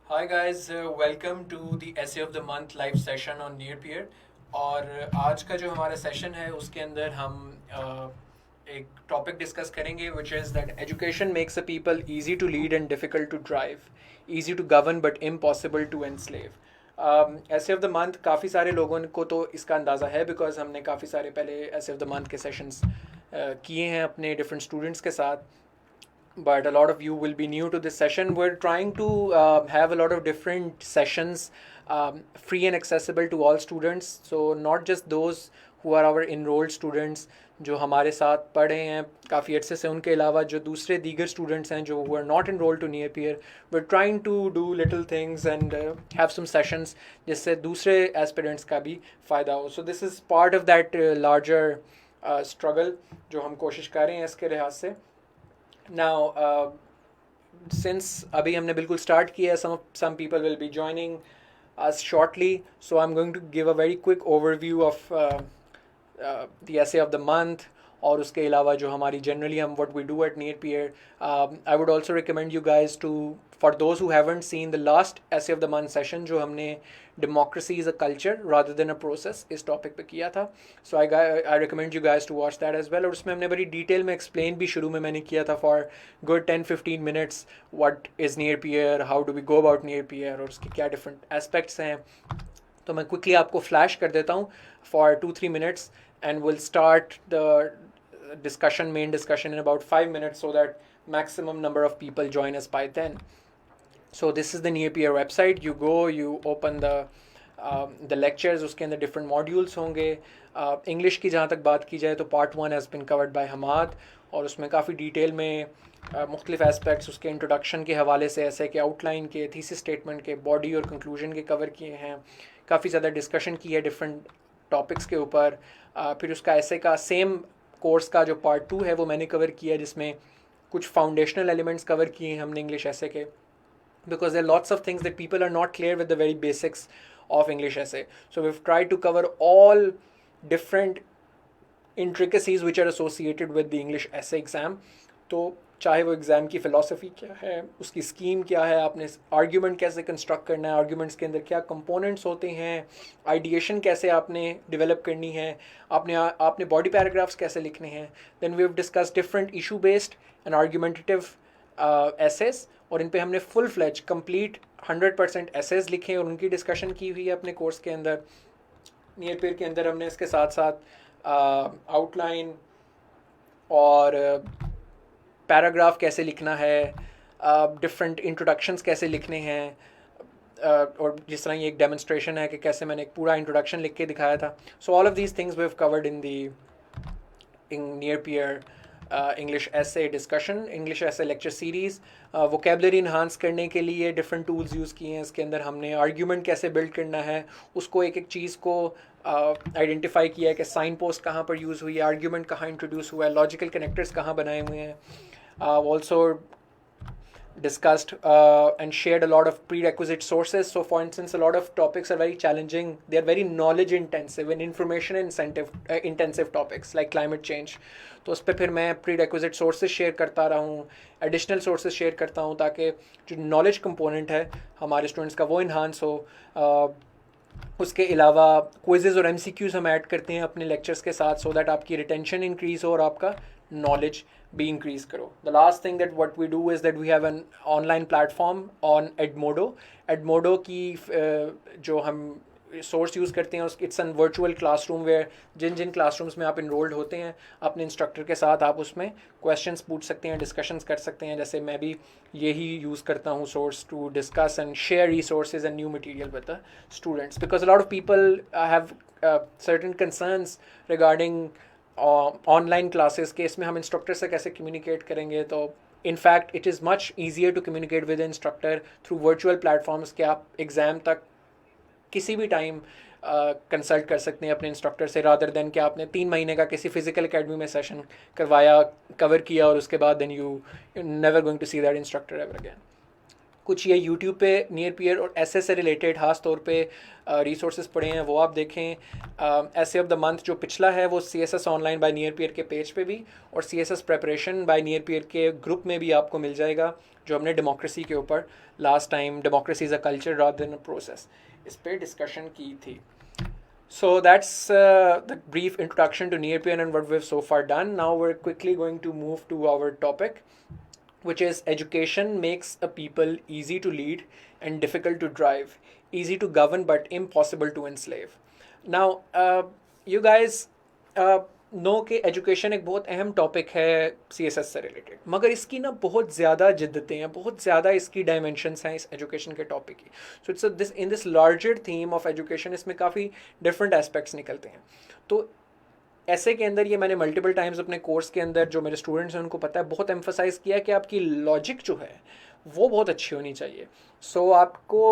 Hi guys, welcome to the Essay of the Month live session on Near Peer। और आज का जो हमारा सेशन है उसके अंदर हम एक टॉपिक डिस्कस करेंगे which is that education makes a people easy to lead and difficult to drive, easy to govern but impossible to enslave. Essay of the month काफ़ी सारे लोगों को तो इसका अंदाज़ा है बिकॉज हमने काफ़ी सारे पहले ऐसे ऑफ द मंथ के सेशंस किए हैं अपने डिफरेंट स्टूडेंट्स के साथ, but a lot of you will be new to this session. We're trying to have a lot of different sessions, free and accessible to all students. So not just those who are our enrolled students जो हमारे साथ पढ़ रहे हैं काफ़ी अर्से से, उनके अलावा जो दूसरे दीगर स्टूडेंट्स हैं जो who are not enrolled to near peer, we're trying to do little things and have some sessions जिससे दूसरे एस्पिरेंट्स का भी फ़ायदा हो. So this is part of that larger struggle जो हम कोशिश कर रहे हैं इसके लिहाज से. Now, since अभी हमने बिल्कुल start किया है, some people will be joining us shortly, so I'm going to give a very quick overview of the essay of the month. और उसके अलावा जो हमारी जनरली हम what we do at Near Peer. I would also recommend you guys to, for those who haven't seen the last essay of the month session जो हमने democracy is a culture rather than a process इस topic पे किया था, so I recommend you guys to watch that as well. और उसमें हमने बड़ी डिटेल में एक्सप्लेन भी शुरू में मैंने किया था for good 10-15 minutes what is Near Peer, how do we go about Near Peer और उसके क्या different aspects हैं. तो मैं क्विकली आपको फ्लैश कर देता हूँ for 2-3 minutes and we'll start the main discussion in about 5 minutes so that maximum number of people join us by then. So this is the Near Peer website. You go, you open the lectures, उसके अंदर different modules होंगे. English की जहाँ तक बात की जाए तो part 1 has been covered by Hammad और उसमें काफ़ी डिटेल में मुख्तलिफ एस्पेक्ट्स उसके इंट्रोडक्शन के हवाले से, ऐसे के आउटलाइन के, थीसिस स्टेटमेंट के, बॉडी और कंक्लूजन के कवर किए हैं. काफ़ी ज़्यादा डिस्कशन की है डिफरेंट टॉपिक्स के ऊपर. फिर उसका ऐसे का सेम कोर्स का जो पार्ट 2 है वो मैंने कवर किया है जिसमें कुछ फाउंडेशनल एलिमेंट्स कवर किए हैं हमने इंग्लिश ऐसे के, because there are lots of things that people are not clear with the very basics of English essay. So we've tried to cover all different intricacies which are associated with the English essay exam. तो चाहे वो exam की philosophy क्या है, उसकी scheme क्या है, आपने आर्ग्यूमेंट कैसे कंस्ट्रक्ट करना है, आर्ग्यूमेंट्स के अंदर क्या कंपोनेंट्स होते हैं, आइडिएशन कैसे आपने डेवलप करनी है, आपने बॉडी पैराग्राफ्स कैसे लिखने हैं. Then we have discuss different issue based and argumentative essays और इन पे हमने फुल फ्लेज कंप्लीट 100% एसेस लिखे और उनकी डिस्कशन की हुई है अपने कोर्स के अंदर. नियर पेयर के अंदर हमने इसके साथ साथ आउटलाइन और पैराग्राफ कैसे लिखना है, डिफरेंट इंट्रोडक्शंस कैसे लिखने हैं, और जिस तरह ये एक डेमोन्स्ट्रेशन है कि कैसे मैंने एक पूरा इंट्रोडक्शन लिख के दिखाया था. So all of these things we have covered in near peer English essay discussion, English essay lecture series. Vocabulary enhance करने के लिए डिफरेंट टूल्स यूज़ किए हैं. इसके अंदर हमने आर्ग्यूमेंट कैसे बिल्ड करना है उसको एक एक चीज़ को आइडेंटिफाई किया है कि साइन पोस्ट कहाँ पर यूज़ हुई है, आर्ग्यूमेंट कहाँ इंट्रोड्यूस हुआ है, लॉजिकल कनेक्टर्स कहाँ बनाए हुए हैं. Also discussed and shared a lot of prerequisite sources. So for instance, a lot of topics are very challenging, they are very knowledge intensive and information intensive topics like climate change. तो उस पर फिर मैं prerequisite sources share करता रहा हूँ, additional sources share करता हूँ ताकि जो knowledge component है हमारे स्टूडेंट्स का वो enhance हो. उसके अलावा क्विजेज़ और MCQs हम ऐड करते हैं अपने लेक्चर्स के साथ सो दैट आपकी रिटेंशन इंक्रीज़ हो और आपका knowledge भी इंक्रीज़ करो. The last thing that what we do is that we have an online platform on Edmodo की जो हम सोर्स यूज़ करते हैं it's an virtual classroom where जिन क्लासरूम्स में आप इनरोल्ड होते हैं अपने इंस्ट्रक्टर के साथ आप उसमें क्वेश्चंस पूछ सकते हैं, डिस्कशंस कर सकते हैं. जैसे मैं भी यही यूज़ करता हूँ source to discuss and share resources and new material with the students, because a lot of people have certain concerns regarding online classes के. इसमें हम इंस्ट्रक्टर से कैसे कम्युनिकेट करेंगे. तो in fact it is much easier to communicate with instructor through virtual platforms के आप exam तक किसी भी टाइम कंसल्ट कर सकते हैं अपने इंस्ट्रक्टर से, रादर देन कि आपने 3 महीने का किसी फिजिकल अकेडमी में सेशन करवाया, कवर किया और उसके बाद then you never going to see that instructor ever again. कुछ ये यूट्यूब पे नियर पीयर और ऐसे से रिलेटेड खास तौर पे रिसोर्सेज पढ़े हैं, वो आप देखें। ऐसे ऑफ द मंथ जो पिछला है वो CSS online by near peer के पेज पे भी और CSS preparation by near peer के ग्रुप में भी आपको मिल जाएगा, जो हमने डेमोक्रेसी के ऊपर last time democracy is a culture rather than a process इस पर डिस्कशन की थी. So that's the brief introduction to near peer and what we've so far done. Now we're quickly going to move to our topic, which is education makes a people easy to lead and difficult to drive, easy to govern but impossible to enslave. Now, you guys know कि education एक बहुत अहम topic है CSS से related, मगर इसकी ना बहुत ज़्यादा जिद्दतें हैं, बहुत ज़्यादा इसकी डायमेंशंस हैं इस एजुकेशन के टॉपिक की. So it's this in this larger theme of education इसमें काफ़ी डिफरेंट एस्पेक्ट्स निकलते हैं. तो ऐसे के अंदर ये मैंने मल्टीपल टाइम्स अपने कोर्स के अंदर जो मेरे स्टूडेंट्स हैं उनको पता है बहुत एम्फोसाइज़ किया कि आपकी लॉजिक जो है वो बहुत अच्छी होनी चाहिए. सो आपको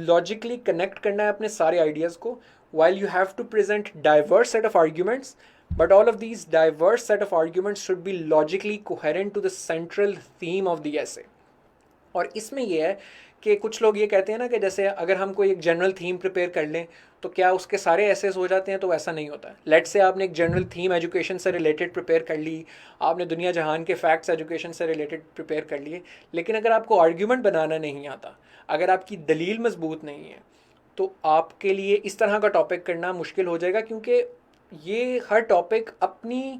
लॉजिकली कनेक्ट करना है अपने सारे आइडियाज़ को, while you have to present diverse set of arguments, but all of these diverse set of arguments should be logically coherent to the central theme of the essay. और इसमें यह है कि कुछ लोग ये कहते हैं ना कि जैसे अगर हम कोई एक जनरल थीम प्रिपेयर कर लें तो क्या उसके सारे एसेस हो जाते हैं, तो ऐसा नहीं होता. लेट्स से आपने एक जनरल थीम एजुकेशन से रिलेटेड प्रिपेयर कर ली, आपने दुनिया जहान के फैक्ट्स एजुकेशन से रिलेटेड प्रिपेयर कर लिए, लेकिन अगर आपको आर्ग्यूमेंट बनाना नहीं आता, अगर आपकी दलील मजबूत नहीं है, तो आपके लिए इस तरह का टॉपिक करना मुश्किल हो जाएगा, क्योंकि ये हर टॉपिक अपनी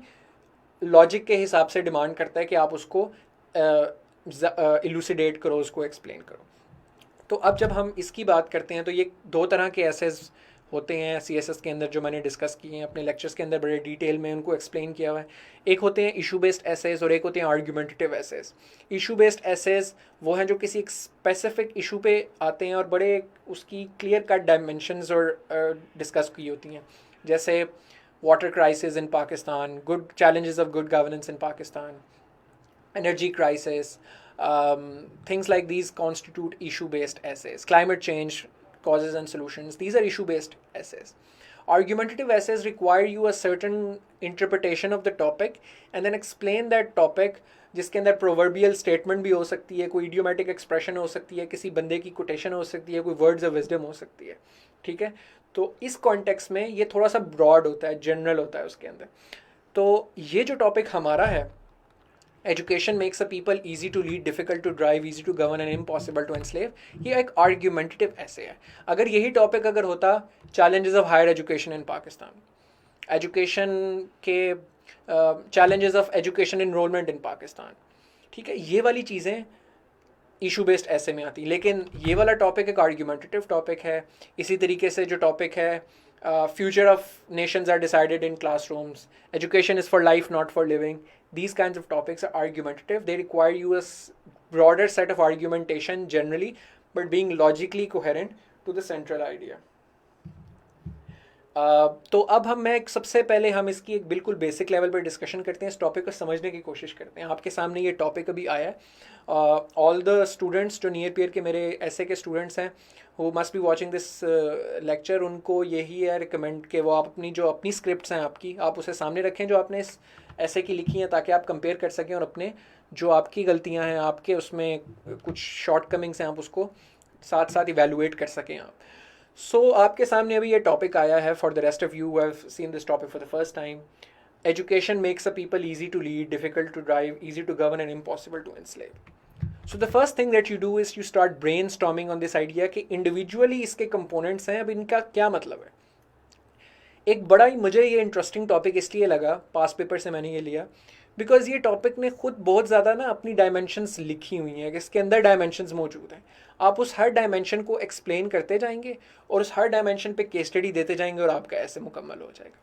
लॉजिक के हिसाब से डिमांड करता है कि आप उसको इलूसिडेट करो, उसको एक्सप्लेन करो. तो अब जब हम इसकी बात करते हैं तो ये दो तरह के एसेस होते हैं CSS के अंदर जो मैंने डिस्कस किए हैं अपने लेक्चर्स के अंदर, बड़े डिटेल में उनको एक्सप्लेन किया हुआ है. एक होते हैं इशू बेस्ड एसेस और एक होते हैं argumentative essays. Issue based essays वो हैं जो किसी एक स्पेसिफिक इशू पे आते हैं और बड़े उसकी क्लियर कट डायमेंशंस और डिस्कस की होती हैं, जैसे water crisis in Pakistan, good challenges of good governance in Pakistan, energy crisis, things like these constitute issue-based essays. Climate change, causes and solutions, these are issue-based essays. Argumentative essays require you a certain interpretation of the topic and then explain that topic, जिसके अंदर proverbial statement भी हो सकती है, कोई idiomatic expression हो सकती है, किसी बंदे की quotation हो सकती है, कोई words of wisdom हो सकती है. ठीक है, तो इस context में ये थोड़ा सा broad होता है, general होता है उसके अंदर. तो ये जो topic हमारा है, education makes a people easy to lead, difficult to drive, easy to govern and impossible to enslave, ये एक आर्ग्यूमेंटेटिव ऐसे है. अगर यही टॉपिक अगर होता challenges of higher education in Pakistan, education के challenges of education enrolment in Pakistan, ठीक है, ये वाली चीज़ें इशू बेस्ड ऐसे में आती. लेकिन ये वाला टॉपिक एक आर्ग्यूमेंटेटिव टॉपिक है. इसी तरीके से जो टॉपिक है future of nations are decided in classrooms, education is for life not for living, these kinds of topics are argumentative. They require you a broader set of argumentation generally, but being logically coherent to the central idea. तो अब मैं सबसे पहले हम इसकी एक बिल्कुल basic level पर डिस्कशन करते हैं, इस टॉपिक को समझने की कोशिश करते हैं. आपके सामने ये टॉपिक अभी आया है. ऑल द स्टूडेंट्स जो नियर पीयर के मेरे ऐसे के स्टूडेंट्स हैं who must be watching this lecture, उनको यही है रिकमेंड कि वो आप अपनी स्क्रिप्ट्स हैं आपकी, आप उसे सामने रखें जो आपने इस ऐसे की लिखी हैं, ताकि आप कंपेयर कर सकें और अपने जो आपकी गलतियां हैं, आपके उसमें कुछ शॉर्ट कमिंग्स हैं, आप उसको साथ साथ इवेलुएट कर सकें आप. सो आपके सामने अभी ये टॉपिक आया है. For the rest of you have seen this topic for the first time. Education makes a people easy to lead, difficult to drive, easy to govern and impossible to enslave. So the first thing that you do is you start brainstorming on this idea कि individually इसके components हैं, अब इनका क्या मतलब है. एक बड़ा ही मुझे ये इंटरेस्टिंग टॉपिक इसलिए लगा, पास पेपर से मैंने ये लिया, बिकॉज ये टॉपिक ने खुद बहुत ज़्यादा ना अपनी डायमेंशंस लिखी हुई हैं कि इसके अंदर डायमेंशंस मौजूद हैं. आप उस हर डायमेंशन को एक्सप्लेन करते जाएंगे और उस हर डायमेंशन पे केस स्टडी देते जाएंगे और आपका ऐसे मुकम्मल हो जाएगा.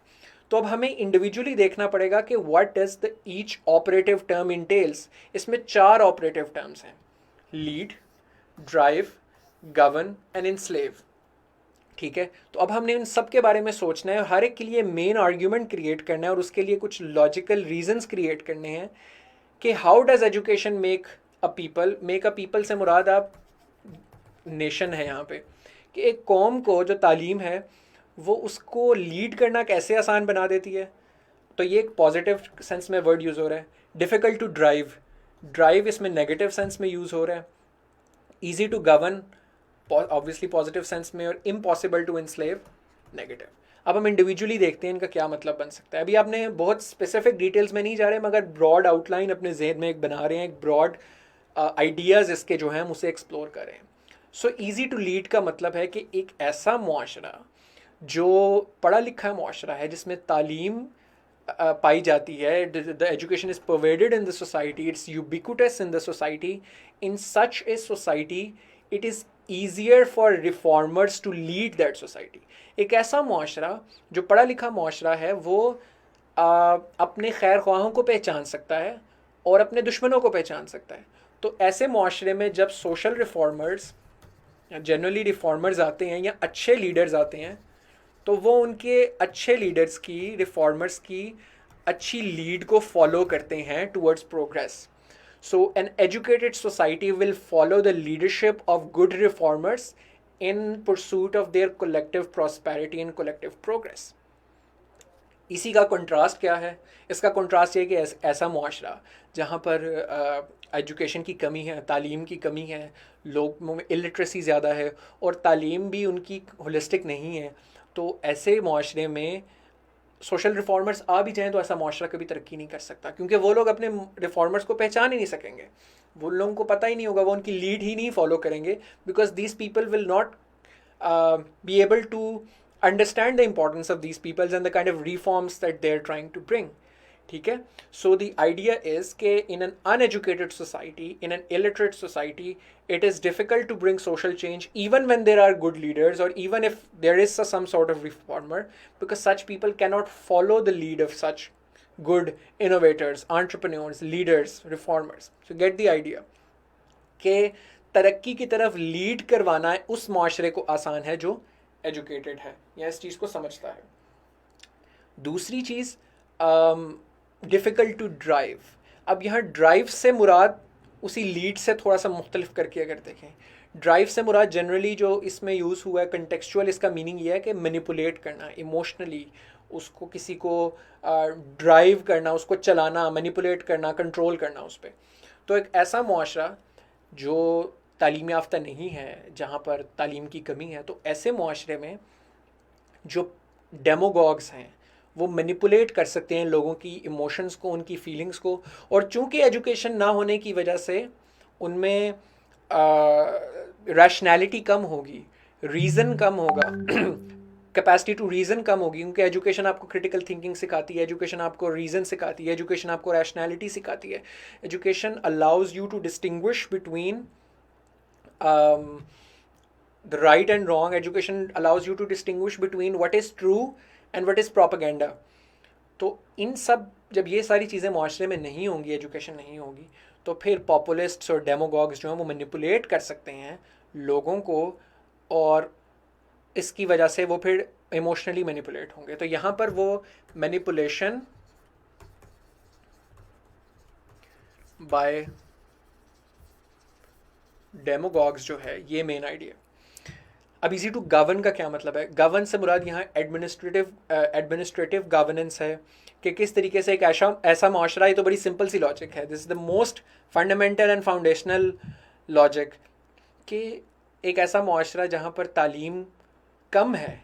तो अब हमें इंडिविजुअली देखना पड़ेगा कि what does the each operative term entails. इसमें 4 ऑपरेटिव टर्म्स हैं: lead, drive, govern and enslave. ठीक है, तो अब हमने इन सब के बारे में सोचना है, हर एक के लिए मेन आर्ग्यूमेंट क्रिएट करना है और उसके लिए कुछ लॉजिकल रीजंस क्रिएट करने हैं कि how does education make a people से मुराद आप नेशन है यहाँ पे, कि एक कौम को जो तालीम है वो उसको लीड करना कैसे आसान बना देती है. तो ये एक पॉजिटिव सेंस में वर्ड यूज़ हो रहा है. डिफ़िकल्ट टू ड्राइव इसमें नेगेटिव सेंस में यूज़ हो रहा है. Easy to govern obviously positive sense में, और इम्पॉसिबल टू इंस्लेव नेगेटिव। अब हम इंडिविजुअली देखते हैं इनका क्या मतलब बन सकता है। अभी आपने बहुत स्पेसिफिक डिटेल्स में नहीं जा रहे, मगर ब्रॉड आउटलाइन अपने जहन में एक बना रहे हैं, एक ब्रॉड आइडियाज़ इसके जो हैं हम उसे एक्सप्लोर कर रहे हैं। सो ईजी टू लीड का मतलब है कि एक ऐसा मुआशरा जो पढ़ा लिखा मुआशरा है, जिसमें तालीम पाई जाती है, the education is pervaded in the society, it's ubiquitous in the society, in such a society it is easier for reformers to lead that society. एक ऐसा मुआशरा जो पढ़ा लिखा मुआशरा है वो अपने खैर ख्वाहों को पहचान सकता है और अपने दुश्मनों को पहचान सकता है। तो ऐसे मुआशरे में जब सोशल रिफॉर्मर्स, जनरली रिफॉर्मर्स आते हैं या अच्छे लीडर्स आते हैं, तो वो उनके अच्छे लीडर्स की, रिफॉर्मर्स की अच्छी लीड को फॉलो करते हैं towards progress. So an educated society will follow the leadership of good reformers in pursuit of their collective prosperity and collective progress. इसी का कंट्रास्ट क्या है? इसका कंट्रास्ट ये कि ऐसा मुआशरा जहाँ पर एजुकेशन की कमी है, तालीम की कमी है, लोगों में इलिटरेसी ज़्यादा है और तालीम भी उनकी होलिस्टिक नहीं है, तो ऐसे मुआशरे में सोशल रिफॉर्मर्स आ भी जाएं तो ऐसा मुआशरा कभी तरक्की नहीं कर सकता, क्योंकि वो लोग अपने रिफॉर्मर्स को पहचान ही नहीं सकेंगे, वो लोगों को पता ही नहीं होगा, वो उनकी लीड ही नहीं फॉलो करेंगे, because these people will not be able to understand the importance of these peoples and the kind of reforms that they are trying to bring. ठीक है, सो द आइडिया इज़ के in an uneducated society, in an illiterate society, it is difficult to bring social change even when there are good leaders, or even if there is some sort of reformer, because such people cannot follow the lead of such good innovators, entrepreneurs, leaders, reformers. So get the idea कि तरक्की की तरफ lead करवाना उस माशरे को आसान है जो एजुकेटेड है या इस चीज़ को समझता है। दूसरी चीज़ डिफ़िकल्ट टू ड्राइव। अब यहाँ ड्राइव से मुराद उसी लीड से थोड़ा सा मुख्तलिफ करके अगर देखें, ड्राइव से मुराद जनरली जो इसमें यूज़ हुआ है कंटेक्चुअल, इसका मीनिंग ये है कि मैनिपुलेट करना, इमोशनली उसको, किसी को ड्राइव करना, उसको चलाना, मैनिपुलेट करना, कंट्रोल करना उस पर। तो एक ऐसा मुआशरा जो तालीम याफ्ता नहीं है, जहाँ पर तालीम की कमी है, तो ऐसे मुआशरे में जो डेमोगॉग्स हैं वो मैनिपुलेट कर सकते हैं लोगों की इमोशंस को, उनकी फीलिंग्स को, और चूंकि एजुकेशन ना होने की वजह से उनमें रैशनैलिटी कम होगी, रीज़न कम होगा, कैपेसिटी टू रीज़न कम होगी, क्योंकि एजुकेशन आपको क्रिटिकल थिंकिंग सिखाती है, एजुकेशन आपको रीज़न सिखाती है, एजुकेशन आपको रैशनैलिटी सिखाती है। Education allows you to distinguish between the right and wrong. Education allows you to distinguish between what is true and what is propaganda. तो इन सब, जब ये सारी चीज़ें माशरे में नहीं होंगी, एजुकेशन नहीं होगी, तो फिर पॉपुलिस्ट्स और डेमोगॉग्स जो हैं वो मैनिपुलेट कर सकते हैं लोगों को, और इसकी वजह से वो फिर इमोशनली मैनिपुलेट होंगे। तो यहाँ पर वो मैनिपुलेशन बाय डेमोगॉग्स जो है, ये मेन आइडिया। अब इजी टू गवर्न का क्या मतलब है? गवर्न से मुराद यहाँ एडमिनिस्ट्रेटिव गवर्नेंस है, कि किस तरीके से एक ऐसा माशरा, ये तो बड़ी सिंपल सी लॉजिक है, this is the most fundamental and foundational logic, कि एक ऐसा माशरा जहाँ पर तालीम कम है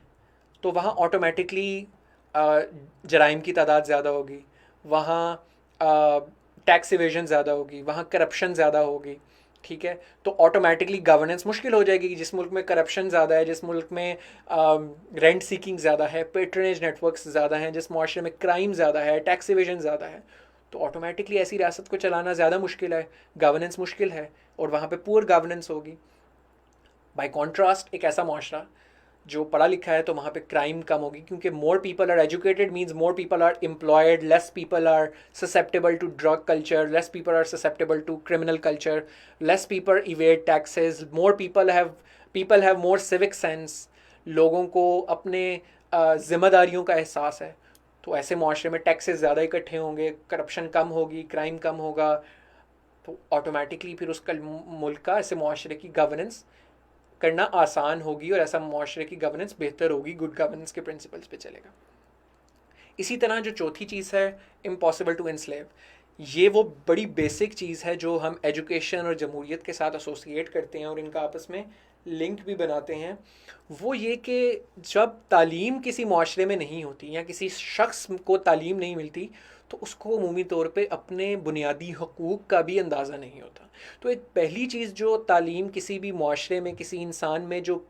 तो वहाँ ऑटोमेटिकली जराइम की तादाद ज़्यादा होगी, वहाँ टैक्स इवेजन ज़्यादा होगी, वहाँ करप्शन ज़्यादा होगी। ठीक है, तो ऑटोमेटिकली गवर्नेंस मुश्किल हो जाएगी। जिस मुल्क में करप्शन ज़्यादा है, जिस मुल्क में रेंट सीकिंग ज़्यादा है, पेट्रनेज नेटवर्क्स ज़्यादा हैं, जिस माशरे में क्राइम ज़्यादा है, टैक्स इवेजन ज़्यादा है, तो ऑटोमेटिकली ऐसी रियासत को चलाना ज़्यादा मुश्किल है, गवर्नेंस मुश्किल है, और वहाँ पे पुअर गवर्नेंस होगी। बाय कॉन्ट्रास्ट एक ऐसा माशरा जो पढ़ा लिखा है, तो वहाँ पे क्राइम कम होगी, क्योंकि more people are educated means more people are employed, less people are susceptible to drug culture, less people are susceptible to criminal culture, less people evade taxes, more people have more civic sense, लोगों को अपने जिम्मेदारियों का एहसास है। तो ऐसे माशरे में टैक्सेस ज़्यादा इकट्ठे होंगे, करप्शन कम होगी, क्राइम कम होगा, तो ऑटोमेटिकली फिर उसका मुल्क का, ऐसे माशरे की गवर्नेंस करना आसान होगी, और ऐसा माशरे की गवर्नेंस बेहतर होगी, गुड गवर्नेंस के प्रिंसिपल्स पे चलेगा। इसी तरह जो चौथी चीज़ है, इम्पॉसिबल टू एनस्लेव, ये वो बड़ी बेसिक चीज़ है जो हम एजुकेशन और जमहूरियत के साथ एसोसिएट करते हैं और इनका आपस में लिंक भी बनाते हैं। वो ये कि जब तालीम किसी माशरे में नहीं होती या किसी शख्स को तालीम नहीं मिलती तो उसको अमूमी तौर पे अपने बुनियादी हकूक़ का भी अंदाज़ा नहीं होता। तो एक पहली चीज़ जो तालीम किसी भी माशरे में किसी इंसान में जो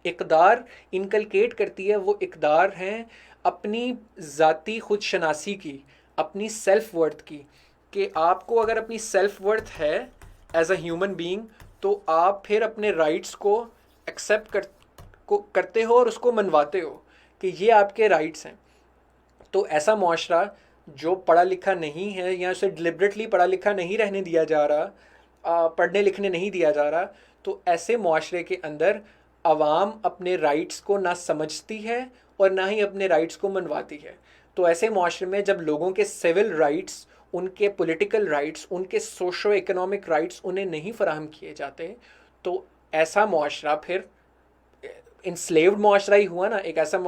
इक़दार इनकलकेट करती है वो इक़दार हैं अपनी ज़ाती खुद शनासी की, अपनी सेल्फ वर्थ की, कि आपको अगर अपनी सेल्फ वर्थ है एज अ ह्यूमन बीइंग तो आप फिर अपने राइट्स को एक्सेप्ट करते हो और उसको मनवाते हो कि ये आपके राइट्स हैं। तो ऐसा मुआशरा जो पढ़ा लिखा नहीं है या उसे डिलिबरेटली पढ़ा लिखा नहीं रहने दिया जा रहा, पढ़ने लिखने नहीं दिया जा रहा, तो ऐसे मुआशरे के अंदर आवाम अपने राइट्स को ना समझती है और ना ही अपने राइट्स को मनवाती है। तो ऐसे मुआशरे में जब लोगों के सिविल राइट्स, उनके पॉलिटिकल राइट्स, उनके सोशो इकोनॉमिक राइट्स उन्हें नहीं फराहम किए जाते तो ऐसा मुआशरा फिर इंस्लेव्ड मुआशरा ही हुआ ना। एक ऐसा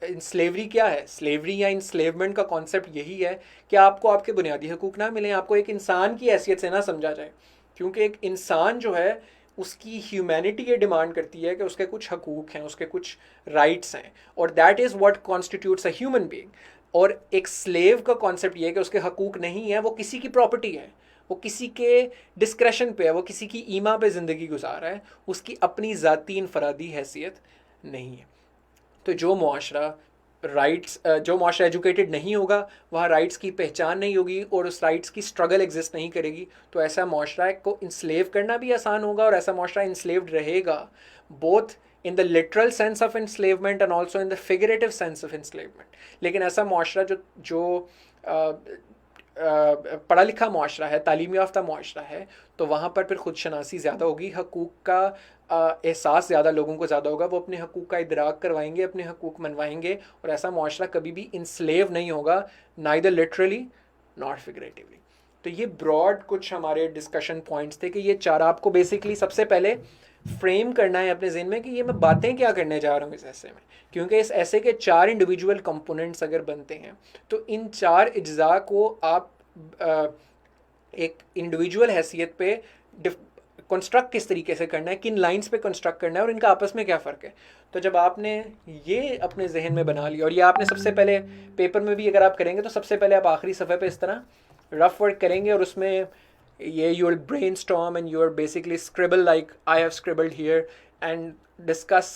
स्लेवरी क्या है, स्लेवरी या इंस्लेवमेंट का कॉन्सेप्ट यही है कि आपको आपके बुनियादी हकूक़ ना मिलें, आपको एक इंसान की हैसियत से ना समझा जाए, क्योंकि एक इंसान जो है उसकी ह्यूमैनिटी ये डिमांड करती है कि उसके कुछ हकूक़ हैं, उसके कुछ राइट्स हैं, और that is what constitutes a human being. और एक स्लेव का कॉन्सेप्ट ये है कि उसके हकूक़ नहीं है, वो किसी की प्रॉपर्टी है, वो किसी के डिस्क्रेशन पे है, वो किसी की ईमा पे ज़िंदगी गुजार रहा है, उसकी अपनी ज़ाती इनफरादी हैसियत नहीं है। तो जो मुआशरा जो मुआशरा एजुकेटेड नहीं होगा, वहाँ राइट्स की पहचान नहीं होगी और उस राइट्स की स्ट्रगल एग्जिस्ट नहीं करेगी, तो ऐसा मुआशरा को इंस्लेव करना भी आसान होगा और ऐसा मुआशरा इंस्लेव्ड रहेगा, both in the literal sense of enslavement and also in the figurative sense of enslavement. लेकिन ऐसा मुआशरा जो पढ़ा लिखा मुआशरा है, तालीम याफ्ता मुआशरा है, तो वहाँ पर फिर खुद शनासी ज़्यादा होगी, हकूक़ का एहसास ज़्यादा लोगों को ज़्यादा होगा, वो अपने हकूक़ का इदराक करवाएंगे, अपने हकूक़ मनवाएंगे, और ऐसा मुआशरा कभी भी इंस्लेव नहीं होगा, नाइदर लिटरली नॉट फिगरेटिवली। तो ये ब्रॉड कुछ हमारे डिस्कशन पॉइंट्स थे कि ये चार आपको बेसिकली सबसे पहले फ्रेम करना है अपने ज़हन में कि ये मैं बातें क्या करने जा रहा हूँ इस ऐसे में, क्योंकि इस ऐसे के चार इंडिविजुअल कंपोनेंट्स अगर बनते हैं तो इन चार अज्जा को आप एक इंडिविजुअल हैसियत पे कंस्ट्रक्ट किस तरीके से करना है, किन लाइंस पे कंस्ट्रक्ट करना है और इनका आपस में क्या फ़र्क है। तो जब आपने ये अपने जहन में बना लिया, और ये आपने सबसे पहले पेपर में भी अगर आप करेंगे तो सबसे पहले आप आखिरी सफ़े पे इस तरह रफ वर्क करेंगे और उसमें ये you will brainstorm and you are basically scribble like I have scribbled here and discuss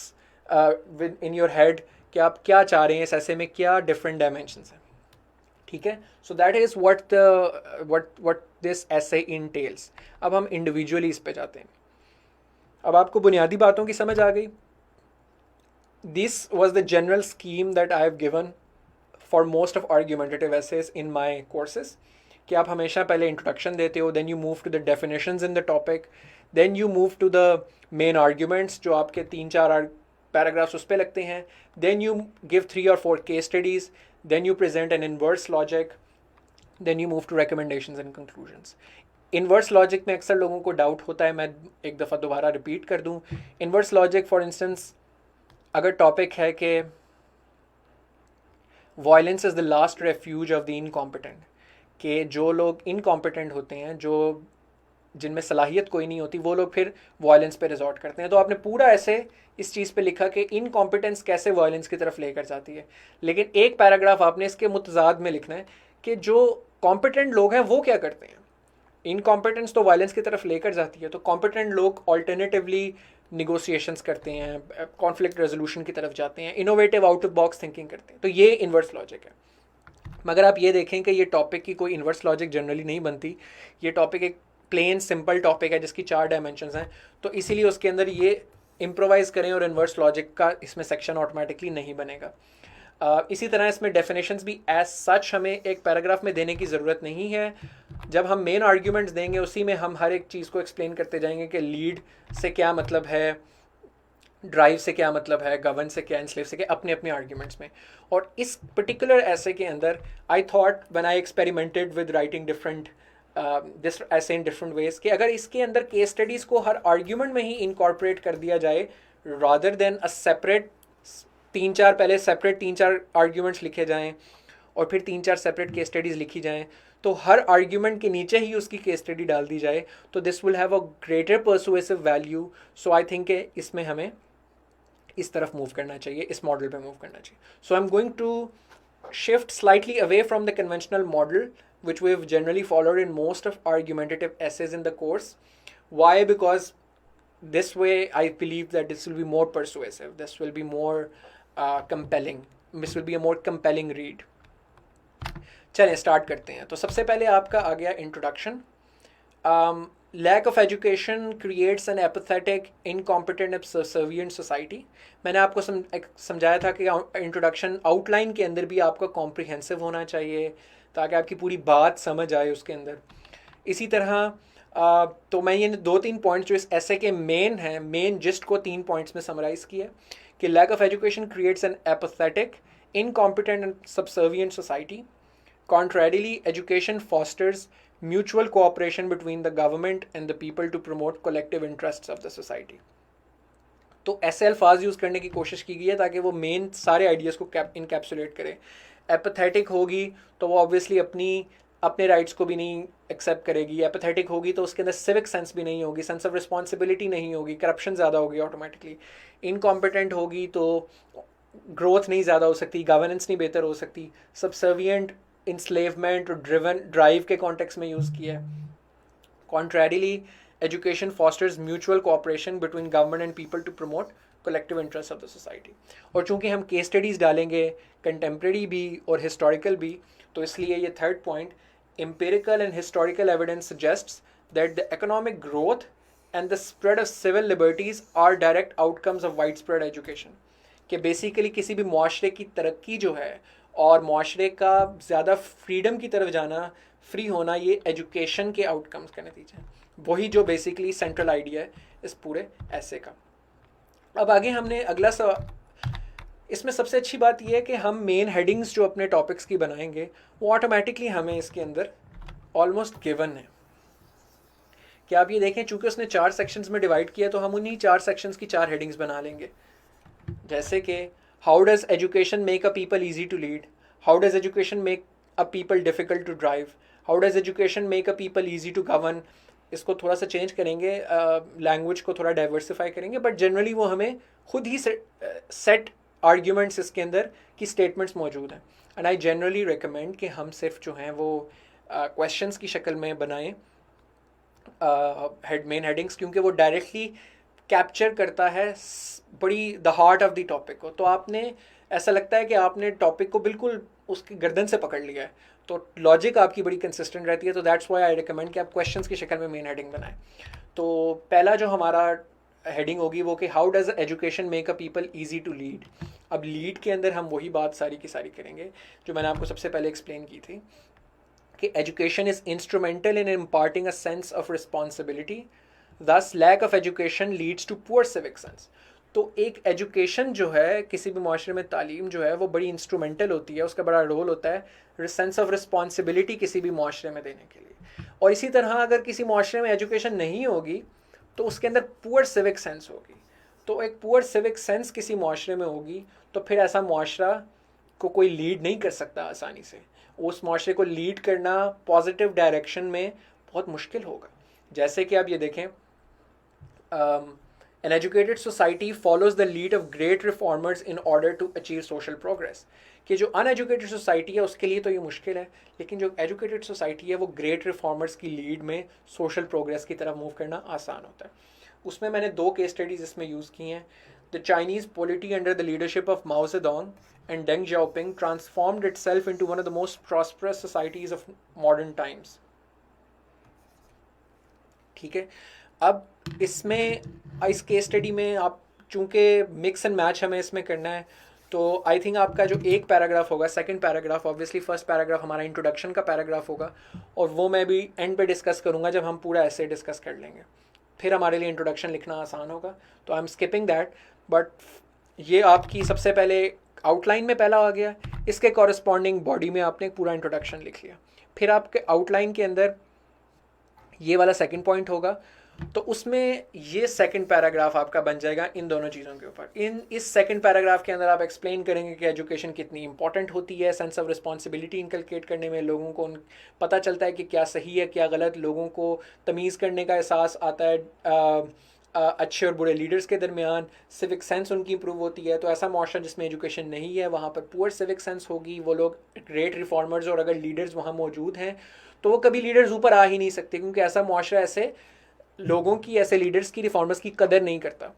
in your head कि आप क्या चाह रहे हैं इस ऐसे में, क्या different dimensions हैं, ठीक है। So that is what this essay entails। अब हम individually इस पे जाते हैं। अब आपको बुनियादी बातों की समझ आ गई। This was the general scheme that I have given for most of argumentative essays in my courses, कि आप हमेशा पहले इंट्रोडक्शन देते हो, then you move to the definitions in the topic, then you move to the main arguments जो आपके 3-4 paragraphs उस पर लगते हैं, then you give 3 or 4 case studies, then you present an inverse logic, then you move to recommendations and conclusions. Inverse logic में अक्सर लोगों को डाउट होता है, मैं एक दफ़ा दोबारा रिपीट कर दूँ। इन्वर्स लॉजिक फॉर इंस्टेंस अगर टॉपिक है कि violence is the last refuge of the incompetent, कि जो लोग इनकॉम्पिटेंट होते हैं, जो जिनमें सलाहियत कोई नहीं होती, वो लोग फिर वायलेंस पे रिजॉर्ट करते हैं। तो आपने पूरा ऐसे इस चीज़ पे लिखा कि इनकॉम्पिटेंस कैसे वायलेंस की तरफ लेकर जाती है, लेकिन एक पैराग्राफ आपने इसके मुतजाद में लिखना है कि जो कॉम्पिटेंट लोग हैं वो क्या करते हैं। इनकॉम्पिटेंस तो वायलेंस की तरफ लेकर जाती है, तो कॉम्पिटेंट लोग ऑल्टरनेटिवली निगोशिएशंस करते हैं, कॉन्फ्लिक्ट रेजोल्यूशन की तरफ जाते हैं, innovative out of box thinking करते हैं। तो ये इन्वर्स लॉजिक है। मगर आप ये देखें कि ये टॉपिक की कोई इन्वर्स लॉजिक जनरली नहीं बनती, ये टॉपिक एक प्लेन सिंपल टॉपिक है जिसकी 4 डायमेंशंस हैं, तो इसीलिए उसके अंदर ये इम्प्रोवाइज़ करें और इन्वर्स लॉजिक का इसमें सेक्शन ऑटोमेटिकली नहीं बनेगा। इसी तरह इसमें डेफिनेशंस भी एज सच हमें एक पैराग्राफ में देने की ज़रूरत नहीं है। जब हम मेन आर्ग्यूमेंट्स देंगे उसी में हम हर एक चीज़ को एक्सप्लेन करते जाएंगे कि लीड से क्या मतलब है, ड्राइव से क्या मतलब है, गवर्न से क्या, एनस्लेव से क्या, अपने अपने आर्ग्यूमेंट्स में। और इस पर्टिकुलर ऐसे के अंदर I thought when I experimented with writing different this ऐसे इन डिफरेंट वेज कि अगर इसके अंदर केस स्टडीज़ को हर आर्ग्यूमेंट में ही इनकॉर्पोरेट कर दिया जाए रादर देन अ सेपरेट 3-4 पहले सेपरेट 3-4 आर्ग्यूमेंट्स लिखे जाएँ और फिर 3-4 सेपरेट केस स्टडीज़ लिखी जाएँ, तो हर आर्ग्यूमेंट के नीचे ही उसकी केस स्टडी डाल दी जाए तो this will have a greater persuasive value. So I think इसमें हमें इस तरफ मूव करना चाहिए, इस मॉडल पे मूव करना चाहिए. So I am going to shift slightly away from the conventional model which we've generally followed in most of argumentative essays in the course. Why? Because this way I believe that this will be more persuasive, this will be more compelling, this will be a more compelling read. चलें start करते हैं. तो सबसे पहले आपका आ गया introduction. Lack of education creates an apathetic incompetent and subservient society. मैंने आपको समझाया था कि इंट्रोडक्शन आउटलाइन के अंदर भी आपका कॉम्प्रिहेंसिव होना चाहिए ताकि आपकी पूरी बात समझ आए उसके अंदर. इसी तरह तो मैं ये 2-3 पॉइंट्स जो इस ऐसे के मेन हैं, मेन जिस्ट को 3 पॉइंट्स में समराइज़ किया कि lack of education creates an apathetic incompetent and subservient society. Contrarily, education fosters mutual cooperation between the government and the people to promote collective interests of the society. तो ऐसे अल्फाज use करने की कोशिश की गई है ताकि वो मेन सारे आइडियाज़ को इनकैप्सुलेट करे. एपैथेटिक होगी तो वो ऑब्वियसली अपने राइट्स को भी नहीं एक्सेप्ट करेगी. एपैथेटिक होगी तो उसके अंदर सिविक सेंस भी नहीं होगी, सेंस ऑफ रिस्पॉन्सिबिलिटी नहीं होगी, करप्शन ज़्यादा होगी ऑटोमेटिकली. इनकॉम्पिटेंट होगी तो ग्रोथ नहीं ज़्यादा हो सकती, गवर्नेंस नहीं बेहतर हो सकती. सबसर्विएंट इंस्लेवमेंट और ड्राइव के कॉन्टेक्स्ट में यूज़ किया है. Contrarily, education fosters mutual cooperation between government and people to promote collective interest of the society. और चूंकि हम केस स्टडीज़ डालेंगे कंटेम्प्रेरी भी और हिस्टोरिकल भी, तो इसलिए ये third point, empirical and historical evidence suggests that the economic growth and the spread of civil liberties are direct outcomes of wide spread education. कि बेसिकली किसी भी मुआशरे की तरक्की जो है और मुआशरे का ज़्यादा फ्रीडम की तरफ जाना, फ्री होना, ये एजुकेशन के आउटकम्स का नतीजा है. वही जो बेसिकली सेंट्रल आइडिया है इस पूरे ऐसे का. अब आगे हमने अगला इसमें सबसे अच्छी बात यह है कि हम मेन हेडिंग्स जो अपने टॉपिक्स की बनाएंगे वो ऑटोमेटिकली हमें इसके अंदर ऑलमोस्ट गिवन है. कि आप ये देखें, चूँकि उसने 4 सेक्शंस में डिवाइड किया तो हम उन्हीं 4 सेक्शंस की 4 हेडिंग्स बना लेंगे. जैसे कि How does education make a people easy to lead? How does education make a people difficult to drive? How does education make a people easy to govern? इसको थोड़ा सा चेंज करेंगे, लैंग्वेज को थोड़ा डाइवर्सिफाई करेंगे, बट जनरली वो हमें खुद ही सेट आर्ग्यूमेंट्स इसके अंदर की स्टेटमेंट्स मौजूद हैं. एंड आई जनरली रिकमेंड कि हम सिर्फ जो हैं वो क्वेश्चंस की शक्ल में बनाएं मेन हेडिंग्स, क्योंकि वो डायरेक्टली कैप्चर करता है बड़ी the heart of the topic को. तो आपने ऐसा लगता है कि आपने टॉपिक को बिल्कुल उसकी गर्दन से पकड़ लिया है, तो लॉजिक आपकी बड़ी कंसिस्टेंट रहती है. तो दैट्स व्हाई आई रिकमेंड कि आप क्वेश्चंस की शक्ल में मेन हेडिंग बनाएं. तो पहला जो हमारा हेडिंग होगी वो कि how does education make a people easy to lead. अब लीड के अंदर हम वही बात सारी की सारी करेंगे जो मैंने आपको सबसे पहले एक्सप्लेन की थी कि education is instrumental in imparting a sense of responsibility. Thus, lack of education leads to poor civic sense. तो एक एजुकेशन जो है किसी भी माशरे में, तालीम जो है वो बड़ी इंस्ट्रूमेंटल होती है, उसका बड़ा रोल होता है सेंस ऑफ रिस्पॉन्सिबिलिटी किसी भी माशरे में देने के लिए. और इसी तरह अगर किसी माशरे में एजुकेशन नहीं होगी तो उसके अंदर पुअर सिविक सेंस होगी. तो एक पुअर सिविक सेंस किसी माशरे में होगी तो फिर ऐसा माशरा को कोई लीड नहीं कर सकता आसानी से. उस माशरे को लीड करना पॉजिटिव डायरेक्शन में बहुत मुश्किल होगा. जैसे कि आप ये देखें, an educated society follows the lead of great reformers in order to achieve social progress. कि जो अनएजुकेटेड सोसाइटी है उसके लिए तो ये मुश्किल है, लेकिन जो एजुकेटेड सोसाइटी है वो ग्रेट रिफॉर्मर्स की लीड में सोशल प्रोग्रेस की तरफ मूव करना आसान होता है. उसमें मैंने 2 केस स्टडीज़ इसमें यूज़ की हैं. The Chinese polity under the leadership of Mao Zedong and Deng Xiaoping transformed itself into one of the most prosperous societies of modern times. ठीक है. अब इसमें इस केस स्टडी में आप चूँकि मिक्स एंड मैच हमें इसमें करना है, तो आई थिंक आपका जो एक पैराग्राफ होगा, second paragraph, obviously first paragraph हमारा इंट्रोडक्शन का पैराग्राफ होगा और वो मैं भी एंड पे डिस्कस करूँगा जब हम पूरा ऐसे डिस्कस कर लेंगे. फिर हमारे लिए इंट्रोडक्शन लिखना आसान होगा, तो I am skipping that. But ये आपकी सबसे पहले आउटलाइन में पहला आ गया, इसके कॉरस्पॉन्डिंग बॉडी में आपने पूरा इंट्रोडक्शन लिख लिया. फिर आपके आउटलाइन के अंदर ये वाला सेकंड पॉइंट होगा। तो उसमें ये सेकंड पैराग्राफ आपका बन जाएगा इन दोनों चीज़ों के ऊपर। इस सेकंड पैराग्राफ के अंदर आप एक्सप्लेन करेंगे कि एजुकेशन कितनी इंपॉर्टेंट होती है, सेंस ऑफ रिस्पॉन्सिबिलिटी इनकलकेट करने में, लोगों को पता चलता है कि क्या सही है क्या गलत, लोगों को तमीज़ करने का एहसास आता है अच्छे और बुरे लीडर्स के दरमियान, सिविक सेंस उनकी इंप्रूव होती है। तो ऐसा माशरा जिसमें एजुकेशन नहीं है वहाँ पर पुअर सिविक सेंस होगी, वो लोग ग्रेट रिफॉर्मर्स, और अगर लीडर्स वहाँ मौजूद हैं तो वो कभी लीडर्स ऊपर आ ही नहीं सकते, क्योंकि ऐसा माशरा ऐसे लोगों की, ऐसे लीडर्स की, रिफॉर्मर्स की कदर नहीं करता,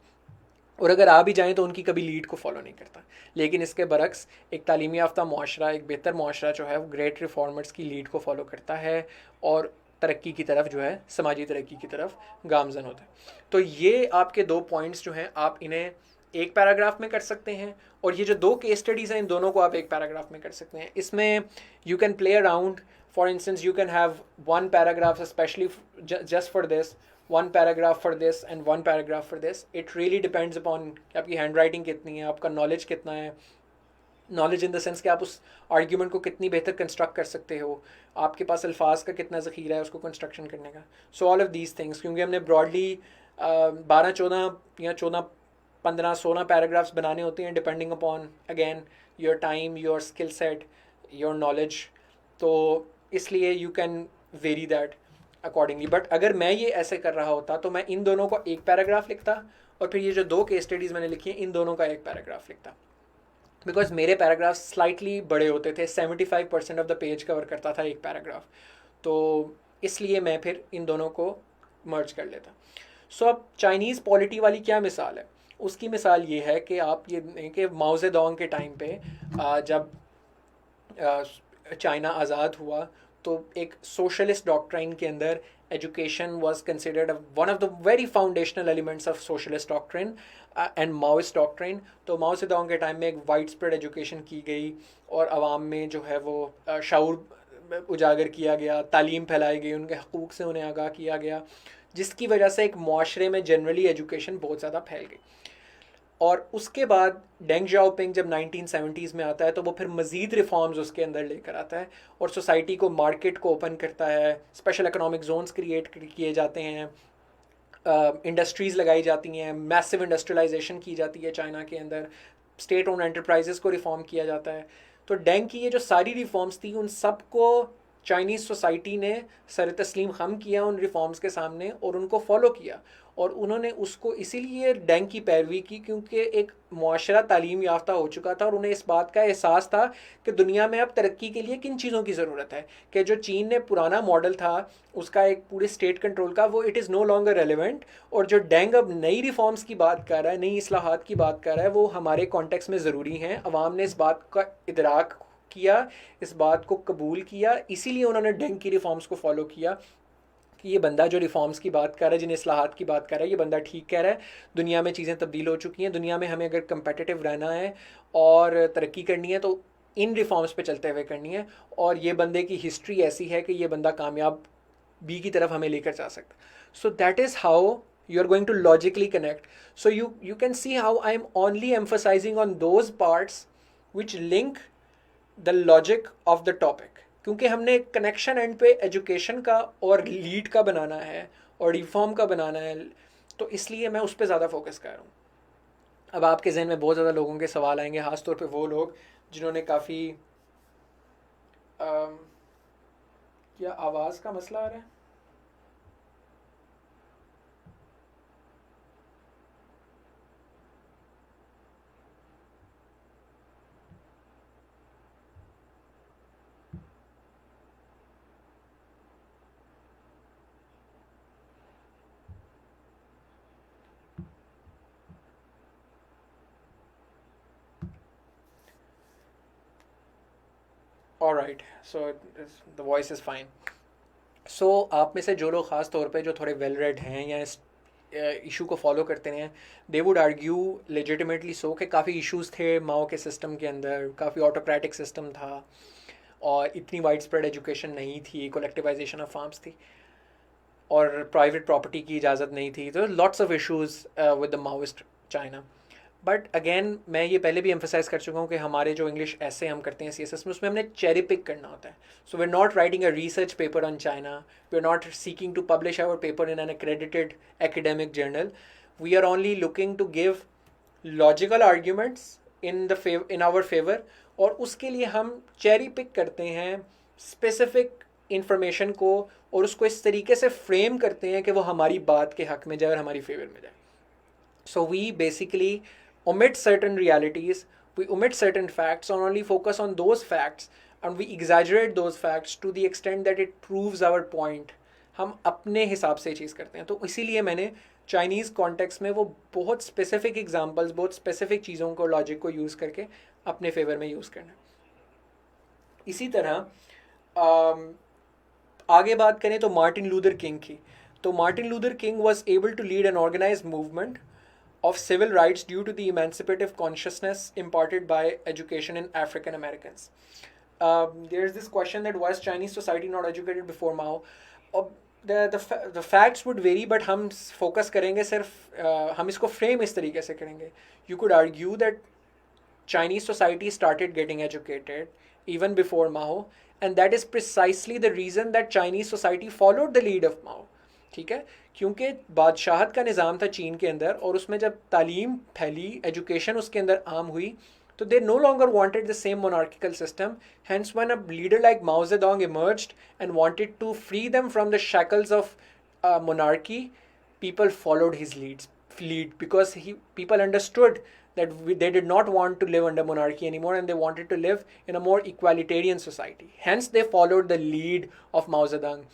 और अगर आ भी जाएँ तो उनकी कभी लीड को फॉलो नहीं करता। लेकिन इसके बरक्स एक तालीमी याफ्ता माशरा, एक बेहतर माशरा जो है वो ग्रेट रिफॉर्मर्स की लीड को फॉलो करता है और तरक्की की तरफ जो है, समाजी तरक्की की तरफ गामजन होता है। तो ये आपके दो पॉइंट्स जो हैं आप इन्हें एक पैराग्राफ में कर सकते हैं, और ये जो दो केस स्टडीज़ हैं इन दोनों को आप एक पैराग्राफ में कर सकते हैं। इसमें you can play around, for instance you can have one paragraph specially just for this, one paragraph for this and one paragraph for this. It really depends upon आपकी हैंड राइटिंग कितनी है, आपका knowledge कितना है, knowledge in the sense कि आप उस argument को कितनी बेहतर कंस्ट्रक्ट कर सकते हो, आपके पास अल्फाज का कितना ज़ख़ीरा है उसको कंस्ट्रक्शन करने का। सो ऑल ऑफ दीज थिंग्स, क्योंकि हमने ब्रॉडली 12-14 या 14-15-16 पैराग्राफ्स बनाने होते हैं, depending upon again your time, your skill set, your knowledge. तो इसलिए you can very that accordingly. But अगर मैं ये ऐसे कर रहा होता तो मैं इन दोनों को एक पैराग्राफ लिखता, और फिर ये जो दो केस स्टडीज़ मैंने लिखी हैं इन दोनों का एक पैराग्राफ लिखता, बिकॉज मेरे पैराग्राफ स्लाइटली बड़े होते थे, 75% ऑफ द पेज कवर करता था एक पैराग्राफ, तो इसलिए मैं फिर इन दोनों को मर्ज कर लेता। सो अब चाइनीज़ पॉलिटी वाली क्या मिसाल है, उसकी मिसाल ये है कि आप ये देखें कि माओ ज़ेडोंग के टाइम पे जब चाइना आज़ाद हुआ तो एक सोशलिस्ट डॉक्ट्राइन के अंदर education was considered one of the very foundational elements of socialist doctrine and Maoist doctrine. तो माओ ज़ेडोंग के टाइम में एक वाइड स्प्रेड एजुकेशन की गई और आवाम में जो है वो शऊर उजागर किया गया, तालीम फैलाई गई, उनके हकूक़ से उन्हें आगाह किया गया, जिसकी वजह से एक माशरे में जनरली एजुकेशन बहुत ज़्यादा फैल गई। और उसके बाद डेंग जाओपिंग जब 1970s में आता है तो वो फिर मज़ीद रिफॉर्म्स उसके अंदर लेकर आता है और सोसाइटी को, मार्केट को ओपन करता है, स्पेशल इकोनॉमिक जोन्स क्रिएट किए जाते हैं, इंडस्ट्रीज़ लगाई जाती हैं, मैसिव इंडस्ट्रियलाइजेशन की जाती है चाइना के अंदर, स्टेट ओन एंटरप्राइजेस को रिफॉर्म किया जाता है। तो डेंग की ये जो सारी रिफॉर्म्स थी उन सब को चाइनीज़ सोसाइटी ने सर तस्लीम खम किया उन रिफॉर्म्स के सामने और उनको फॉलो किया, और उन्होंने उसको इसीलिए डेंग की पैरवी की क्योंकि एक मुआशरा तालीम याफ्ता हो चुका था और उन्हें इस बात का एहसास था कि दुनिया में अब तरक्की के लिए किन चीज़ों की ज़रूरत है, कि जो चीन ने पुराना मॉडल था उसका एक पूरे स्टेट कंट्रोल का, वो it is no longer relevant, और जो डेंग अब नई रिफॉर्म्स की बात कर रहा है, नई इस्लाहात की बात कर रहा है, वो हमारे कॉन्टेक्स्ट में ज़रूरी हैं। अवाम ने इस बात का इदराक किया, इस बात को कबूल किया, इसीलिए उन्होंने डेंग की रिफॉर्म्स को फॉलो किया कि ये बंदा जो रिफॉर्म्स की बात कर रहा है, जिन इस्लाहात की बात कर रहा है, ये बंदा ठीक कह रहा है। दुनिया में चीज़ें तब्दील हो चुकी हैं, दुनिया में हमें अगर कंपेटिटिव रहना है और तरक्की करनी है तो इन रिफॉर्म्स पे चलते हुए करनी है, और ये बंदे की हिस्ट्री ऐसी है कि ये बंदा कामयाब बी की तरफ हमें लेकर जा सकता। So that is how you are going to logically connect. So you can see how I am only emphasizing on those parts which link the logic of the topic, क्योंकि हमने कनेक्शन एंड पे education का और lead का बनाना है और reform का बनाना है, तो इसलिए मैं उस पर ज़्यादा फोकस कर रहा हूँ। अब आपके जहन में बहुत ज़्यादा लोगों के सवाल आएंगे, ख़ासतौर पे वो लोग जिन्होंने काफ़ी क्या आवाज़ का मसला आ रहा है? Alright, so the voice is fine. So आप में से जो लोग ख़ास तौर पे जो थोड़े वेल रेड हैं या इस इशू को फॉलो करते हैं, दे वुड आर्ग्यू लेजिटिमेटली सो कि काफ़ी इश्यूज़ थे माओ के सिस्टम के अंदर, काफ़ी ऑटोक्रेटिक सिस्टम था और इतनी वाइड स्प्रेड एजुकेशन नहीं थी, कोलेक्टिवाइजेशन ऑफ फार्म्स थी और प्राइवेट प्रॉपर्टी की इजाज़त नहीं थी, तो lots of issues with the Maoist China. But again मैं ये पहले भी एम्फोसाइज कर चुका हूँ कि हमारे जो इंग्लिश ऐसे हम करते हैं CSS में, उसमें हमने चेरी पिक करना होता है. So we are not writing a research paper on China, we are not seeking to publish our paper in an accredited academic journal. We are only looking to give logical arguments in our favour, और उसके लिए हम cherry pick करते हैं specific information को, और उसको इस तरीके से फ्रेम करते हैं कि वो हमारी बात के हक में जाए और हमारी फेवर में जाए. So we basically omit certain realities, we omit certain facts and only focus on those facts, and we exaggerate those facts to the extent that it proves our point. हम अपने हिसाब से चीज़ करते हैं. तो इसीलिए मैंने चाइनीज़ कॉन्टेक्स्ट में वो बहुत स्पेसिफिक एग्जांपल्स, बहुत स्पेसिफिक चीज़ों को, लॉजिक को यूज़ करके अपने फेवर में यूज़ करना. इसी तरह आगे बात करें तो मार्टिन लूथर किंग की. तो Martin Luther King was able to lead an organised movement of civil rights due to the emancipative consciousness imparted by education in African Americans. There's this question that was Chinese society not educated before Mao? The facts would vary, but हम focus करेंगे सिर्फ हम इसको frame इस तरीके से करेंगे. You could argue that Chinese society started getting educated even before Mao, and that is precisely the reason that Chinese society followed the lead of Mao. ठीक है, क्योंकि बादशाहत का निज़ाम था चीन के अंदर, और उसमें जब तालीम फैली, एजुकेशन उसके अंदर आम हुई, तो they no longer wanted the same monarchical system. Hence when a leader like Mao Zedong emerged and wanted to free them from the shackles of monarchy, people followed his lead because people understood that they did not want to live under monarchy anymore, and they wanted to live in a more equalitarian society. Hence they followed the lead of Mao Zedong.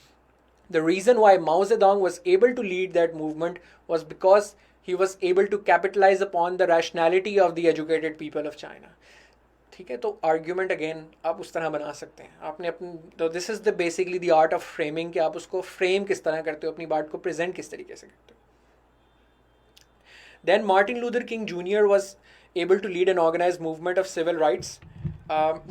The reason why Mao Zedong was able to lead that movement was because he was able to capitalize upon the rationality of the educated people of China. ठीक है, तो argument again आप उस तरह बना सकते हैं. आपने अपनी, तो this is the basically the art of framing, कि आप उसको फ्रेम किस तरह करते हो, अपनी बात को प्रेजेंट किस तरीके से करते हो. Then Martin Luther King junior was able to lead an organized movement of civil rights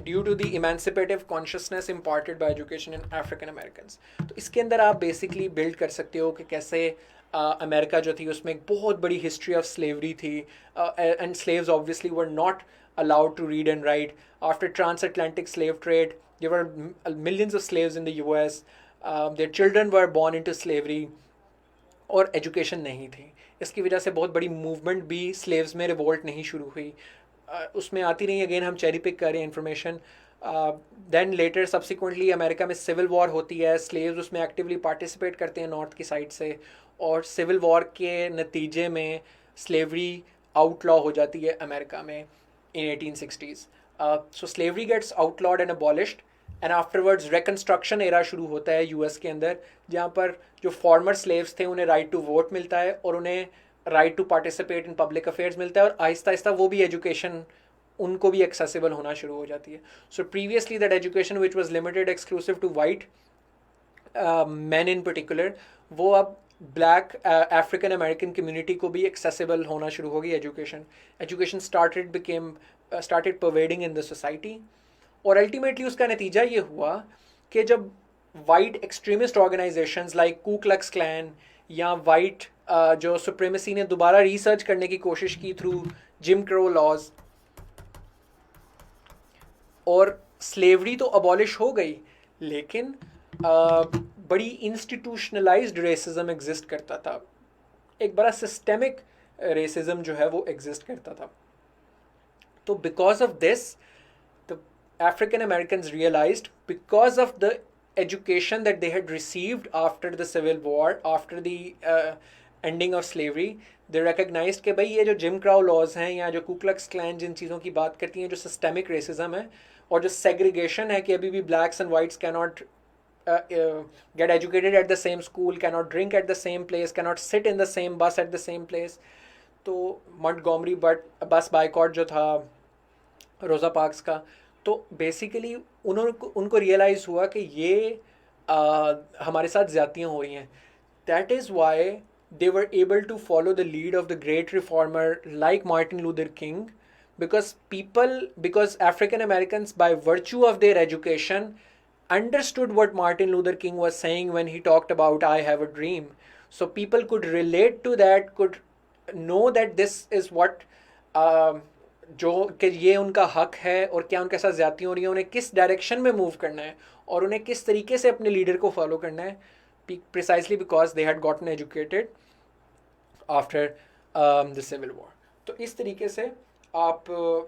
due to the emancipative consciousness imparted by education in African Americans. तो इसके अंदर आप बेसिकली बिल्ड कर सकते हो कि कैसे अमेरिका जो थी उसमें एक बहुत बड़ी हिस्ट्री ऑफ स्लेवरी थी, and slaves obviously were not allowed to read and write. After transatlantic slave trade, there were millions of slaves in the US. Their children were born into slavery, और education नहीं थी. इसकी वजह से बहुत बड़ी movement भी स्लेव्स में रिवोल्ट नहीं शुरू हुई. उसमें आती रही. अगेन हम चेरी पिक कर रहे हैं information. Then later subsequently America में सिविल वॉर होती है. स्लेव्स उसमें एक्टिवली पार्टिसिपेट करते हैं नॉर्थ की साइड से, और सिविल वॉर के नतीजे में स्लेवरी आउटलॉ हो जाती है अमेरिका में in 1860s. So slavery gets outlawed and abolished, and afterwards reconstruction era शुरू होता है यूएस के अंदर, जहाँ पर जो फॉर्मर स्लेव्स थे उन्हें राइट टू वोट मिलता है, और उन्हें right to participate in public affairs मिलता है, और आहिस्ता आहिस्ता वो भी एजुकेशन उनको भी एक्सेसिबल होना शुरू हो जाती है. So previously that education which was limited exclusive to white man in particular, वो अब ब्लैक अफ्रीकन अमेरिकन कम्युनिटी को भी एक्सेसिबल होना शुरू होगी education. Education started pervading in the society, और अल्टीमेटली उसका नतीजा ये हुआ कि जब वाइट एक्सट्रीमिस्ट ऑर्गेनाइजेशंस लाइक कू क्लक्स क्लैन या वाइट जो सुप्रीमेसी ने दोबारा रिसर्च करने की कोशिश की थ्रू जिम क्रो लॉज, और स्लेवरी तो अबॉलिश हो गई, लेकिन बड़ी इंस्टीट्यूशनलाइज्ड रेसिज्म एग्जिस्ट करता था. एक बड़ा सिस्टेमिक रेसिज्म जो है वो एग्जिस्ट करता था. तो because of this the African Americans realised, because of the education that they had received after the civil war, after the ending of slavery, they recognized कि भाई ये जो जिम क्राउ लॉज हैं या जो कुक्लक्स क्लैन जिन चीज़ों की बात करती हैं, जो सिस्टेमिक रेसिज्म है और जो सेग्रीगेशन है कि अभी भी blacks and whites cannot get educated at the same school, cannot drink at the same place, cannot sit in the same bus at the same place. तो Montgomery बस बाइकॉट जो था रोज़ा पार्क्स का, तो बेसिकली उनको रियलाइज़ हुआ कि ये हमारे साथ ज़्यादतियाँ हो रही हैं. That is Y they were able to follow the lead of the great reformer like Martin Luther King, because African Americans, by virtue of their education, understood what Martin Luther King was saying when he talked about I have a dream. So people could relate to that, could know that this is what जो कि ये उनका हक है और क्या उनके साथ ज़्यादती हो रही है, उन्हें किस डायरेक्शन में मूव करना है और उन्हें किस तरीके से अपने लीडर को फॉलो करना है, precisely because they had gotten educated after the civil war. तो इस तरीके से आप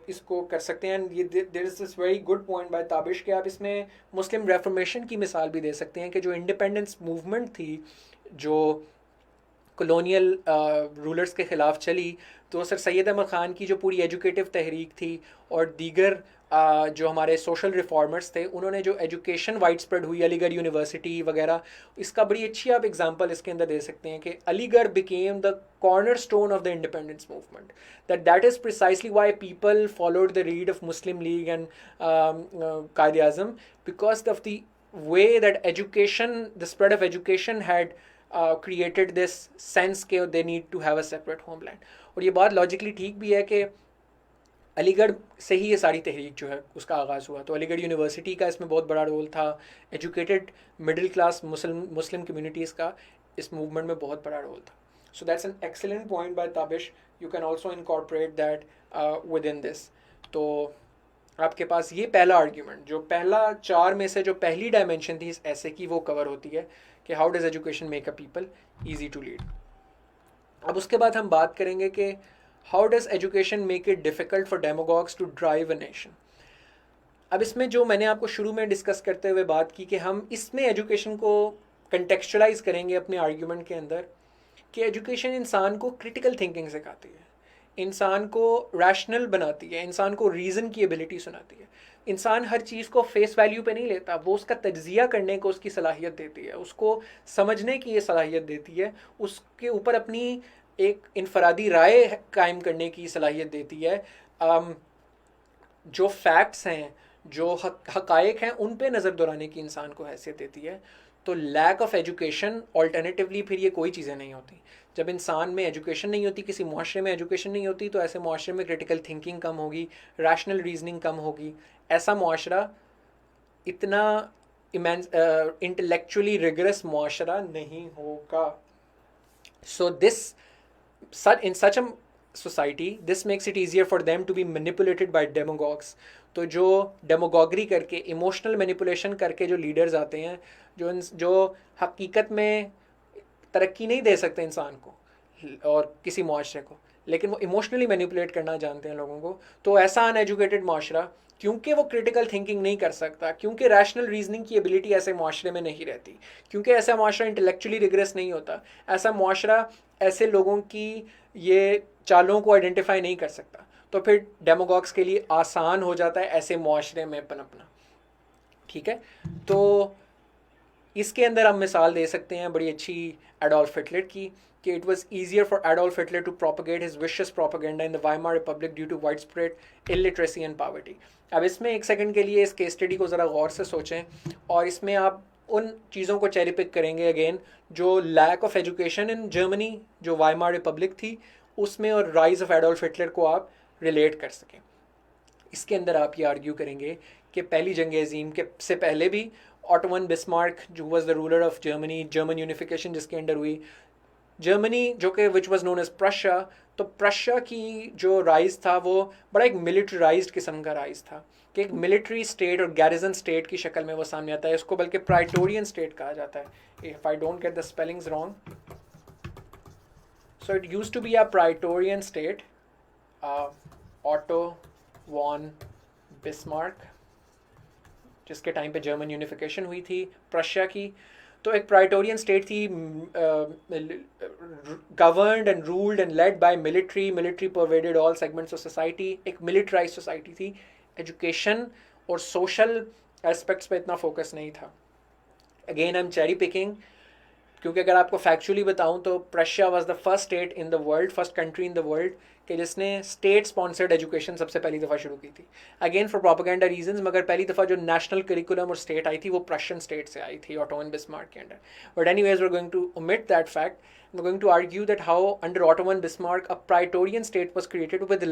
इसको कर सकते हैं। ये there is this very good point by Tabish कि आप इसमें मुस्लिम रेफॉर्मेशन की मिसाल भी दे सकते हैं कि जो इंडिपेंडेंस मूवमेंट थी, जो कॉलोनियल रूलर्स के ख़िलाफ़ चली, तो सर सैयद अहमद ख़ान की जो पूरी एजुकेटिव तहरीक थी और दीगर जो हमारे सोशल रिफॉर्मर्स थे, उन्होंने जो एजुकेशन वाइड स्प्रेड हुई, अलीगढ़ यूनिवर्सिटी वगैरह, इसका बड़ी अच्छी आप एग्जांपल इसके अंदर दे सकते हैं कि Aligarh became the corner stone of the independence movement. That is precisely why people followed the read of Muslim league and Quaid Azam, because of the way that education, the spread of education had created this sense कि they need to have a separate homeland। और ये बात logically ठीक भी है कि अलीगढ़ से ही ये सारी तहरीक जो है उसका आगाज़ हुआ, तो अलीगढ़ यूनिवर्सिटी का इसमें बहुत बड़ा रोल था, एजुकेटेड मिडिल क्लास मुस्लिम कम्युनिटीज़ का इस मूवमेंट में बहुत बड़ा रोल था। So that's an excellent point by Tabish, you can also incorporate that with in this. तो आपके पास ये पहला आर्ग्यूमेंट, जो पहला चार में से जो पहली डायमेंशन थी इस ऐसे की, वो कवर होती है कि how does education make a people easy to lead. अब उसके बाद हम बात करेंगे कि how does education make it difficult for demagogues to drive a nation. अब इसमें जो मैंने आपको शुरू में डिस्कस करते हुए बात की कि हम इसमें एजुकेशन को कंटेक्चुअलाइज करेंगे अपने आर्ग्यूमेंट के अंदर, कि एजुकेशन इंसान को क्रिटिकल थिंकिंग सिखाती है, इंसान को रैशनल बनाती है, इंसान को रीज़न की एबिलिटी सुनाती है। इंसान हर चीज़ को फेस वैल्यू पे नहीं लेता, वो उसका तज्जिया करने को उसकी सलाहियत देती है, उसको समझने की ये सलाहियत देती है, उसके ऊपर अपनी एक इनफरादी राय कायम करने की सलाहियत देती है। जो फैक्ट्स हैं, जो हक़ाइक़ हैं, उन पे नज़र दौड़ाने की इंसान को हैसियत देती है। तो लैक ऑफ एजुकेशन ऑल्टरनेटिवली फिर ये कोई चीज़ें नहीं होती। जब इंसान में एजुकेशन नहीं होती, किसी मुआशरे में एजुकेशन नहीं होती, तो ऐसे मुआशरे में क्रिटिकल थिंकिंग कम होगी, रैशनल रीजनिंग कम होगी। ऐसा मुआशरा इतना इंटेलेक्चुअली रिगरस मुआशरा नहीं होगा। So this in such a society, this makes it easier for them to be manipulated by demagogues। तो जो डेमोगॉगरी करके, इमोशनल मैनिपुलेशन करके जो लीडर्स आते हैं, जो हकीकत में तरक्की नहीं दे सकते इंसान को और किसी मुआशरे को, लेकिन वो इमोशनली मैनिपुलेट करना जानते हैं लोगों को, तो ऐसा अनएजुकेटेड मुआशरा, क्योंकि वो क्रिटिकल थिंकिंग नहीं कर सकता, क्योंकि रैशनल रीजनिंग की एबिलिटी ऐसे मुआशरे में नहीं रहती, क्योंकि ऐसा मुआशरा इंटेलेक्चुअली रिग्रेस नहीं होता, ऐसा मुआशरा ऐसे लोगों की ये चालों को आइडेंटिफाई नहीं कर सकता, तो फिर डेमोगॉग्स के लिए आसान हो जाता है ऐसे मुआशरे में पनपना। ठीक है, तो इसके अंदर हम मिसाल दे सकते हैं बड़ी अच्छी एडोल्फ हिटलर की, कि it was easier for Adolf Hitler to propagate his vicious propaganda in the Weimar Republic due to wide spread illiteracy and poverty. अब इसमें एक सेकंड के लिए इस केस स्टडी को ज़रा गौर से सोचें, और इसमें आप उन चीज़ों को चेरी पिक करेंगे अगेन, जो lack of education in Germany, जो वाइमार रिपब्लिक थी, उसमें, और राइज ऑफ एडोल्फ हिटलर को आप रिलेट कर सकें। इसके अंदर आप ये आर्ग्यू करेंगे कि पहली जंग अज़ीम के से पहले भी ऑटोमन बिस्मार्क जो was the ruler of Germany, German unification जिसके अंडर हुई, जर्मनी जो कि which was known as Prussia, तो प्रशिया की जो राइज था वो बड़ा एक मिलिट्राइज्ड किस्म का राइज था, कि एक मिलिट्री स्टेट और गैरिजन स्टेट की शक्ल में वो सामने आता है। इसको बल्कि प्राइटोरियन स्टेट कहा जाता है, if I don't get the spellings wrong. So it used to be a praetorian state, Otto von Bismarck, जिसके टाइम पे जर्मन यूनिफिकेशन हुई थी प्रशिया की। तो एक प्राइटोरियन स्टेट थी, governed and ruled and led by military pervaded all segments of society, एक militarised society थी। एजुकेशन और सोशल एस्पेक्ट्स पे इतना फोकस नहीं था। Again I am cherry picking, क्योंकि अगर आपको फैक्चुअली बताऊं तो Prussia was the first state in the world, first country in the world कि जिसने स्टेट स्पॉन्सर्ड एजुकेशन सबसे पहली दफ़ा शुरू की थी, अगेन फॉर प्रोपेगेंडा रीजंस, मगर पहली दफ़ा जो नेशनल करिकुलम और स्टेट आई थी वो प्रशियन स्टेट से आई थी, ऑटोमन बिस्मार्क के under. But anyways we are going to omit that fact, we are going to argue that how under Otto von Bismarck a praetorian state was created with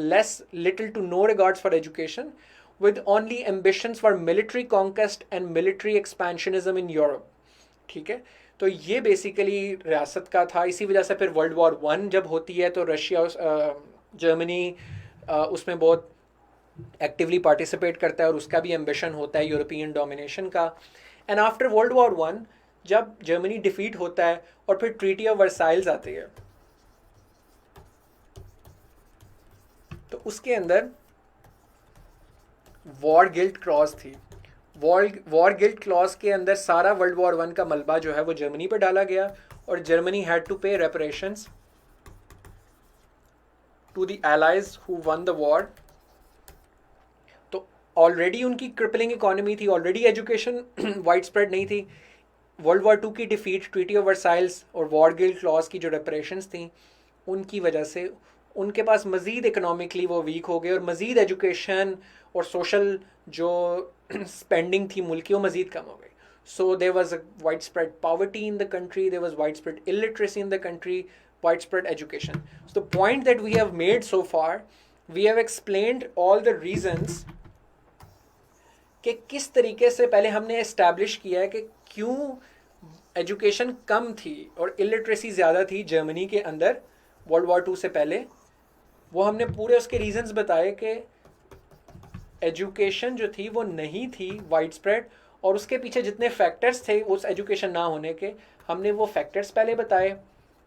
little to no regards for education, with only ambitions for military conquest and military expansionism in Europe। ठीक है, तो ये basically रियासत का था। इसी वजह से फिर वर्ल्ड वॉर 1 जब होती है तो रशिया, जर्मनी, उसमें बहुत एक्टिवली पार्टिसिपेट करता है और उसका भी एम्बिशन होता है यूरोपियन डोमिनेशन का. And after world war one जब जर्मनी डिफीट होता है और फिर ट्रीटी ऑफ वर्साइल्स आती है, तो उसके अंदर वॉर गिल्ट क्लॉज थी. वॉर गिल्ट क्लॉज के अंदर सारा वर्ल्ड वॉर वन का मलबा जो है वो जर्मनी पर डाला गया और Germany had to pay reparations to the allies who won the war. तो ऑलरेडी उनकी क्रिपलिंग इकोनॉमी थी, ऑलरेडी एजुकेशन वाइड स्प्रेड नहीं थी. वर्ल्ड वॉर टू की डिफीट, ट्रीटी ऑफ वर्साइल्स और वॉर गिल्ट क्लॉज की जो रेपरेशंस थी उनकी वजह से उनके पास मज़ीद इकनॉमिकली वो वीक हो गए और मज़ीद एजुकेशन और सोशल जो स्पेंडिंग थी मुल्क की वो मज़ीद कम हो गई. So there was a wide spread poverty in the country, there was wide spread illiteracy in the country, wide spread education. So the point that we have made so far, we have explained all the reasons कि किस तरीके से पहले हमने establish किया है कि क्यों एजुकेशन कम थी और इलिटरेसी ज़्यादा थी जर्मनी के अंदर वर्ल्ड वॉर टू से पहले. वो हमने पूरे उसके रीजंस बताए कि एजुकेशन जो थी वो नहीं थी वाइड स्प्रेड और उसके पीछे जितने फैक्टर्स थे उस एजुकेशन ना होने के, हमने वो फैक्टर्स पहले बताए.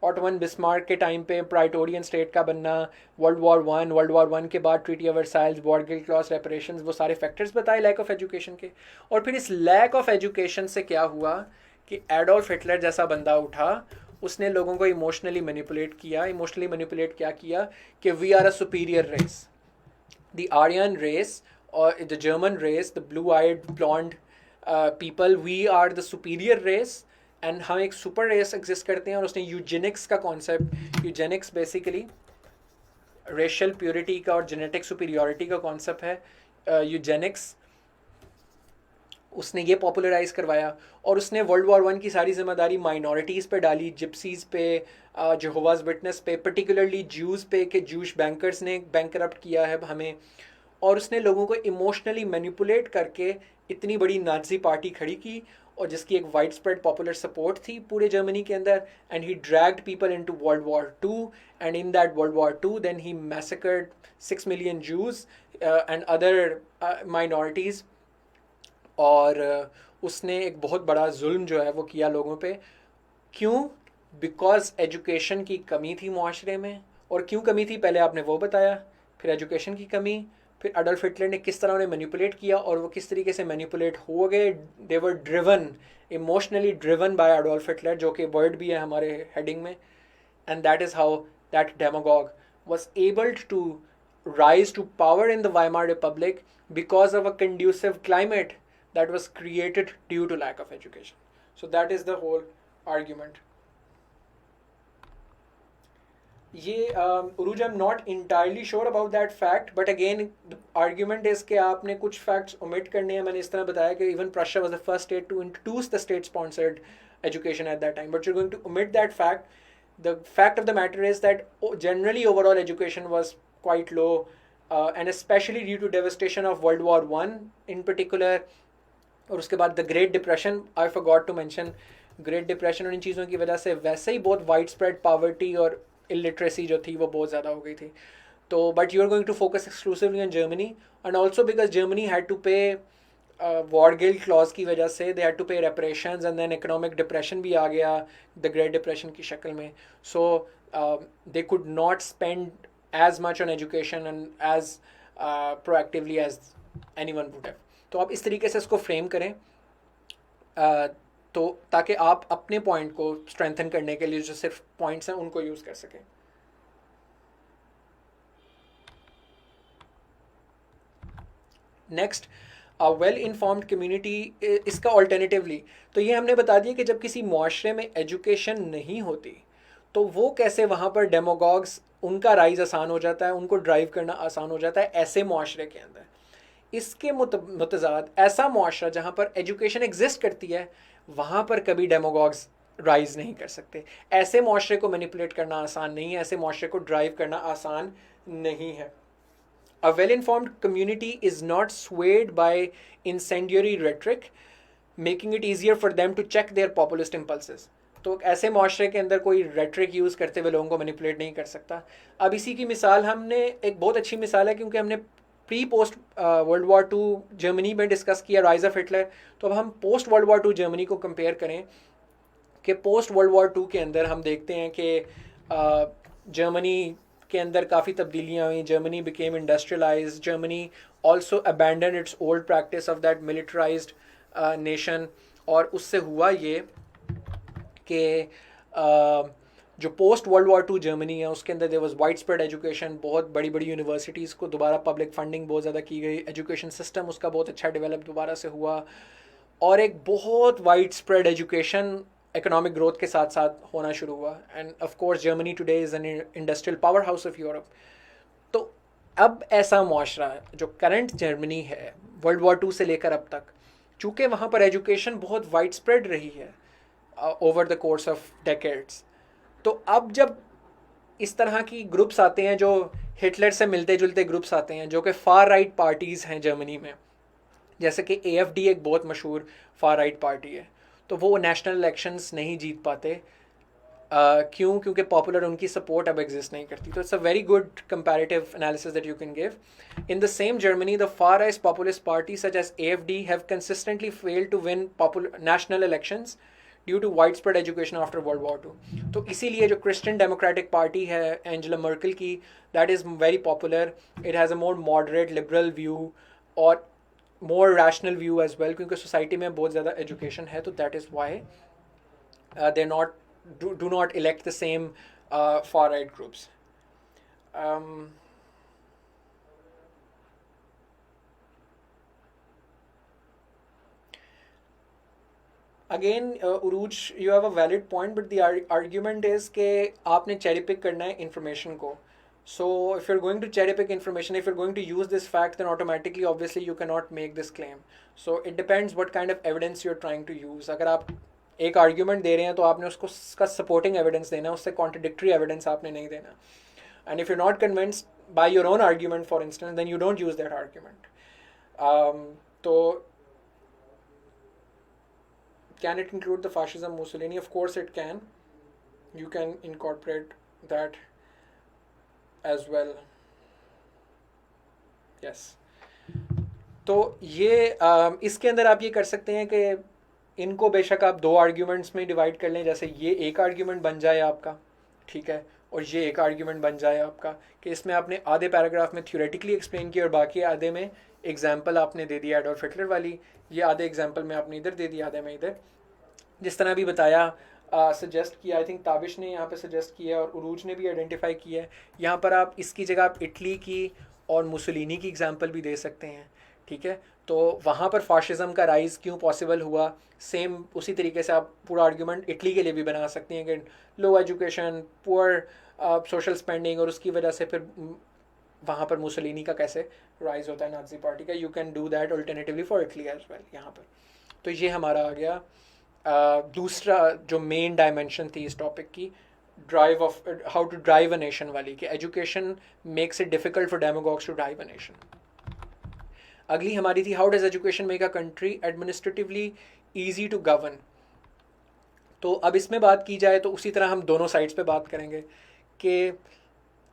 ऑटोमन बिस्मार्क के टाइम पे प्राइटोरियन स्टेट का बनना, वर्ल्ड वॉर वन के बाद treaty of Versailles, war guilt clause, reparations, वो सारे फैक्टर्स बताए लैक ऑफ एजुकेशन के. और फिर इस लैक ऑफ एजुकेशन से क्या हुआ कि एडोल्फ हिटलर जैसा बंदा उठा, उसने लोगों को इमोशनली मैनिपुलेट क्या किया कि we are a superior race, the Aryan race और the German race, the blue eyed blonde people, we are the superior race and हम एक सुपर रेस एग्जिस्ट करते हैं. और उसने यूजेनिक्स का concept, Eugenix basically racial purity का और जेनेटिक सुपीरियॉरिटी का कॉन्सेप्ट है. यूजेनिक्स उसने ये पॉपुलराइज करवाया और उसने वर्ल्ड वॉर वन की सारी जिम्मेदारी माइनॉरिटीज़ पे डाली, जिप्सीज़ पे, जेहोवाज विटनेस पे, पर्टिकुलरली ज्यूज़ पे कि जूश बैंकर्स ने बैंक करप्ट किया है हमें. और उसने लोगों को इमोशनली मैनिपुलेट करके इतनी बड़ी नाज़ी पार्टी खड़ी की और जिसकी एक वाइड स्प्रेड पॉपुलर सपोर्ट थी पूरे जर्मनी के अंदर. And he dragged people into world war two and in that world war two then he massacred 6 million Jews and other minorities. और उसने एक बहुत बड़ा जुल्म जो है वो किया लोगों पे. क्यों? बिकॉज एजुकेशन की कमी थी मुआशरे में. और क्यों कमी थी पहले आपने वो बताया, फिर एजुकेशन की कमी, फिर एडोल्फ हिटलर ने किस तरह उन्हें मैनिपुलेट किया और वो किस तरीके से मैनिपुलेट हो गए. They were driven, emotionally driven by Adolf Hitler, जो कि वर्ड भी है हमारे हेडिंग में. And that is how that demagogue was able to rise to power in the Weimar Republic because of a conducive climate that was created due to lack of education. So that is the whole argument. ये उरूज, I am not entirely sure about that fact, but again the argument is कि आपने कुछ facts omit करने हैं. मैंने इस तरह बताया कि even Prussia was the first state to introduce the state sponsored education at that time, but you are going to omit that fact. The fact of the matter is that generally overall education was quite low, and especially due to devastation of World War One in particular. और उसके बाद the Great Depression, I forgot to mention Great Depression, और इन चीज़ों की वजह से वैसे ही बहुत वाइड स्प्रेड पावर्टी और illiteracy जो थी वो बहुत ज़्यादा हो गई थी. तो but you are going to focus exclusively on Germany, and also because Germany had to pay war guilt clause की वजह से they had to pay reparations and then economic depression भी आ गया द ग्रेट डिप्रेशन की शक्ल में. So they could not spend as much on education and as proactively as anyone would have. तो आप इस तरीके से इसको फ्रेम करें तो ताकि आप अपने पॉइंट को स्ट्रेंथन करने के लिए जो सिर्फ पॉइंट्स हैं उनको यूज़ कर सकें. Next, well informed community. इसका ऑल्टरनेटिवली तो ये हमने बता दिया कि जब किसी मुआशरे में एजुकेशन नहीं होती तो वो कैसे वहाँ पर डेमोगॉग्स, उनका राइज आसान हो जाता है, उनको ड्राइव करना आसान हो जाता है ऐसे मुआशरे के अंदर. इसके मुतज़ाद ऐसा मुआशरा जहाँ पर एजुकेशन एग्जिस्ट करती है वहाँ पर कभी डेमोगॉग्स राइज नहीं कर सकते. ऐसे मुआशरे को मैनिपुलेट करना आसान नहीं है, ऐसे मुआशरे को ड्राइव करना आसान नहीं है. A well-informed community is not swayed by incendiary rhetoric, making it easier for them to check their populist impulses. तो ऐसे माशरे के अंदर कोई रेटरिक यूज़ करते हुए लोगों को मैनिपुलेट नहीं कर सकता। अब इसी की मिसाल हमने, एक बहुत अच्छी मिसाल है क्योंकि हमने pre post world war two Germany में डिस्कस किया राइज ऑफ हिटलर, तो अब हम post world war two Germany को कंपेयर करें कि पोस्ट वर्ल्ड वॉर टू के अंदर हम देखते हैं कि जर्मनी के अंदर काफ़ी तब्दीलियाँ हुई। Germany became industrialise, Germany also abandon its old practice of that militarised nation. और उससे हुआ ये कि जो post world war two Germany है उसके अंदर there was wide spread education, बहुत बड़ी बड़ी यूनिवर्सिटीज़ को दोबारा पब्लिक फंडिंग बहुत ज़्यादा की गई, एजुकेशन सिस्टम उसका बहुत अच्छा डेवलप दोबारा से हुआ, और एक बहुत wide spread education economic growth के साथ साथ होना शुरू हुआ। End of course Germany today is an industrial power house of Europe. तो अब ऐसा मुआशरा है जो करंट जर्मनी है वर्ल्ड वॉर टू से लेकर अब तक, चूँकि वहाँ पर एजुकेशन बहुत वाइड स्प्रेड रही है over the course of decades, तो अब जब इस तरह की ग्रुप्स आते हैं जो हिटलर से मिलते जुलते ग्रुप्स आते हैं जो कि फार राइट पार्टीज़ हैं जर्मनी में, जैसे कि AFD एक बहुत मशहूर फार राइट पार्टी है, तो वो नेशनल इलेक्शंस नहीं जीत पाते। क्यों? क्योंकि पॉपुलर उनकी सपोर्ट अब एग्जिस्ट नहीं करती। तो it's a very good comparative analysis that you can give. In the same Germany the far right populist party such as AFD have consistently failed to win national elections due to wide spread education after world war two. तो इसीलिए जो Christian Democratic Party है Angela Merkel की, that is very popular. It has a more moderate liberal view और more rational view as well, क्योंकि society में बहुत ज़्यादा एजुकेशन है, तो that is why they not do not elect the same far right groups. Again, Uruj, you have a valid point, but the argument is कि आपने cherry pick करना है information को. So if you're going to cherry pick information, if you're going to use this fact, then automatically, obviously, you cannot make this claim. So it depends what kind of evidence you're trying to use. अगर आप एक argument दे रहे हैं तो आपने उसको उसका supporting evidence देना, उससे कॉन्ट्रडिक्टरी एविडेंस आपने नहीं देना। And if you not convinced by your own argument for instance, then you don't use that argument. तो can it include the fascism Mussolini? Of course it can, you can incorporate that as well, yes. तो ये इसके अंदर आप ये कर सकते हैं कि इनको बेशक आप दो आर्ग्यूमेंट्स में डिवाइड कर लें, जैसे ये एक आर्ग्यूमेंट बन जाए आपका, ठीक है, और ये एक आर्ग्यूमेंट बन जाए आपका, कि इसमें आपने आधे पैराग्राफ में थ्योरेटिकली एक्सप्लेन किया और बाकी आधे में एग्जाम्पल आपने दे दिया एडोल्फ हिटलर वाली, ये आधे एग्जाम्पल में आपने इधर दे दिया, आधे में इधर, जिस तरह भी बताया, सजेस्ट किया। आई थिंक ताबिश ने यहाँ पे सजेस्ट किया और उरूज ने भी आइडेंटिफाई किया है। यहाँ पर आप इसकी जगह आप इटली की और मुसोलिनी की एग्जाम्पल भी दे सकते हैं, ठीक है। तो वहाँ पर फाशिज़म का राइज़ क्यों पॉसिबल हुआ, सेम उसी तरीके से आप पूरा आर्ग्यूमेंट इटली के लिए भी बना सकते हैं कि लो एजुकेशन, पुअर सोशल स्पेंडिंग, और उसकी वजह से फिर वहाँ पर मुसोलिनी का कैसे राइज़ होता है नाज़ी पार्टी का। You can do that alternatively for Italy as well यहाँ पर। तो ये हमारा आ गया दूसरा जो मेन डायमेंशन थी इस टॉपिक की, drive of how to drive a nation वाली, कि education makes it difficult for demagogues to drive a nation. अगली हमारी थी how does education make a country administratively easy to govern. तो अब इसमें बात की जाए तो उसी तरह हम दोनों साइड्स पे बात करेंगे कि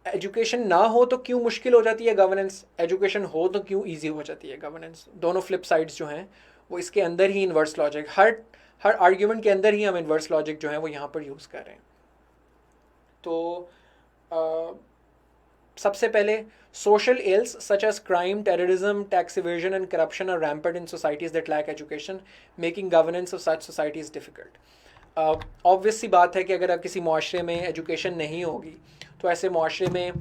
एजुकेशन ना हो तो क्यों मुश्किल हो जाती है गवर्नेंस, एजुकेशन हो तो क्यों ईजी हो जाती है गवर्नेंस। दोनों फ्लिप साइड्स जो हैं वो इसके अंदर ही इन्वर्स लॉजिक, हर आर्ग्यूमेंट के अंदर ही हम इन्वर्स लॉजिक जो है वो यहाँ पर यूज़ कर रहे हैं। तो सबसे पहले social ills such as crime, terrorism, tax evasion and corruption are rampant in societies that lack education, making governance of such societies difficult. Obvious सी बात है कि अगर आप किसी मुआशरे में एजुकेशन नहीं होगी तो ऐसे मुआशरे में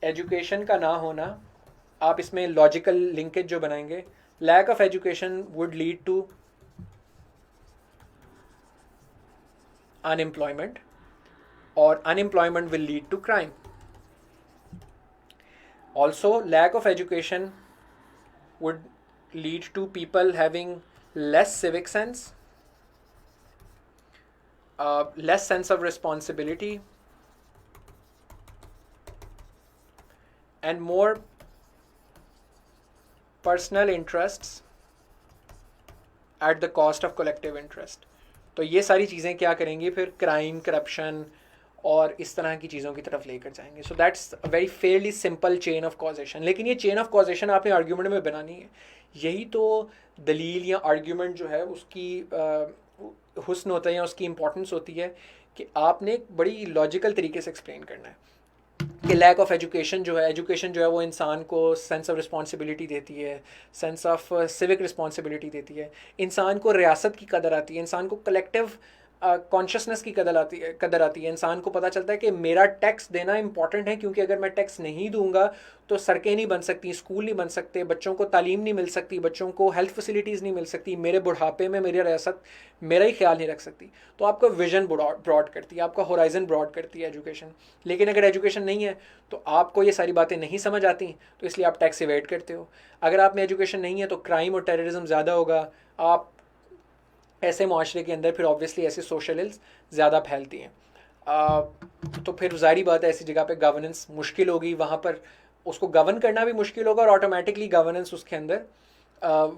एजुकेशन का ना होना, आप इसमें लॉजिकल लिंकेज जो बनाएंगे, lack of education would lead to unemployment और unemployment will lead to crime. Also, lack of education would lead to people having less civic sense, less sense of responsibility, and more personal interests at the cost of collective interest. तो ये सारी चीज़ें क्या करेंगी, फिर crime, corruption और इस तरह की चीज़ों की तरफ लेकर जाएंगे. So that's a very Fairlie simple chain of causation. लेकिन ये चेन ऑफ कॉजेशन आपने आर्ग्यूमेंट में बनानी है. यही तो दलील या आर्ग्यूमेंट जो है उसकी हुस्न होता है या उसकी इंपॉर्टेंस होती है कि आपने एक बड़ी लॉजिकल तरीके से एक्सप्लेन करना है कि लैक ऑफ एजुकेशन जो है वो इंसान को सेंस ऑफ रिस्पॉन्सिबिलिटी देती है, सेंस ऑफ सिविक रिस्पॉन्सिबिलिटी देती है, इंसान को रियासत की कदर आती है, इंसान को कलेक्टिव कॉन्शियसनेस की कदर आती है. इंसान को पता चलता है कि मेरा टैक्स देना इंपॉर्टेंट है, क्योंकि अगर मैं टैक्स नहीं दूंगा तो सड़कें नहीं बन सकती, स्कूल नहीं बन सकते, बच्चों को तालीम नहीं मिल सकती, बच्चों को हेल्थ फैसिलिटीज़ नहीं मिल सकती, मेरे बुढ़ापे में मेरी रियासत मेरा ही ख्याल नहीं रख सकती. तो आपका विजन ब्रॉड करती है, आपका होराइजन ब्रॉड करती है एजुकेशन. लेकिन अगर एजुकेशन नहीं है तो आपको ये सारी बातें नहीं समझ आती, तो इसलिए आप टैक्स इवेड करते हो. अगर आप में एजुकेशन नहीं है तो क्राइम और टेररिज्म ज़्यादा होगा. आप ऐसे माशरे के अंदर फिर ऑब्वियसली ऐसे सोशल इल्स ज़्यादा फैलती हैं. तो फिर ज़ाहिर बात है ऐसी जगह पे गवर्नेंस मुश्किल होगी, वहाँ पर उसको गवर्न करना भी मुश्किल होगा और ऑटोमेटिकली गवर्नेंस उसके अंदर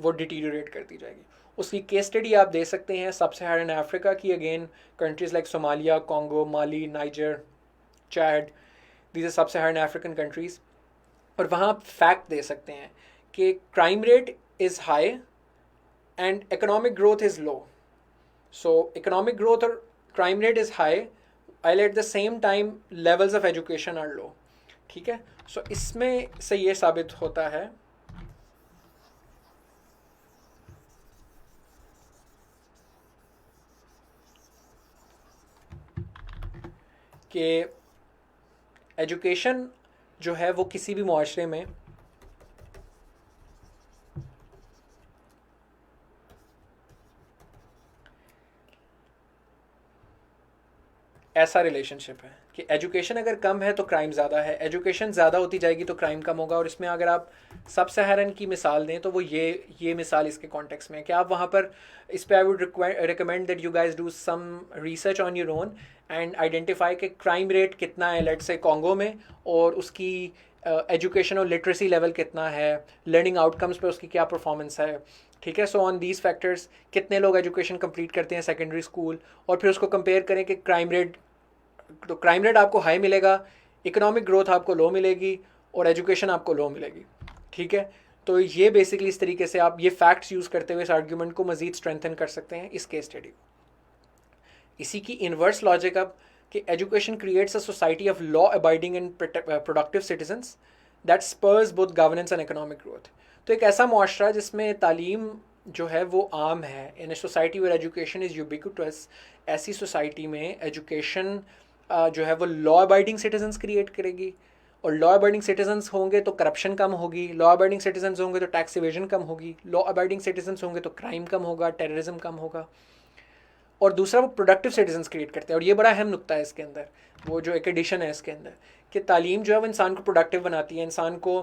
वो डिटीरियोरेट करती जाएगी. उसकी केस स्टडी आप दे सकते हैं सब सहारन अफ्रीका की. Again countries like Somalia, Congo, Mali, Niger, Chad, these are sub Saharan African countries. और वहाँ आप फैक्ट दे सकते हैं कि crime rate is high and economic growth is low. So economic growth or crime rate is high while at the same time levels of education are low. ठीक है. So इसमें से ये साबित होता है कि एजुकेशन जो है वो किसी भी मुआशरे में ऐसा रिलेशनशिप है कि एजुकेशन अगर कम है तो क्राइम ज़्यादा है, एजुकेशन ज़्यादा होती जाएगी तो क्राइम कम होगा. और इसमें अगर आप सब सहारन की मिसाल दें तो वो ये मिसाल इसके कॉन्टेक्स्ट में है कि आप वहाँ पर इस पर I would recommend that you guys do some research on your own and identify कि क्राइम रेट कितना है लेट्स से कॉन्गो में, और उसकी एजुकेशन और लिटरेसी लेवल कितना है, लर्निंग आउटकम्स पे उसकी क्या परफॉर्मेंस है. ठीक है. सो ऑन दीज फैक्टर्स कितने लोग एजुकेशन कंप्लीट करते हैं सेकेंडरी स्कूल, और फिर उसको कंपेयर करें कि क्राइम रेट, तो क्राइम रेट आपको हाई मिलेगा, इकोनॉमिक ग्रोथ आपको लो मिलेगी और एजुकेशन आपको लो मिलेगी. ठीक है. तो ये बेसिकली इस तरीके से आप ये फैक्ट्स यूज़ करते हुए इस आर्ग्यूमेंट को मज़ीद स्ट्रेंथन कर सकते हैं इस केस स्टडी को. इसी की इन्वर्स लॉजिक अब कि education creates a society of law abiding and productive citizens that Spurs both governance and economic growth. तो एक ऐसा मुआशरा जिसमें तालीम जो है वो आम है, in a society where education is ubiquitous, ऐसी सोसाइटी में एजुकेशन जो है वो लॉ अबाइडिंग सिटीजन्स क्रिएट करेगी. और लॉ अबाइडिंग सिटीजन्स होंगे तो करप्शन कम होगी, लॉ अबाइडिंग सिटीजन्स होंगे तो टैक्स इवेजन कम होगी, लॉ अबाइडिंग सिटीजन्स होंगे तो क्राइम कम होगा, टेररिज्म कम होगा. और दूसरा वो प्रोडक्टिव सिटीजन्स क्रिएट करते हैं. और ये बड़ा अहम नुक्ता है इसके अंदर, वो जो एक एडिशन है इसके अंदर, कि तालीम जो है वो इंसान को प्रोडक्टिव बनाती है, इंसान को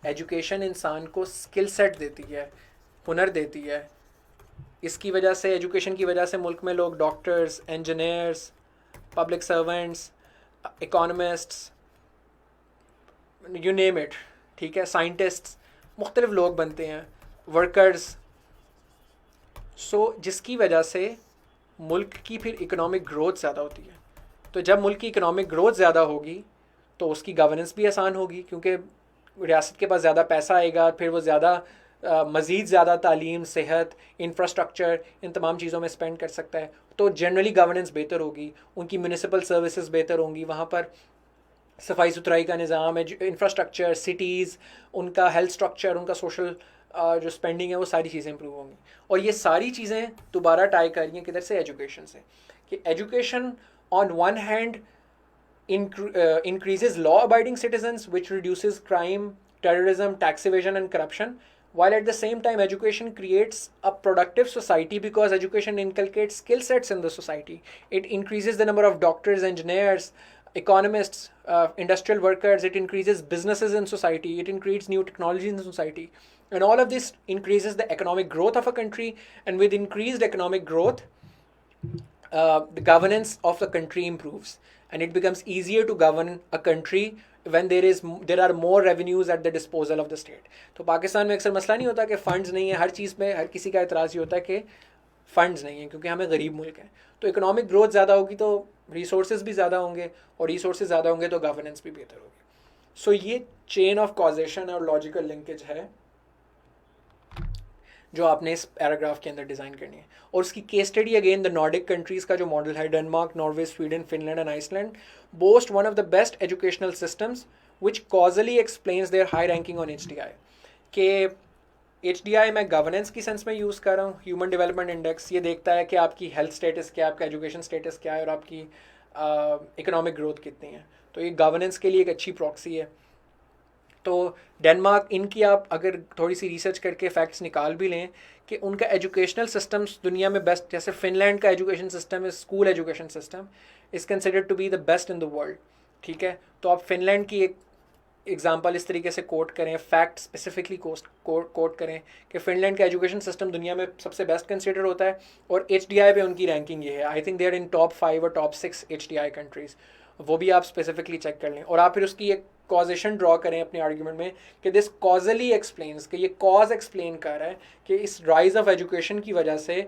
एजुकेशन इंसान को स्किल सेट देती है, हुनर देती है. इसकी वजह से, एजुकेशन की वजह से मुल्क में लोग doctors, engineers, public servants, economists, you name it, ठीक है, साइंटिस्ट्स, मुख्तलिफ लोग बनते हैं, वर्कर्स. सो जिसकी वजह से मुल्क की फिर इकोनॉमिक ग्रोथ ज़्यादा होती है. तो जब मुल्क की इकोनॉमिक ग्रोथ ज़्यादा होगी तो उसकी गवर्नेंस भी आसान होगी, क्योंकि रियासत के पास ज़्यादा पैसा आएगा, फिर वो ज़्यादा मज़ीद ज़्यादा तालीम, सेहत, इंफ्रास्ट्रक्चर, इन तमाम चीज़ों में स्पेंड कर सकता है. तो जनरली गवर्नेंस बेहतर होगी, उनकी म्यूनिसिपल सर्विसेज बेहतर होंगी, वहाँ पर सफाई सुथराई का निज़ाम है, इंफ्रास्ट्रक्चर, सिटीज़, उनका हेल्थ स्ट्रक्चर, उनका सोशल जो स्पेंडिंग है वो सारी चीज़ें इंप्रूव होंगी. और ये सारी चीज़ें दोबारा टाई कर रही हैं किधर से, एजुकेशन से. कि education on one hand increases law-abiding citizens, which reduces crime, terrorism, tax evasion, and corruption. While at the same time, education creates a productive society because education inculcates skill sets in the society. It increases the number of doctors, engineers, economists, industrial workers. It increases businesses in society. It increases new technology in society. And all of this increases the economic growth of a country. And with increased economic growth, the governance of the country improves. And it becomes easier to govern a country when there are more revenues at the disposal of the state. तो पाकिस्तान में अक्सर मसला नहीं होता कि funds नहीं है, हर चीज़ में हर किसी का एतराज़ ये होता है कि फंड्स नहीं हैं, क्योंकि हमें गरीब मुल्क हैं। तो इकोनॉमिक ग्रोथ ज़्यादा होगी तो रिसोर्सेज भी ज़्यादा होंगे, और रिसोर्सेज ज़्यादा होंगे तो गवर्नेंस भी बेहतर होगी। सो ये चेन ऑफ कॉजेशन और लॉजिकल लिंकेज है जो आपने इस पैराग्राफ के अंदर डिज़ाइन करनी है। और उसकी case study again the Nordic countries का जो मॉडल है, Denmark, Norway, Sweden, Finland and Iceland boast one of the best educational systems which causally explains their high ranking on HDI। के HDI मैं गवर्नेंस की सेंस में use कर रहा हूँ। ह्यूमन डेवलपमेंट इंडेक्स ये देखता है कि आपकी हेल्थ स्टेटस क्या है, आपका एजुकेशन स्टेटस क्या है, और आपकी इकोनॉमिक ग्रोथ कितनी है। तो ये गवर्नेंस के लिए एक अच्छी प्रॉक्सी है। तो डेनमार्क, इनकी आप अगर थोड़ी सी रिसर्च करके फैक्ट्स निकाल भी लें कि उनका एजुकेशनल सिस्टम्स दुनिया में बेस्ट, जैसे फिनलैंड का एजुकेशन सिस्टम है, school education system is considered to be the best in the world. ठीक है, तो आप फिनलैंड की एक एग्जाम्पल इस तरीके से कोट करें, फैक्ट स्पेसिफिकली कोट करें कि फिनलैंड का एजुकेशन सिस्टम दुनिया में सबसे बेस्ट कंसिडर होता है, और HDI पे उनकी रैंकिंग ये है। I think they are in top 5 और टॉप 6 HDI कंट्रीज़। वो भी आप स्पेसिफिकली चेक कर लें, और आप फिर उसकी एक कॉजेशन ड्रॉ करें अपने आर्ग्यूमेंट में कि दिस कॉजली एक्सप्लेन्स, कि ये कॉज एक्सप्लेन कर रहा है कि इस राइज ऑफ एजुकेशन की वजह से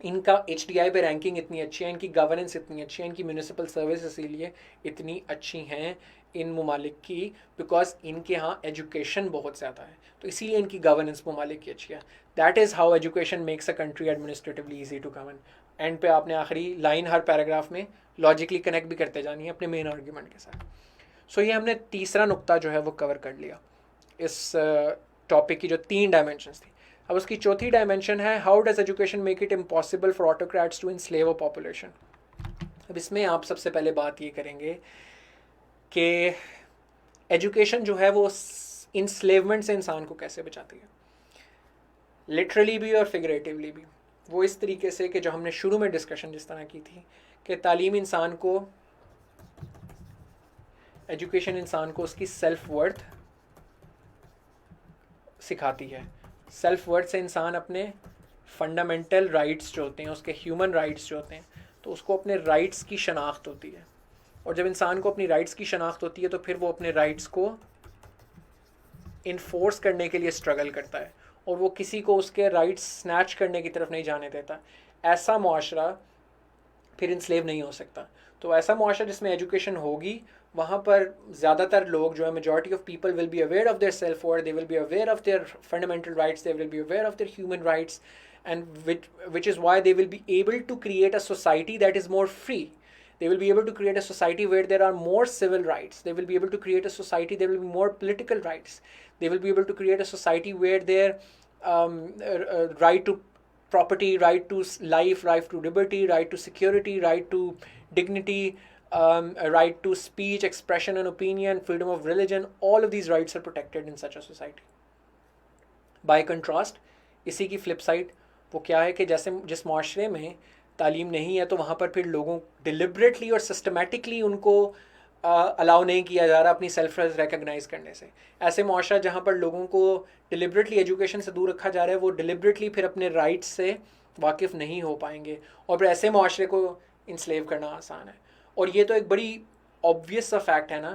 इनका HDI पे रैंकिंग इतनी अच्छी है, इनकी गवर्नेंस इतनी अच्छी है, इनकी म्यूनिसिपल सर्विस इसीलिए इतनी अच्छी हैं इन ममालिक की, बिकॉज इनके यहाँ एजुकेशन बहुत ज़्यादा है, तो इसीलिए इनकी गवर्नेंस ममालिक की अच्छी है। That is how education makes a country administratively easy to govern. And पे आपने आखिरी लाइन हर पैराग्राफ में लॉजिकली कनेक्ट भी करते जानी है अपने मेन आर्ग्यूमेंट के साथ। सो ये हमने तीसरा नुक्ता जो है वो कवर कर लिया इस टॉपिक की जो 3 डायमेंशंस थी। अब उसकी चौथी डायमेंशन है how does education make it impossible for autocrats to enslave a population. अब इसमें आप सबसे पहले बात ये करेंगे कि एजुकेशन जो है वो इंस्लेवमेंट से इंसान को कैसे बचाती है, लिटरली भी और फिगरेटिवली भी। वो इस तरीके से कि जो हमने शुरू में डिस्कशन जिस तरह की थी कि तालीम इंसान को, एजुकेशन इंसान को उसकी सेल्फ वर्थ सिखाती है। सेल्फ वर्थ से इंसान अपने फंडामेंटल राइट्स जो होते हैं, उसके ह्यूमन राइट्स जो होते हैं, तो उसको अपने राइट्स की शनाख्त होती है। और जब इंसान को अपनी राइट्स की शनाख्त होती है तो फिर वो अपने राइट्स को इन्फोर्स करने के लिए स्ट्रगल करता है, और वो किसी को उसके राइट्स स्नैच करने की तरफ नहीं जाने देता। ऐसा मुआशरा फिर इंस्लेव नहीं हो सकता। तो ऐसा मुआशरा जिसमें एजुकेशन होगी, वहाँ पर ज़्यादातर लोग जो है, majority of people will be aware of their self worth, they will be aware of their fundamental rights, they will be aware of their human rights, and which is why they will be able to create a society that is more free. They will be able to create a society where there are more civil rights. They will be able to create a society, there will be more political rights. They will be able to create a society where their right to property, right to life, right to liberty, right to security, right to dignity, a right to speech, expression and opinion, freedom of religion, all of these rights are protected in such a society. By contrast, इसी की flip side वो क्या है कि जैसे जिस माशरे में तालीम नहीं है, तो वहाँ पर फिर लोगों डिलिबरेटली और सिस्टमेटिकली उनको अलाउ नहीं किया जा रहा अपनी सेल्फ रिकग्नाइज करने से। ऐसे माशरा जहाँ पर लोगों को डिलिबरेटली एजुकेशन से दूर रखा जा रहा है, वो डिलिबरेटली फिर अपने राइट्स से वाकिफ़ नहीं हो पाएंगे, और फिर ऐसे माशरे को इंस्लेव करना आसान है। और ये तो एक बड़ी ऑब्वियस सा फैक्ट है ना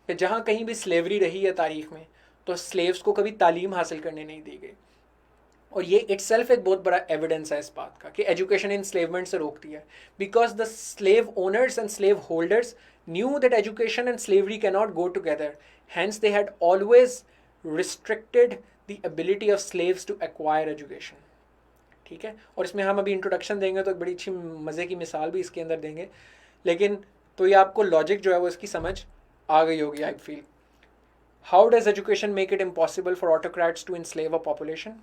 कि जहाँ कहीं भी स्लेवरी रही है तारीख़ में, तो स्लेव्स को कभी तालीम हासिल करने नहीं दी गई। और ये इटसेल्फ एक बहुत बड़ा एविडेंस है इस बात का कि एजुकेशन इंस्लेवमेंट से रोकती है, because the slave owners and slave holders knew that education and slavery can not go together, hence they had always restricted the ability of slaves to acquire education. ठीक है, और इसमें हम अभी इंट्रोडक्शन देंगे तो एक बड़ी अच्छी मज़े की मिसाल भी इसके अंदर देंगे, लेकिन तो ये आपको लॉजिक जो है वो इसकी समझ आ गई होगी I feel. How does education make it impossible for autocrats to enslave a population?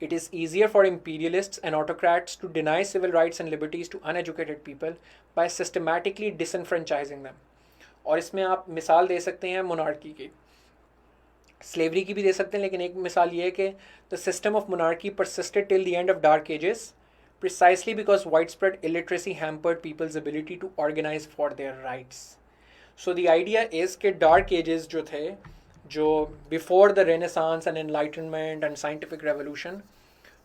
It is easier for imperialists and autocrats to deny civil rights and liberties to uneducated people by systematically disenfranchising them. और इसमें आप मिसाल दे सकते हैं monarchy की, slavery की भी दे सकते हैं, लेकिन एक मिसाल ये है कि the system of monarchy persisted till the end of dark ages precisely because widespread illiteracy hampered people's ability to organize for their rights. So the idea is कि dark ages जो थे, जो before the renaissance and enlightenment and scientific revolution,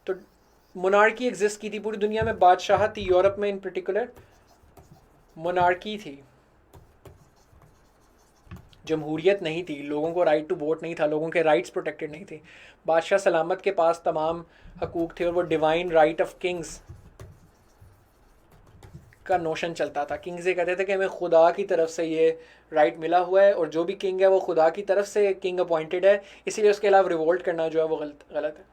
तो monarchy exist की थी पूरी दुनिया में, बादशाह थी, यूरोप में इन पर्टिकुलर मोनार्की थी, जमहूरियत नहीं थी, लोगों को राइट टू वोट नहीं था, लोगों के राइट्स प्रोटेक्टेड नहीं थे। बादशाह सलामत के पास तमाम हकूक़ थे और वो डिवाइन राइट ऑफ किंग्स का नोशन चलता था। किंग्स ये कहते थे कि हमें खुदा की तरफ से ये राइट मिला हुआ है और जो भी किंग है वो खुदा की तरफ से किंग अपॉइंटेड है, इसीलिए उसके खिलाफ रिवोल्ट करना जो है वो गलत है।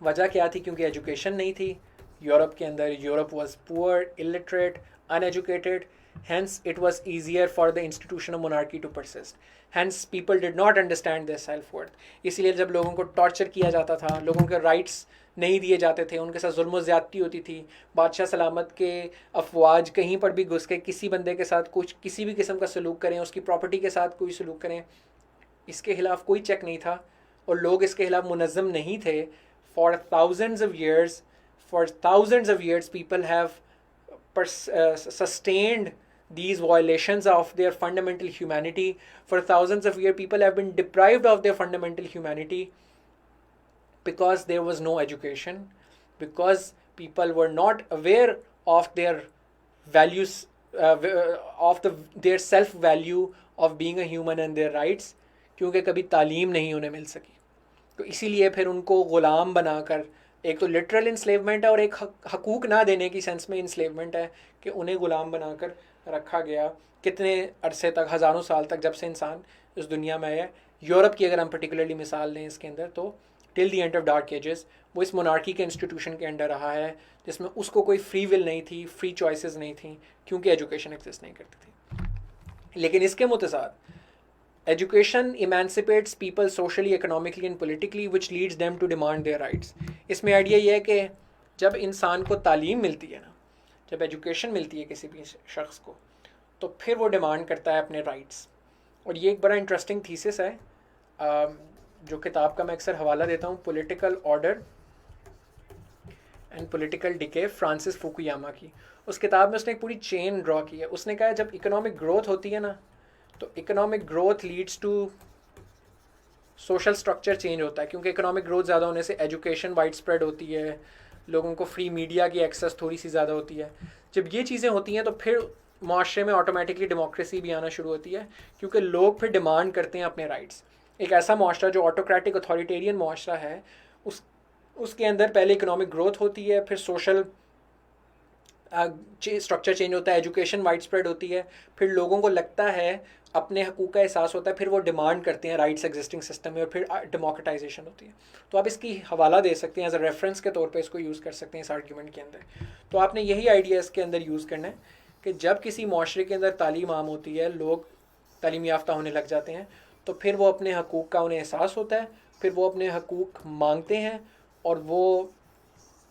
वजह क्या थी? क्योंकि एजुकेशन नहीं थी यूरोप के अंदर। Europe was poor, illiterate, uneducated, hence it was easier for the institution of monarchy to persist. Hence people did not understand their self-worth. इसीलिए जब लोगों को टॉर्चर किया जाता था, लोगों के राइट्स नहीं दिए जाते थे, उनके साथ जुल्म ज़्यादती होती थी, बादशाह सलामत के अफवाज कहीं पर भी घुस के किसी बंदे के साथ कुछ किसी भी किस्म का सलूक करें, उसकी प्रॉपर्टी के साथ कोई सलूक करें, इसके खिलाफ कोई चेक नहीं था और लोग इसके खिलाफ मुनज़्ज़म नहीं थे। For thousands of years people have sustained these violations of their fundamental humanity. For thousands of years people have been deprived of their fundamental humanity because there was no education, because people were not aware of their values, their self value of being a human and their rights, क्योंकि कभी तालीम नहीं उन्हें मिल सकी। तो इसीलिए फिर उनको ग़ुलाम बनाकर, एक तो लिटरल इंस्लेवमेंट है और एक हकूक़ ना देने की सेंस में इंस्लेवमेंट है कि उन्हें ग़ुलाम बनाकर रखा गया कितने अरसे तक, हज़ारों साल तक, जब से इंसान इस दुनिया में है। यूरोप की अगर हम पर्टिकुलरली मिसाल लें इसके अंदर, तो till the end of dark ages वो इस मोनार्की के इंस्टीट्यूशन के अंडर रहा है, जिसमें उसको कोई फ्री विल नहीं थी, फ्री चॉइसेस नहीं थी, क्योंकि एजुकेशन एग्जिस्ट नहीं करती थी। लेकिन इसके मुतसाद education emancipates people socially, economically and politically, which leads them to demand their rights. इसमें आइडिया ये है कि जब इंसान को तालीम मिलती है ना, जब एजुकेशन मिलती है किसी भी शख्स को, तो फिर वो डिमांड करता है अपने राइट्स। और ये एक बड़ा इंटरेस्टिंग थीसिस है जो किताब का मैं अक्सर हवाला देता हूँ, political order and political decay, Francis Fukuyama की। उस किताब में उसने एक पूरी चेन ड्रॉ की है। उसने कहा जब इकोनॉमिक ग्रोथ होती है ना, तो economic growth leads to social structure change होता है, क्योंकि इकोनॉमिक ग्रोथ ज़्यादा होने से एजुकेशन वाइड स्प्रेड होती है, लोगों को फ्री मीडिया की एक्सेस थोड़ी सी ज़्यादा होती है। जब ये चीज़ें होती हैं तो फिर माशरे में ऑटोमेटिकली डेमोक्रेसी भी आना शुरू होती है, क्योंकि लोग फिर डिमांड करते हैं अपने राइट्स। एक ऐसा माशरा जो ऑटोक्रेटिक अथॉरिटेरियन माशरा है, उसके अंदर पहले इकोनॉमिक ग्रोथ होती है, फिर सोशल स्ट्रक्चर चेंज होता है, एजुकेशन वाइड स्प्रेड होती है, फिर लोगों को लगता है, अपने हकूक़ का एहसास होता है, फिर वो डिमांड करते हैं राइट्स एग्जिस्टिंग सिस्टम में, और फिर डेमोक्रेटाइजेशन होती है। तो आप इसकी हवाला दे सकते हैं, एज अ रेफरेंस के तौर पे इसको यूज़ कर सकते हैं इस आर्ग्यूमेंट के अंदर। तो आपने यही आइडिया इसके अंदर यूज़ करना है कि जब किसी माशरे के अंदर तालीम आम होती है, लोग तालीम याफ्ता होने लग जाते हैं, तो फिर वो अपने हकूक़ का उन्हें एहसास होता है, फिर वो अपने हकूक़ मांगते हैं, और वो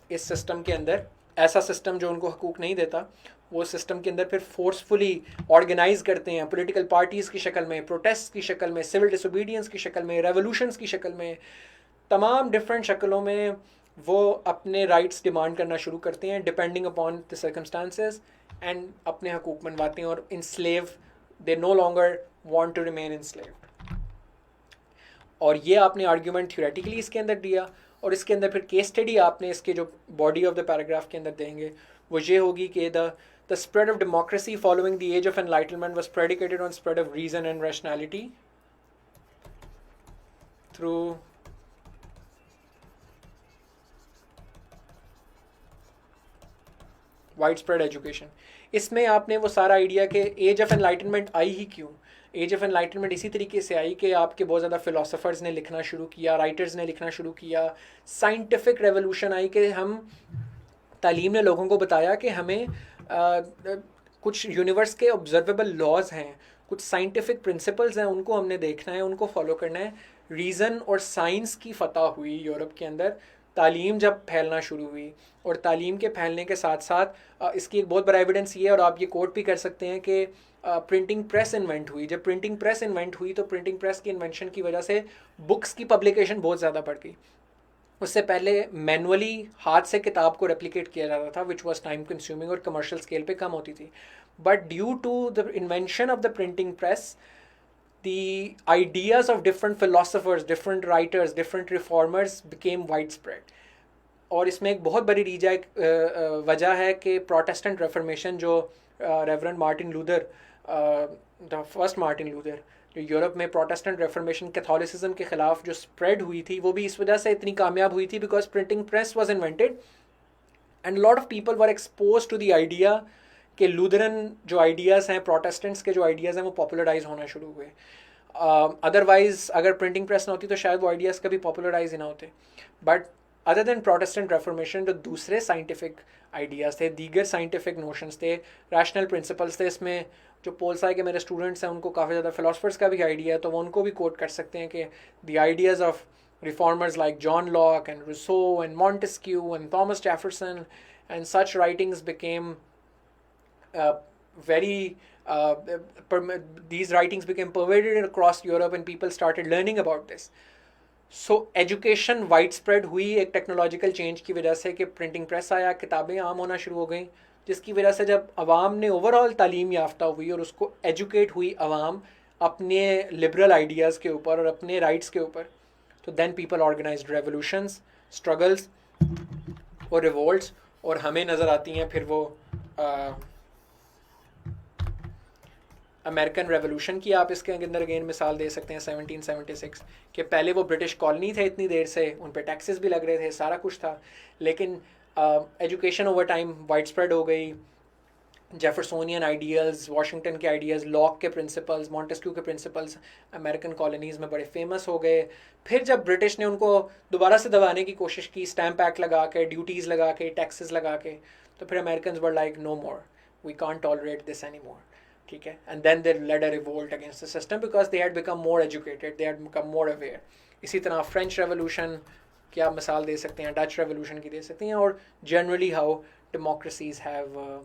इस सिस्टम के अंदर, ऐसा सिस्टम जो उनको हकूक़ नहीं देता, वो सिस्टम के अंदर फिर फोर्सफुली ऑर्गेनाइज करते हैं, पॉलिटिकल पार्टीज़ की शक्ल में, प्रोटेस्ट की शक्ल में, सिविल डिसोबीडियंस की शक्ल में, रेवोल्यूशंस की शक्ल में, तमाम डिफरेंट शक्लों में वो अपने राइट्स डिमांड करना शुरू करते हैं, depending upon the circumstances, and अपने हकूक़ मनवाते हैं और enslave, they no longer want to remain enslaved. और ये आपने आर्ग्यूमेंट थ्योरेटिकली इसके अंदर दिया, और इसके अंदर फिर केस स्टडी आपने इसके जो बॉडी ऑफ द पैराग्राफ के अंदर देंगे वो ये होगी कि the spread of democracy following the age of enlightenment was predicated on spread of reason and rationality through widespread education। इसमें आपने वो सारा आइडिया कि एज ऑफ एनलाइटनमेंट आई ही क्यों, एज ऑफ एनलाइटनमेंट इसी तरीके से आई कि आपके बहुत ज़्यादा फ़िलासफ़र्स ने लिखना शुरू किया, राइटर्स ने लिखना शुरू किया, साइंटिफिक रेवोल्यूशन आई कि हम, तालीम ने लोगों को बताया कि हमें कुछ यूनिवर्स के ऑब्जर्वेबल लॉज हैं, कुछ साइंटिफिक प्रिंसिपल्स हैं, उनको हमने देखना है, उनको फॉलो करना है। रीज़न और साइंस की फ़तह हुई यूरोप के अंदर, तालीम जब फैलना शुरू हुई, और तालीम के फैलने के साथ साथ इसकी एक बहुत बड़ा एविडेंस ये है, और आप ये कोट भी कर सकते हैं कि प्रिंटिंग प्रेस इन्वेंट हुई। जब प्रिंटिंग प्रेस इन्वेंट हुई तो प्रिंटिंग प्रेस की इन्वेंशन की वजह से बुक्स की पब्लिकेशन बहुत ज़्यादा बढ़ गई। उससे पहले मैनुअली हाथ से किताब को रेप्लिकेट किया जाता था, विच वॉज टाइम कंज्यूमिंग और कमर्शियल स्केल पे कम होती थी। But due to the invention of the printing press, the ideas of different philosophers, different writers, different reformers became widespread। और इसमें एक बहुत बड़ी वजह है कि प्रोटेस्टेंट रेफर्मेशन जो reverend Martin Luther, the first Martin Luther, जो यूरोप में प्रोटेस्टेंट रेफॉर्मेशन कैथोलिसिज्म के ख़िलाफ़ जो स्प्रेड हुई थी वो भी इस वजह से इतनी कामयाब हुई थी because printing press was invented and lot of people were expose to the idea कि लूथरन जो आइडियाज़ हैं, प्रोटेस्टेंट्स के जो आइडियाज़ हैं वो पॉपुलराइज होना शुरू हुए. अदरवाइज अगर प्रिंटिंग प्रेस ना होती तो शायद वो आइडियाज़ कभी पॉपुलराइज ही ना होते. But other than Protestant reformation जो दूसरे साइंटिफिक आइडियाज़ थे, दीगर साइंटिफिक नोशंस थे, रैशनल प्रिंसिपल्स थे, इसमें जो पोलसाई के मेरे स्टूडेंट्स हैं उनको काफ़ी ज़्यादा फ़िलासफ़र्स का भी आइडिया है तो वो उनको भी कोट कर सकते हैं कि the ideas of reformers like John Locke and Rousseau and Montesquieu and Thomas Jefferson and such writings became these writings became pervaded across Europe and people started learning about this. So education widespread हुई एक technological change की वजह से कि printing press आया, किताबें आम होना शुरू हो गई, जिसकी वजह से जब अवाम ने ओवरऑल तालीम याफ्ता हुई और उसको एजुकेट हुई अवाम अपने लिबरल आइडियाज़ के ऊपर और अपने राइट्स के ऊपर, तो then people organised revolutions, struggles और रिवोल्ट्स. और हमें नज़र आती हैं फिर वो अमेरिकन रेवोल्यूशन की आप इसके अंदर अगेन मिसाल दे सकते हैं 1776 कि पहले वो ब्रिटिश कॉलोनी थे इतनी देर से, उन पे टैक्सेस भी लग रहे थे, सारा कुछ था, लेकिन education over time wide spread हो गई. जेफरसोनियन आइडियाज़, वाशिंगटन के आइडियाज़, लॉक के प्रिंसिपल्स, मॉन्टेस्क्यू के प्रिंसिपल्स अमेरिकन कॉलोनीज़ में बड़े फेमस हो गए. फिर जब ब्रिटिश ने उनको दोबारा से दबाने की कोशिश की, स्टैम्प एक्ट लगा के, ड्यूटीज़ लगा के, टैक्सेस लगा के, तो फिर American were like no more, we can't tolerate this any more. ठीक है. And then they led a revolt against the system because they had become more educated, they had become more aware. इसी तरह French revolution की आप मिसाल दे सकते हैं, Dutch revolution की दे सकते हैं, और generally how democracies have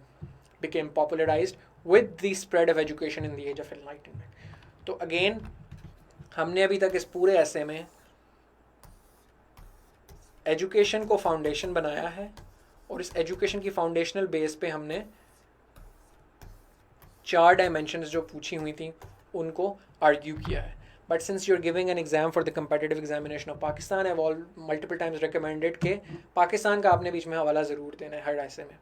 became popularized with the spread of education in the age of enlightenment. तो again हमने अभी तक इस पूरे ऐसे में एजुकेशन को फाउंडेशन बनाया है और इस एजुकेशन की फाउंडेशनल बेस पे हमने 4 डायमेंशंस जो पूछी हुई थी उनको आर्ग्यू किया है. But since you are giving an exam for the competitive examination of Pakistan, I have multiple times recommended के पाकिस्तान का आपने बीच में हवाला ज़रूर देना है हर ऐसे में.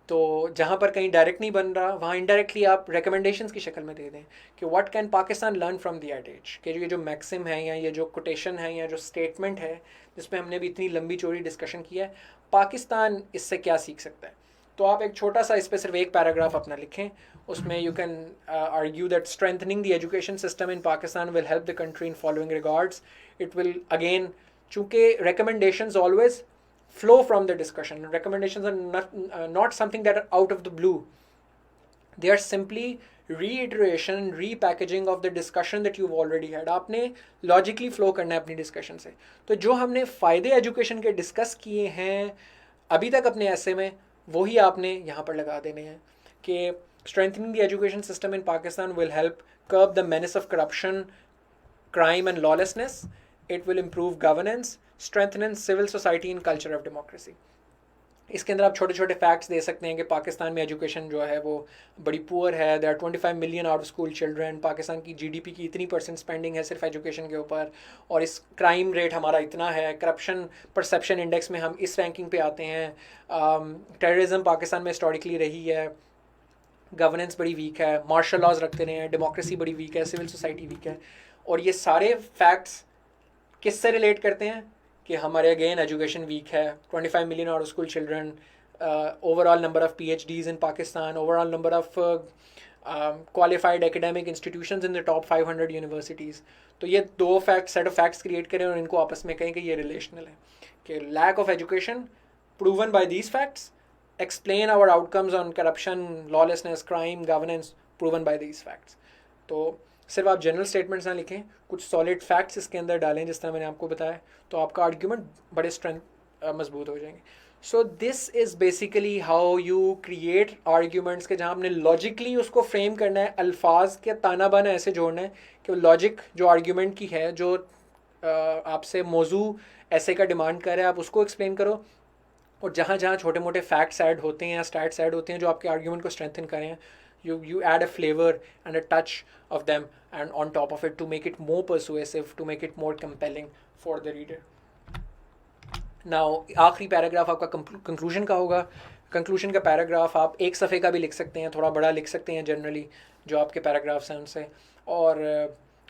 तो जहाँ पर कहीं डायरेक्ट नहीं बन रहा वहाँ इनडायरेक्टली आप रिकमेंडेशंस की शक्ल में दे दें कि what can Pakistan learn from the edges, कि ये जो मैक्सिम है या ये जो कोटेशन है या जो स्टेटमेंट है जिसमें हमने भी इतनी लंबी चौड़ी डिस्कशन किया है, पाकिस्तान इससे क्या सीख सकता है. तो आप एक छोटा सा इस पर सिर्फ एक पैराग्राफ अपना लिखें, उसमें you can argue that strengthening the education system in Pakistan will help the country in following regards. It will again, चूँकि recommendations always flow from the discussion. Recommendations are not something that are out of the blue. They are simply reiteration, repackaging of the discussion that you've already had. आपने logically flow करना है अपनी discussion से. तो जो हमने फ़ायदे education के discuss किए हैं अभी तक अपने ऐसे में, वही आपने यहाँ पर लगा देने हैं कि strengthening the education system in Pakistan will help curb the menace of corruption, crime and lawlessness. It will improve governance, strengthen civil society and culture of democracy. इसके अंदर आप छोटे छोटे फैक्ट्स दे सकते हैं कि पाकिस्तान में एजुकेशन जो है वो बड़ी पुअर है. There are 25 million out school children. Pakistan की जीडीपी की इतनी % स्पेंडिंग है सिर्फ एजुकेशन के ऊपर, और इस क्राइम रेट हमारा इतना है. करप्शन परसेप्शन इंडेक्स में हम इस रैंकिंग पे आते हैं. टेररिज्म पाकिस्तान में हिस्टोरिकली रही है. गवर्नेंस बड़ी वीक है. मार्शल लॉज रखते रहे हैं. डेमोक्रेसी बड़ी वीक है. सिविल सोसाइटी वीक है. और ये सारे फैक्ट्स किससे रिलेट करते हैं कि हमारे अगेन एजुकेशन वीक है. 25 million out school children, overall number of PhDs in Pakistan, overall number of qualified academic institutions in the top 500 universities. तो ये दो सेट ऑफ फैक्ट्स क्रिएट करें और इनको आपस में कहें कि ये रिलेशनल है. कि lack of education proven by these facts explain our outcomes on corruption, lawlessness, crime, governance proven by these facts. तो सिर्फ आप जनरल स्टेटमेंट्स ना लिखें, कुछ सॉलिड फैक्ट्स इसके अंदर डालें जिस तरह मैंने आपको बताया, तो आपका आर्ग्यूमेंट बड़े स्ट्रेंथ मजबूत हो जाएंगे. So this is basically how you create arguments के जहाँ आपने लॉजिकली उसको फ्रेम करना है, अल्फाज के ताना बाना ऐसे जोड़ना है कि लॉजिक जो आर्ग्यूमेंट की है, जो आपसे मौजू ऐसे का डिमांड कर रहा है, आप उसको एक्सप्लेन करो. और जहाँ जहाँ छोटे मोटे फैक्ट्स ऐड होते हैं या स्टैट्स ऐड होते हैं जो आपके आर्ग्यूमेंट को स्ट्रेंथन करें, you add a flavor and a touch of them and on top of it to make it more persuasive, to make it more compelling for the reader. Now आखिरी paragraph आपका conclusion का होगा. Conclusion का paragraph आप एक सफ़े का भी लिख सकते हैं, थोड़ा बड़ा लिख सकते हैं जनरली जो आपके पैराग्राफ्स हैं उनसे, और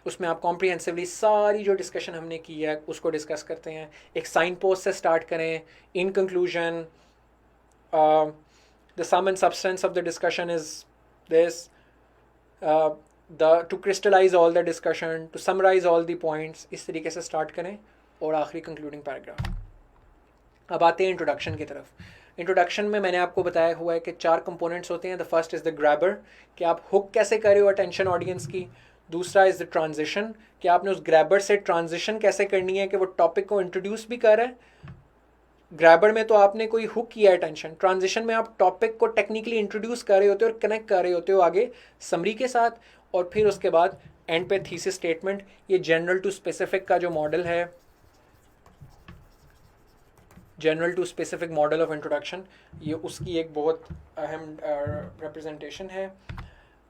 उसमें आप कॉम्प्रिहेंसिवली सारी जो डिस्कशन हमने की है उसको डिस्कस करते हैं। एक साइन पोस्ट से स्टार्ट करें। In conclusion the sum and substance of the discussion is this, to crystallize all the discussion, to summarize all the points, इस तरीके से स्टार्ट करें और आखिरी कंक्लूडिंग पैराग्राफ। अब आते हैं इंट्रोडक्शन की तरफ। इंट्रोडक्शन में मैंने आपको बताया हुआ है कि 4 कंपोनेंट्स होते हैं। The first is the grabber, कि आप हुक कैसे कर रहे हो अटेंशन ऑडियंस की। दूसरा इज़ द ट्रांजिशन, कि आपने उस ग्रैबर से ट्रांजिशन कैसे करनी है कि वो टॉपिक को इंट्रोड्यूस भी कर रहा है। ग्रैबर में तो आपने कोई हुक किया है अटेंशन, ट्रांजिशन में आप टॉपिक को टेक्निकली इंट्रोड्यूस कर रहे होते हो और कनेक्ट कर रहे होते हो आगे समरी के साथ, और फिर उसके बाद एंड पे थीसिस स्टेटमेंट। ये जनरल टू स्पेसिफिक का जो मॉडल है, general to specific model of introduction, ये उसकी एक बहुत अहम रिप्रेजेंटेशन है।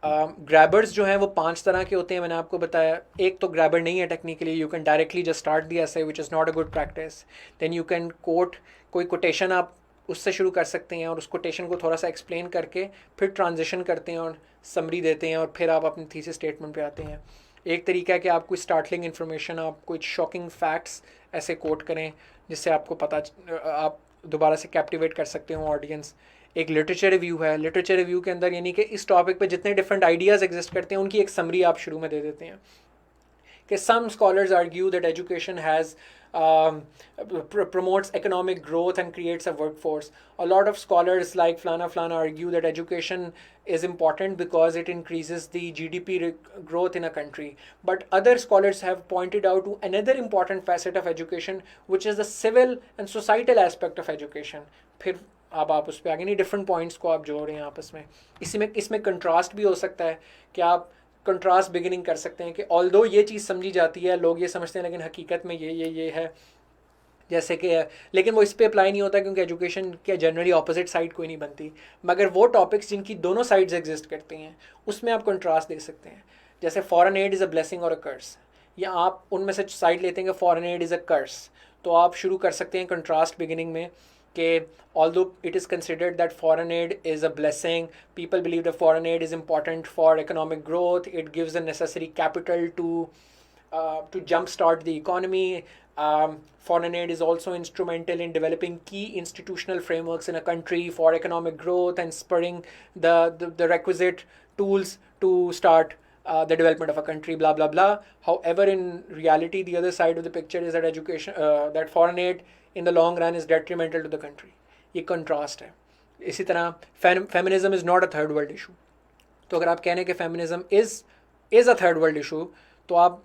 ग्रैबर्स जो हैं वो 5 तरह के होते हैं, मैंने आपको बताया। एक तो ग्रैबर नहीं है technically, you can directly just start the essay which is not a good practice. Then you can quote, कोई कोटेशन आप उससे शुरू कर सकते हैं और उस कोटेशन को थोड़ा सा एक्सप्लेन करके फिर ट्रांजिशन करते हैं और समरी देते हैं और फिर आप अपनी थीसिस स्टेटमेंट पे आते हैं। एक तरीका है कि आप कोई स्टार्टलिंग इन्फॉर्मेशन, आप कोई शॉकिंग फैक्ट्स ऐसे कोट करें जिससे आपको पता, आप दोबारा से कैप्टिवेट कर सकते हो ऑडियंस। एक लिटरेचर रिव्यू है। लिटरेचर रिव्यू के अंदर यानी कि इस टॉपिक पे जितने डिफरेंट आइडियाज़ एग्जिस्ट करते हैं उनकी एक समरी आप शुरू में दे देते हैं कि some scholars argue that education has promotes economic growth and creates a workforce. A lot of scholars like Flana argue that education is important because it increases the GDP growth in a country. But other scholars have pointed out to another important facet of education, which is the civil and societal aspect of education. फिर अब आप उस पर आगे नहीं, different points को आप जोड़ रहे हैं आपस में। इसमें कंट्रास्ट भी हो सकता है कि आप कंट्रास्ट बिगिनिंग कर सकते हैं कि ऑल्दो ये चीज़ समझी जाती है, लोग ये समझते हैं, लेकिन हकीकत में ये है, जैसे कि, लेकिन वो इस पे अप्लाई नहीं होता क्योंकि एजुकेशन के जनरली ऑपोजिट साइड कोई नहीं बनती। मगर वो टॉपिक्स जिनकी दोनों साइड्स एग्जिस्ट करती हैं उसमें आप कंट्रास्ट दे सकते हैं। जैसे foreign add is a blessing और अ कर्स, या आप उनमें से साइड लेते हैं कि फॉरेन एड इज़ अ कर्स, तो आप शुरू कर सकते हैं कंट्रास्ट बिगिनिंग में कि although it is considered that foreign aid is a blessing, people believe that foreign aid is important for economic growth, it gives the necessary capital to jumpstart the economy. Foreign aid is also instrumental in developing key institutional frameworks in a country for economic growth and spurring the requisite tools to start the development of a country, blah blah blah. However, in reality, the other side of the picture is that that foreign aid in the long run is detrimental to the country. ये contrast है। इसी तरह feminism is not a third world issue. तो अगर आप कह रहे हैं कि feminism is a third world issue, तो आप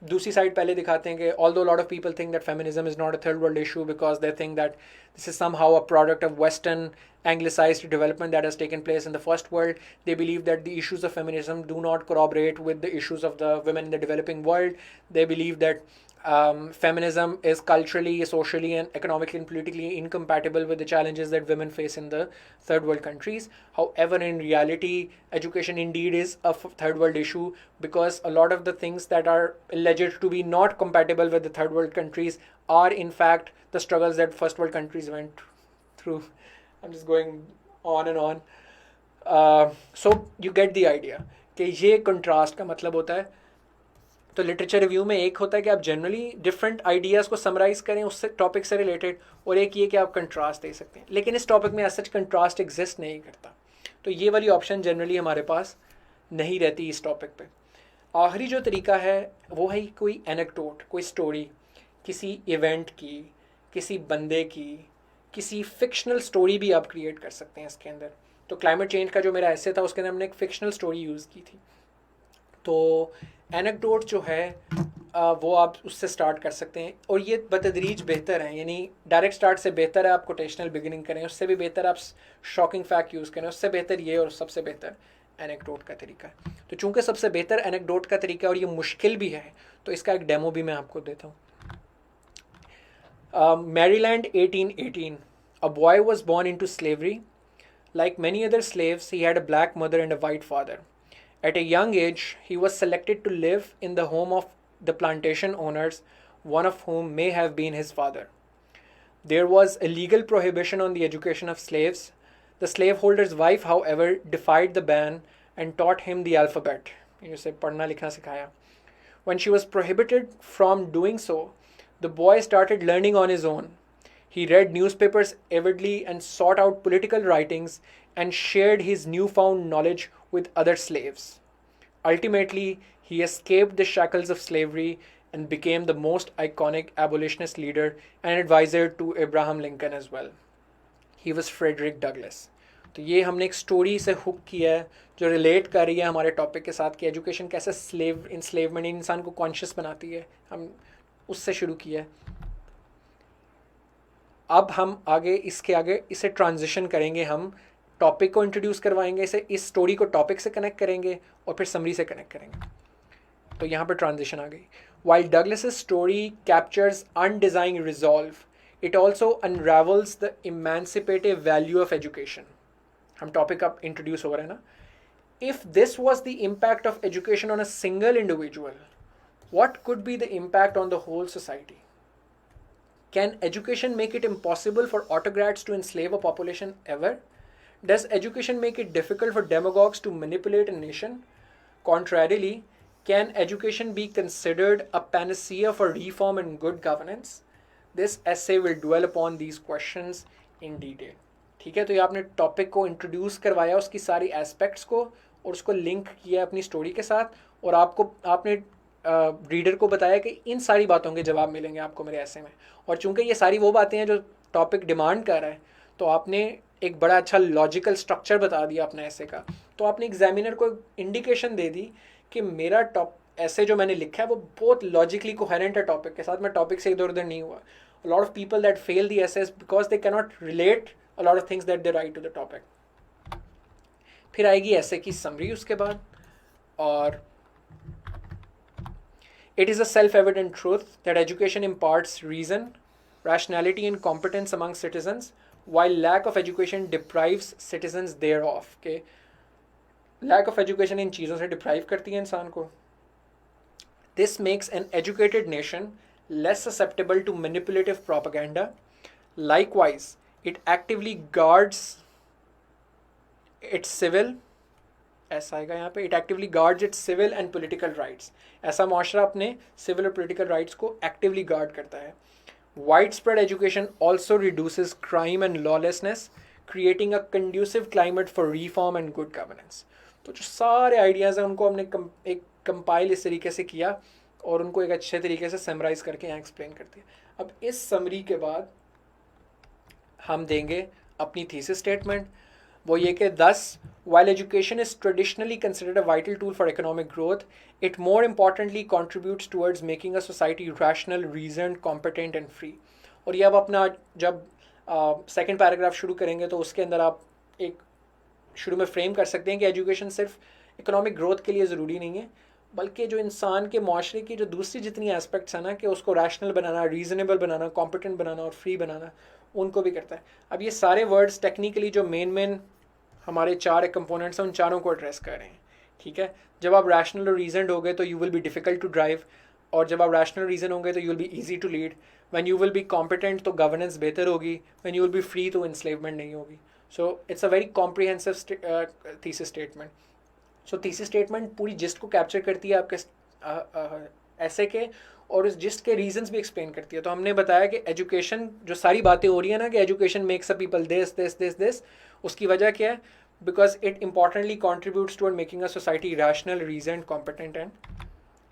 दूसरी साइड पहले दिखाते हैं कि although a lot of people think that feminism is not a third world issue because they think that this is somehow a product of Western anglicized development that has taken place in the first world, they believe that the issues of feminism do not corroborate with the issues of the women in the developing world. They believe that feminism is culturally, socially and economically and politically incompatible with the challenges that women face in the third world countries. However, in reality, education indeed is a third world issue because a lot of the things that are alleged to be not compatible with the third world countries are in fact the struggles that first world countries went through. I'm just going on and on. So you get the idea कि ये contrast का मतलब होता है। तो literature review में एक होता है कि आप जनरली डिफरेंट आइडियाज़ को समराइज़ करें उससे टॉपिक से रिलेटेड, और एक ये कि आप कंट्रास्ट दे सकते हैं। लेकिन इस टॉपिक में सच कंट्रास्ट एग्जिस्ट नहीं करता, तो ये वाली ऑप्शन जनरली हमारे पास नहीं रहती इस टॉपिक पे। आखिरी जो तरीका है वो है कोई एनेक्डोट, कोई स्टोरी, किसी इवेंट की, किसी बंदे की, किसी फिक्शनल स्टोरी भी आप क्रिएट कर सकते हैं इसके अंदर। तो क्लाइमेट चेंज का जो मेरा ऐसे था उसके अंदर हमने एक फिक्शनल स्टोरी यूज़ की थी। तो एनेक्डोट जो है वो आप उससे स्टार्ट कर सकते हैं, और ये बतदरीज बेहतर है, यानी डायरेक्ट स्टार्ट से बेहतर है आप कोटेशनल बिगिनिंग करें, उससे भी बेहतर आप शॉकिंग फैक्ट यूज़ करें, उससे बेहतर ये, और सबसे बेहतर एनेक्डोट का तरीका है। तो चूंकि सबसे बेहतर एनेक्डोट का तरीका और ये मुश्किल भी है, तो इसका एक डेमो भी मैं आपको देता हूँ। Maryland 1818. A boy was born into slavery. Like many other slaves, he had a black mother and a white father. At a young age, he was selected to live in the home of the plantation owners, one of whom may have been his father. There was a legal prohibition on the education of slaves. The slaveholder's wife, however, defied the ban and taught him the alphabet. उसे पढ़ना लिखना सिखाया. When she was prohibited from doing so, the boy started learning on his own. He read newspapers avidly and sought out political writings and shared his newfound knowledge with other slaves. Ultimately, he escaped the shackles of slavery and became the most iconic abolitionist leader and advisor to Abraham Lincoln as well. He was Frederick Douglass. तो ये हमने एक story से hook किया है जो relate कर रही है हमारे टॉपिक के साथ कि एजुकेशन कैसे इंस्लेवमेंट इंसान को कॉन्शियस बनाती है, हम उससे शुरू किया है. अब हम आगे इसे ट्रांजिशन करेंगे, हम टॉपिक को इंट्रोड्यूस करवाएंगे, इस स्टोरी को टॉपिक से कनेक्ट करेंगे और फिर समरी से कनेक्ट करेंगे. तो यहाँ पर ट्रांजिशन आ गई. While Douglas's story captures undesigned resolve, it also unravels the emancipative value of education. हम टॉपिक अब इंट्रोड्यूस हो रहे हैं ना. If this was the impact of education on a single individual, what could be the impact on the whole society? Can education make it impossible for autocrats to enslave a population ever? Does education make it difficult for demagogues to manipulate a nation? Contrarily, can education be considered a panacea for reform and good governance? This essay will dwell upon these questions in detail. ठीक है, तो ये आपने topic को introduce करवाया, उसकी सारी aspects को, और उसको लिंक किया अपनी स्टोरी के साथ, और आपने रीडर को बताया कि इन सारी बातों के जवाब मिलेंगे आपको मेरे ऐसे में. और चूंकि ये सारी वो बातें हैं जो टॉपिक डिमांड कर रहा है, तो आपने एक बड़ा अच्छा लॉजिकल स्ट्रक्चर बता दिया अपने ऐसे का. तो आपने एग्जामिनर को इंडिकेशन दे दी कि मेरा ऐसे जो मैंने लिखा है वो बहुत लॉजिकली कोहेरेंट है टॉपिक के साथ, मैं टॉपिक से इधर उधर नहीं हुआ. A lot of people that fail the essays because they cannot relate a lot of things that they write to the topic. फिर आएगी ऐसे की समरी उसके बाद, और it is a self-evident truth that education imparts reason, rationality and competence among citizens, while lack of education deprives citizens thereof. Okay? Lack of education इन चीज़ों से deprive करती है इंसान को. This makes an educated nation less susceptible to manipulative propaganda. Likewise, it actively guards its civil, ऐसा आएगा यहाँ पे, it actively guards its civil and political rights. ऐसा मुआशरा अपने civil और political rights को actively guard करता है. Widespread education also reduces crime and lawlessness, creating a conducive climate for reform and good governance. तो जो सारे आइडियाज़ हैं उनको हमने एक कंपाइल इस तरीके से किया और उनको एक अच्छे तरीके से समराइज़ करके यहाँ एक्सप्लेन कर दिया. अब इस समरी के बाद हम देंगे अपनी थीसिस स्टेटमेंट. वो ये कि thus, while education is traditionally considered a vital tool for economic growth, it more importantly contributes towards making a society rational, reasoned, competent and free. और ये अब अपना जब सेकेंड पैराग्राफ शुरू करेंगे तो उसके अंदर आप एक शुरू में फ्रेम कर सकते हैं कि एजुकेशन सिर्फ इकोनॉमिक ग्रोथ के लिए ज़रूरी नहीं है, बल्कि जो इंसान के माशरे की जो दूसरी जितनी एस्पेक्ट्स हैं ना, कि उसको रैशनल बनाना, रीज़नेबल बनाना, कॉम्पिटेंट बनाना और फ्री बनाना, उनको भी करता है. अब ये सारे वर्ड्स टेक्निकली जो मेन हमारे चार कंपोनेंट्स हैं उन चारों को एड्रेस कर रहे हैं. ठीक है, जब आप रैशनल और रीजनड होगे तो you will be difficult to drive, और जब आप रैशनल रीजन होंगे तो you will be easy to lead. When you will be competent तो गवर्नेंस बेहतर होगी, when you will be free तो इंस्लेवमेंट नहीं होगी. So it's a very comprehensive thesis statement. So thesis statement पूरी जिस्ट को कैप्चर करती है आपके ऐसे के, और उस जिस्ट के रीजंस भी एक्सप्लेन करती है. तो हमने बताया कि एजुकेशन, जो सारी बातें हो रही है ना कि education makes a people this, उसकी वजह क्या है? Because it importantly contributes toward making a society rational, reason, competent and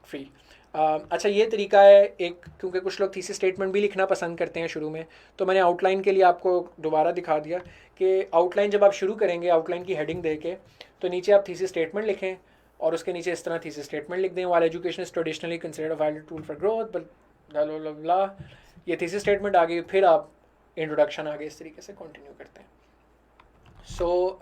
free. अच्छा, ये तरीका है एक, क्योंकि कुछ लोग थीसिस स्टेटमेंट भी लिखना पसंद करते हैं शुरू में, तो मैंने आउटलाइन के लिए आपको दोबारा दिखा दिया कि आउटलाइन जब आप शुरू करेंगे, आउटलाइन की हेडिंग दे के, तो नीचे आप थीसिस स्टेटमेंट लिखें और उसके नीचे इस तरह थीसिस स्टेटमेंट लिख दें. While education is traditionally considered a while tool for growth, बला ये थीसिस स्टेटमेंट आ गई. फिर आप इंट्रोडक्शन आगे इस तरीके से कंटिन्यू करते हैं. सो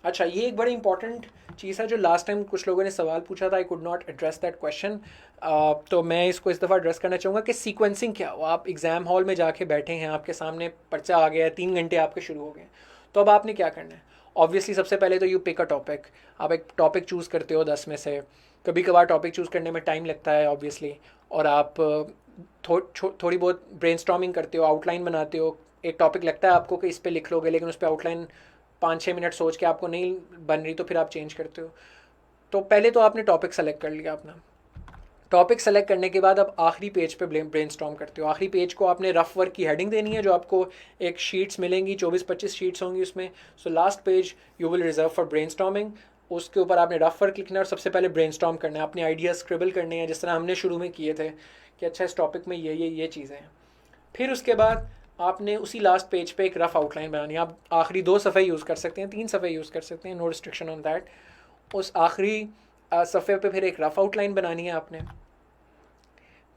अच्छा, ये एक बड़ी इंपॉर्टेंट चीज़ है जो लास्ट टाइम कुछ लोगों ने सवाल पूछा था, I could not address that question. तो मैं इसको इस दफ़ा एड्रेस करना चाहूँगा कि सीक्वेंसिंग क्या हो. आप एग्ज़ाम हॉल में जाके बैठे हैं, आपके सामने पर्चा आ गया है, 3 घंटे आपके शुरू हो गए, तो अब आपने क्या करना है? ऑब्वियसली सबसे पहले तो यू पिक अ टॉपिक. आप एक टॉपिक चूज़ करते हो 10 में से. कभी कभार टॉपिक चूज़ करने में टाइम लगता है ऑब्वियसली, और आप थोड़ी बहुत ब्रेनस्टॉर्मिंग करते हो, आउटलाइन बनाते हो. एक टॉपिक लगता है आपको कि इस पर लिख लोगे, लेकिन उस पर आउटलाइन 5-6 मिनट सोच के आपको नहीं बन रही, तो फिर आप चेंज करते हो. तो पहले तो आपने टॉपिक सेलेक्ट कर लिया अपना। टॉपिक सेलेक्ट करने के बाद आप आखिरी पेज पे ब्रेनस्टॉर्म करते हो। आखिरी पेज को आपने रफ वर्क की हेडिंग देनी है, जो आपको एक शीट्स मिलेंगी, 24-25 शीट्स होंगी उसमें। So last page you will reserve for brainstorming. उसके ऊपर आपने रफ वर्क लिखना है और सबसे पहले ब्रेनस्टॉर्म करना है, अपने आइडियाज़ स्क्रिबल करने हैं, जिस तरह हमने शुरू में किए थे कि अच्छा इस टॉपिक में ये चीज़ें हैं। फिर उसके बाद आपने उसी लास्ट पेज पे एक रफ आउटलाइन बनानी है। आप आखिरी 2 सफ़े यूज़ कर सकते हैं, 3 सफ़े यूज़ कर सकते हैं, नो रिस्ट्रिक्शन ऑन दैट। उस आखिरी सफ़े पे फिर एक रफ आउटलाइन बनानी है आपने।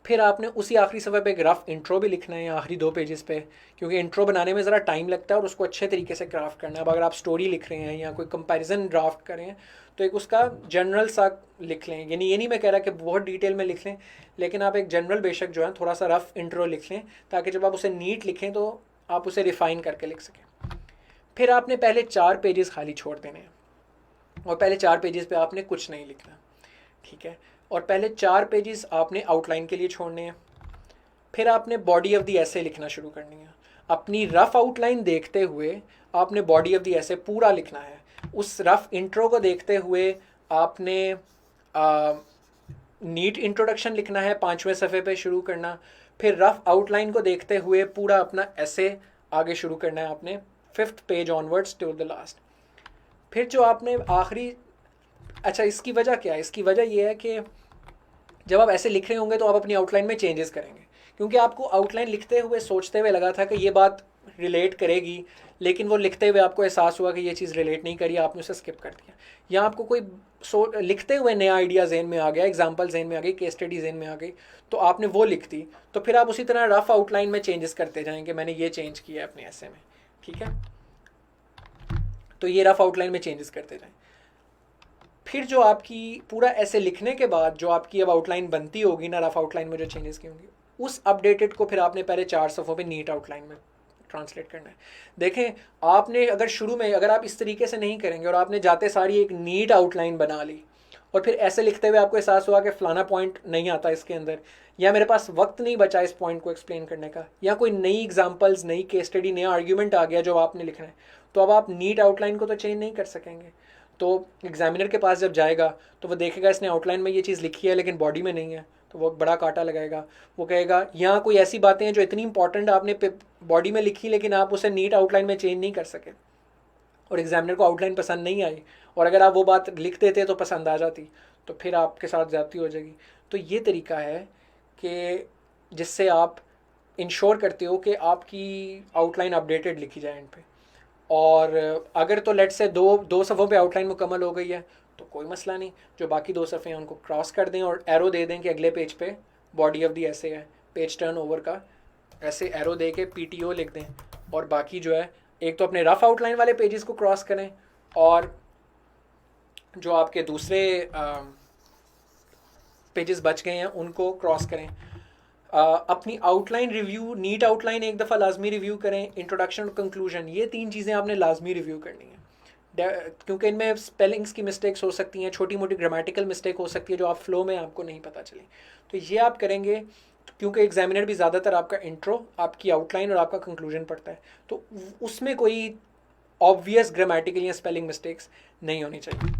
फिर आपने उसी आखिरी सफ़े पे एक रफ इंट्रो भी लिखना है आखिरी 2 पेजेस पे, क्योंकि इंट्रो बनाने में ज़रा टाइम लगता है और उसको अच्छे तरीके से क्राफ्ट करना है। अब अगर आप स्टोरी लिख रहे हैं या कोई कंपैरिजन ड्राफ्ट करें हैं तो एक उसका जनरल सा लिख लें, यानी ये नहीं मैं कह रहा कि बहुत डिटेल में लिख लें, लेकिन आप एक जनरल बेशक जो है थोड़ा सा रफ इंट्रो लिख लें, ताकि जब आप उसे नीट लिखें तो आप उसे रिफ़ाइन करके लिख सकें। फिर आपने पहले 4 पेजेस खाली छोड़ देने हैं और पहले 4 पेजेस पे आपने कुछ नहीं लिखना, ठीक है। और पहले 4 पेजेस आपने आउटलाइन के लिए छोड़ने हैं। फिर आपने बॉडी ऑफ द ऐसे लिखना शुरू करनी है। अपनी रफ आउटलाइन देखते हुए आपने बॉडी ऑफ द ऐसे पूरा लिखना है। उस रफ इंट्रो को देखते हुए आपने नीट इंट्रोडक्शन लिखना है, 5वें सफ़े पे शुरू करना। फिर रफ आउटलाइन को देखते हुए पूरा अपना ऐसे आगे शुरू करना है आपने, 5th page onwards till the last. फिर जो आपने आखिरी, अच्छा इसकी वजह क्या है? इसकी वजह यह है कि जब आप ऐसे लिख रहे होंगे तो आप अपनी आउटलाइन में चेंजेस करेंगे, क्योंकि आपको आउटलाइन लिखते हुए सोचते हुए लगा था कि ये बात रिलेट करेगी, लेकिन वो लिखते हुए आपको एहसास हुआ कि ये चीज़ रिलेट नहीं करी, आपने उसे स्किप कर दिया। या आपको कोई लिखते हुए नया आइडिया जेन में आ गया, एग्जांपल जेन में आ गई, केस स्टडी जेन में आ गई, तो आपने वो लिख दी। तो फिर आप उसी तरह रफ आउटलाइन में चेंजेस करते जाएंगे, मैंने ये चेंज किया है अपने ऐसे में, ठीक है। तो ये रफ आउटलाइन में चेंजेस करते जाएं। फिर जो आपकी पूरा ऐसे लिखने के बाद जो आपकी अब आउटलाइन बनती होगी ना, रफ आउटलाइन में जो चेंजेस की होंगी, उस अपडेटेड को फिर आपने पहले 4 सफ़ों पे नीट आउटलाइन में ट्रांसलेट करना है। देखें, आपने अगर शुरू में अगर आप इस तरीके से नहीं करेंगे और आपने जाते सारी एक नीट आउटलाइन बना ली और फिर ऐसे लिखते हुए आपको एहसास हुआ कि फ़लाना पॉइंट नहीं आता इसके अंदर, या मेरे पास वक्त नहीं बचा इस पॉइंट को एक्सप्लेन करने का, या कोई नई एग्जांपल्स, नई केस स्टडी, नया आर्ग्यूमेंट आ गया जो आपने लिखना है, तो अब आप नीट आउटलाइन को तो चेंज नहीं कर सकेंगे। तो एग्जामिनर के पास जब जाएगा तो वो देखेगा इसने आउटलाइन में ये चीज़ लिखी है लेकिन बॉडी में नहीं है, तो वो बड़ा कांटा लगाएगा। वो कहेगा यहाँ कोई ऐसी बातें हैं जो इतनी इंपॉर्टेंट आपने बॉडी में लिखी लेकिन आप उसे नीट आउटलाइन में चेंज नहीं कर सके, और एग्जामिनर को आउटलाइन पसंद नहीं आई, और अगर आप वो बात लिख देते तो पसंद आ जाती, तो फिर आपके साथ ज़्यादती हो जाएगी। तो ये तरीका है कि जिससे आप इंश्योर करते हो कि आपकी आउटलाइन अपडेटेड लिखी जाए इन पे। और अगर तो लेट से दो सफ़ों पे आउटलाइन मुकम्मल हो गई है तो कोई मसला नहीं, जो बाकी 2 सफ़े हैं उनको क्रॉस कर दें और एरो दे दें कि अगले पेज पे बॉडी ऑफ दी ऐसे है, पेज टर्न ओवर का ऐसे एरो दे के PTO लिख दें। और बाकी जो है, एक तो अपने रफ आउटलाइन वाले पेजेस को क्रॉस करें और जो आपके दूसरे पेजेस बच गए हैं उनको क्रॉस करें। अपनी आउटलाइन रिव्यू, नीट आउटलाइन एक दफ़ा लाजमी रिव्यू करें, इंट्रोडक्शन और कंक्लूजन, ये 3 चीज़ें आपने लाजमी रिव्यू करनी है, क्योंकि इनमें स्पेलिंग्स की मिस्टेक्स हो सकती हैं, छोटी मोटी ग्रामेटिकल मिस्टेक हो सकती है जो आप फ्लो में आपको नहीं पता चली। तो ये आप करेंगे, क्योंकि एग्जामिनर भी ज़्यादातर आपका इंट्रो, आपकी आउटलाइन और आपका कंक्लूजन पढ़ता है, तो उसमें कोई ऑब्वियस ग्रामेटिकल या स्पेलिंग मिस्टेक्स नहीं होनी चाहिए,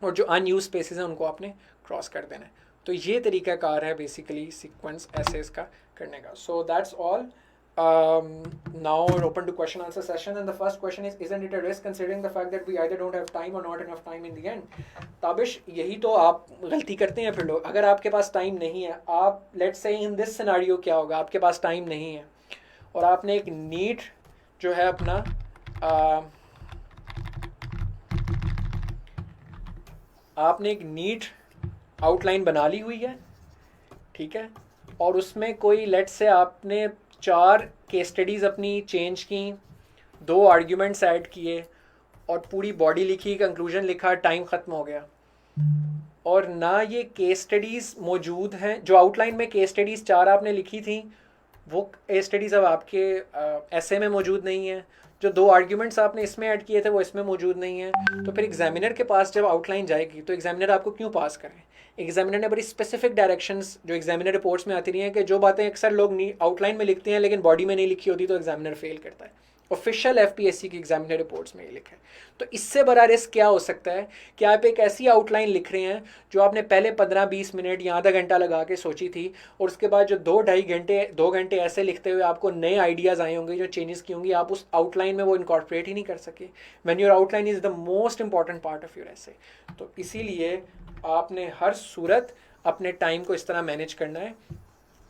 और जो अनयूज स्पेसेस हैं उनको आपने क्रॉस कर देना है। तो ये तरीका कार है बेसिकली सीक्वेंस एसेस का करने का। So that's all. Now we're open to question answer session, and the first question is, isn't it a risk considering the fact that we either don't have time or not enough time in the end? Tabish, यही तो आप गलती करते हैं फिर लोग। अगर आपके पास टाइम नहीं है, आप let's say in this scenario क्या होगा, आपके पास टाइम नहीं है और आपने एक नीट जो है अपना आपने एक नीट आउटलाइन बना ली हुई है, ठीक है, और उसमें कोई लेट्स से आपने 4 केस स्टडीज़ अपनी चेंज की, 2 आर्ग्यूमेंट्स ऐड किए और पूरी बॉडी लिखी, कंक्लूजन लिखा, टाइम ख़त्म हो गया, और ना ये केस स्टडीज़ मौजूद हैं। जो आउटलाइन में केस स्टडीज़ 4 आपने लिखी थी वो केस स्टडीज़ अब आपके ऐसे में मौजूद नहीं है। जो 2 आर्ग्यूमेंट्स आपने इसमें ऐड किए थे वो इसमें मौजूद नहीं है। तो फिर एग्जामिनर के पास जब आउटलाइन जाएगी तो एग्जामिनर आपको क्यों पास करें? एग्जामिनर ने बड़ी स्पेसिफिक डायरेक्शंस जो एग्जामिनर रिपोर्ट्स में आती रही हैं कि जो बातें अक्सर लोग आउटलाइन में लिखते हैं लेकिन बॉडी में नहीं लिखी होती तो एग्जामिनर फेल करता है। ऑफिशियल एफपीएससी की एग्जामिनर रिपोर्ट्स में ये लिखा है। तो इससे बड़ा रिस्क क्या हो सकता है कि आप एक ऐसी आउटलाइन लिख रहे हैं जो आपने पहले 15-20 मिनट या आधा घंटा लगा के सोची थी, और उसके बाद जो 2 घंटे ऐसे लिखते हुए आपको नए आइडियाज़ आए होंगे, जो चेंजेस की होंगी, आप उस आउटलाइन में वो इनकॉर्पोरेट ही नहीं कर सके। When your outline is the most important part of your एसे। तो इसीलिए आपने हर सूरत अपने टाइम को इस तरह मैनेज करना है।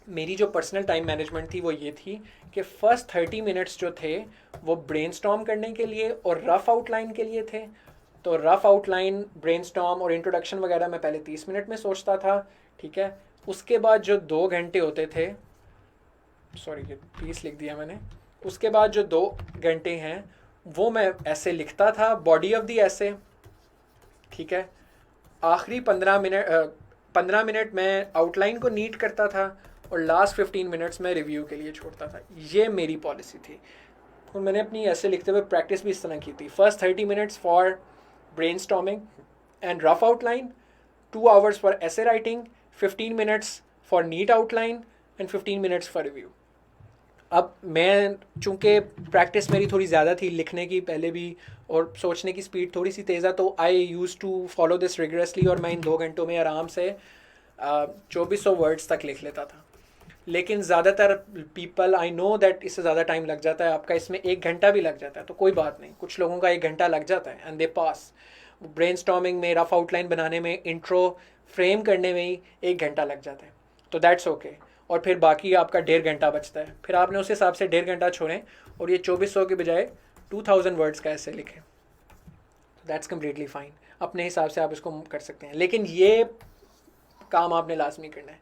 मेरी जो पर्सनल टाइम मैनेजमेंट थी वो ये थी कि फर्स्ट 30 मिनट्स जो थे वो ब्रेनस्टॉर्म करने के लिए और रफ़ आउटलाइन के लिए थे। तो रफ़ आउटलाइन, ब्रेनस्टॉर्म और इंट्रोडक्शन वगैरह मैं पहले 30 मिनट में सोचता था, ठीक है। उसके बाद जो 2 घंटे होते थे, सॉरी ये 20 लिख दिया मैंने, उसके बाद जो 2 घंटे हैं वो मैं ऐसे लिखता था, बॉडी ऑफ द ऐसे, ठीक है। आखिरी 15 मिनट मैं आउटलाइन को नीट करता था और लास्ट 15 मिनट्स में रिव्यू के लिए छोड़ता था। ये मेरी पॉलिसी थी और मैंने अपनी ऐसे लिखते हुए प्रैक्टिस भी इस तरह की थी। First 30 minutes for brainstorming and rough outline, 2 hours for essay writing, 15 minutes for neat outline and 15 minutes for review. अब मैं चूँकि प्रैक्टिस मेरी थोड़ी ज़्यादा थी लिखने की पहले भी, और सोचने की स्पीड थोड़ी सी तेज़ है, तो I use to follow this rigorously, और मैं इन 2 घंटों में आराम से 2400 वर्ड्स तक लिख लेता था। लेकिन ज़्यादातर पीपल, आई नो दैट इससे ज़्यादा टाइम लग जाता है आपका, इसमें 1 घंटा भी लग जाता है तो कोई बात नहीं, कुछ लोगों का 1 घंटा लग जाता है एंड दे पास। ब्रेनस्टॉर्मिंग में, रफ आउटलाइन बनाने में, इंट्रो फ्रेम करने में ही 1 घंटा लग जाता है, तो दैट्स ओके। और फिर बाकी आपका 1.5 घंटा बचता है, फिर आपने उस हिसाब से 1.5 घंटा छोड़ें और ये 2400 के बजाय 2000 वर्ड्स का ऐसे लिखें, दैट्स कम्प्लीटली फाइन। अपने हिसाब से आप इसको कर सकते हैं, लेकिन ये काम आपने लाजमी करना है।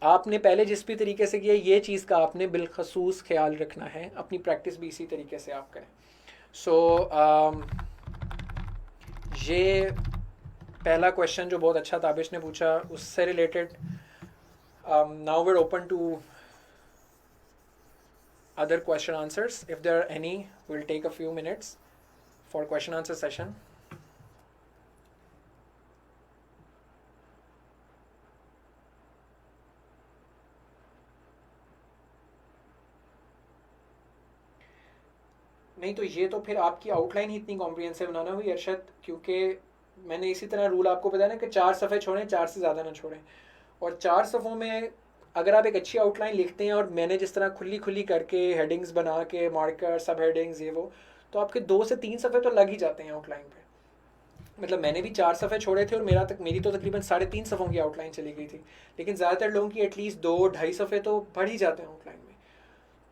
आपने पहले जिस भी तरीके से किया, ये चीज़ का आपने बिलखसूस ख्याल रखना है, अपनी प्रैक्टिस भी इसी तरीके से आप करें। ये पहला क्वेश्चन जो बहुत अच्छा ताबिश ने पूछा उससे related. Now we're open to other question answers. If there are any, we'll take a few minutes for question answer session. नहीं तो ये तो फिर आपकी आउटलाइन ही इतनी कॉम्प्रिहेंसिव बनाना हुई अरशद, क्योंकि मैंने इसी तरह रूल आपको बताया ना कि 4 सफ़े छोड़ें, 4 से ज़्यादा ना छोड़ें। और 4 सफ़ों में अगर आप एक अच्छी आउटलाइन लिखते हैं, और मैंने जिस तरह खुली करके हेडिंग्स बना के, मार्कर, सब हेडिंग्स, ये वो, तो आपके 2 से 3 सफ़े तो लग ही जाते हैं आउटलाइन पे। मतलब मैंने भी 4 सफ़े छोड़े थे और मेरी तो तकरीबन 3.5 सफ़ों की आउटलाइन चली गई थी, लेकिन ज़्यादातर लोगों की एटलीस्ट 2-2.5 सफ़े तो बढ़ ही जाते हैं आउटलाइन में,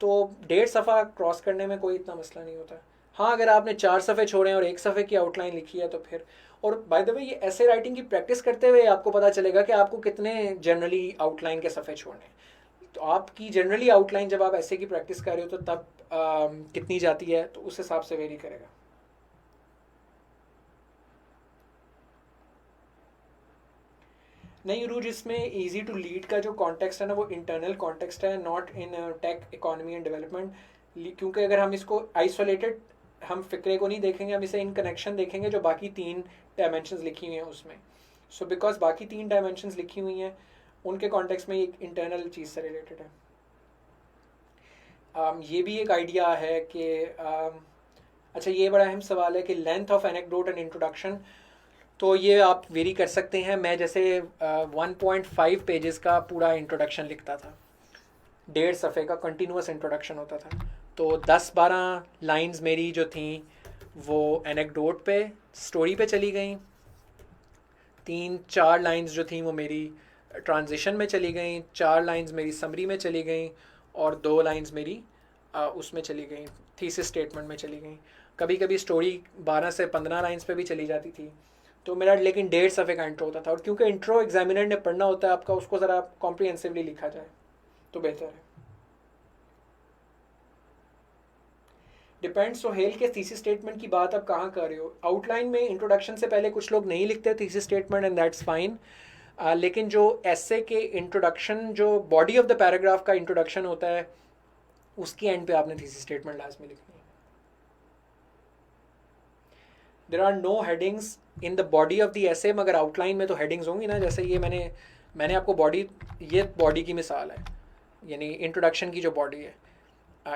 तो 1.5 सफ़ा क्रॉस करने में कोई इतना मसला नहीं होता। हाँ, अगर आपने 4 सफ़े छोड़े और 1 सफ़े की आउटलाइन लिखी है तो फिर, और बाय द वे ये ऐसे राइटिंग की प्रैक्टिस करते हुए आपको पता चलेगा कि आपको कितने जनरली आउटलाइन के सफ़े छोड़ने हैं। तो आपकी जनरली आउटलाइन जब आप ऐसे की प्रैक्टिस कर रहे हो तो तब कितनी जाती है, तो उस हिसाब से वेरी करेगा। नहीं रूज, इसमें इजी टू लीड का जो कॉन्टेक्स्ट है ना, वो इंटरनल कॉन्टेक्स्ट है, not in tech, economy and development. क्योंकि अगर हम इसको आइसोलेटेड, हम फिक्रे को नहीं देखेंगे, हम इसे इन कनेक्शन देखेंगे जो बाकी 3 डायमेंशंस लिखी हुई हैं उसमें। सो बिकॉज बाकी 3 डायमेंशंस लिखी हुई हैं, उनके कॉन्टेक्स्ट में एक इंटरनल चीज़ से रिलेटेड है। ये भी एक आइडिया है कि अच्छा, ये बड़ा अहम सवाल है कि length of anecdote and introduction, तो ये आप वेरी कर सकते हैं। मैं जैसे 1.5 पेजेस का पूरा इंट्रोडक्शन लिखता था, 1.5 सफ़े का कंटिन्यूस इंट्रोडक्शन होता था, तो 10-12 लाइंस मेरी जो थी वो एनेक्डोट पे, स्टोरी पे चली गई, 3-4 लाइंस जो थी वो मेरी ट्रांजिशन में चली गई, 4 लाइंस मेरी समरी में चली गई, और 2 लाइंस मेरी उसमें चली गई, थीसिस स्टेटमेंट में चली गई। कभी कभी स्टोरी 12 से 15 लाइंस पे भी चली जाती थी, तो मेरा लेकिन 1.5 सफ़े का इंट्रो होता था। और क्योंकि इंट्रो एग्जामिनर ने पढ़ना होता है आपका, उसको ज़रा कॉम्प्रिहेंसिवली लिखा जाए तो बेहतर है। डिपेंड्स, सोहेल के थीसिस स्टेटमेंट की बात आप कहाँ कर रहे हो। आउटलाइन में इंट्रोडक्शन से पहले कुछ लोग नहीं लिखते thesis statement, and that's fine. लेकिन जो एसे के इंट्रोडक्शन, जो बॉडी ऑफ द पैराग्राफ का इंट्रोडक्शन होता है, उसकी एंड पे आपने थीसिस स्टेटमेंट लास्ट में लिखनी है। There are no headings in the body of the essay, मगर आउटलाइन में तो हेडिंग्स होंगी ना। जैसे ये मैंने आपको ये बॉडी की मिसाल है, यानी इंट्रोडक्शन की जो बॉडी है,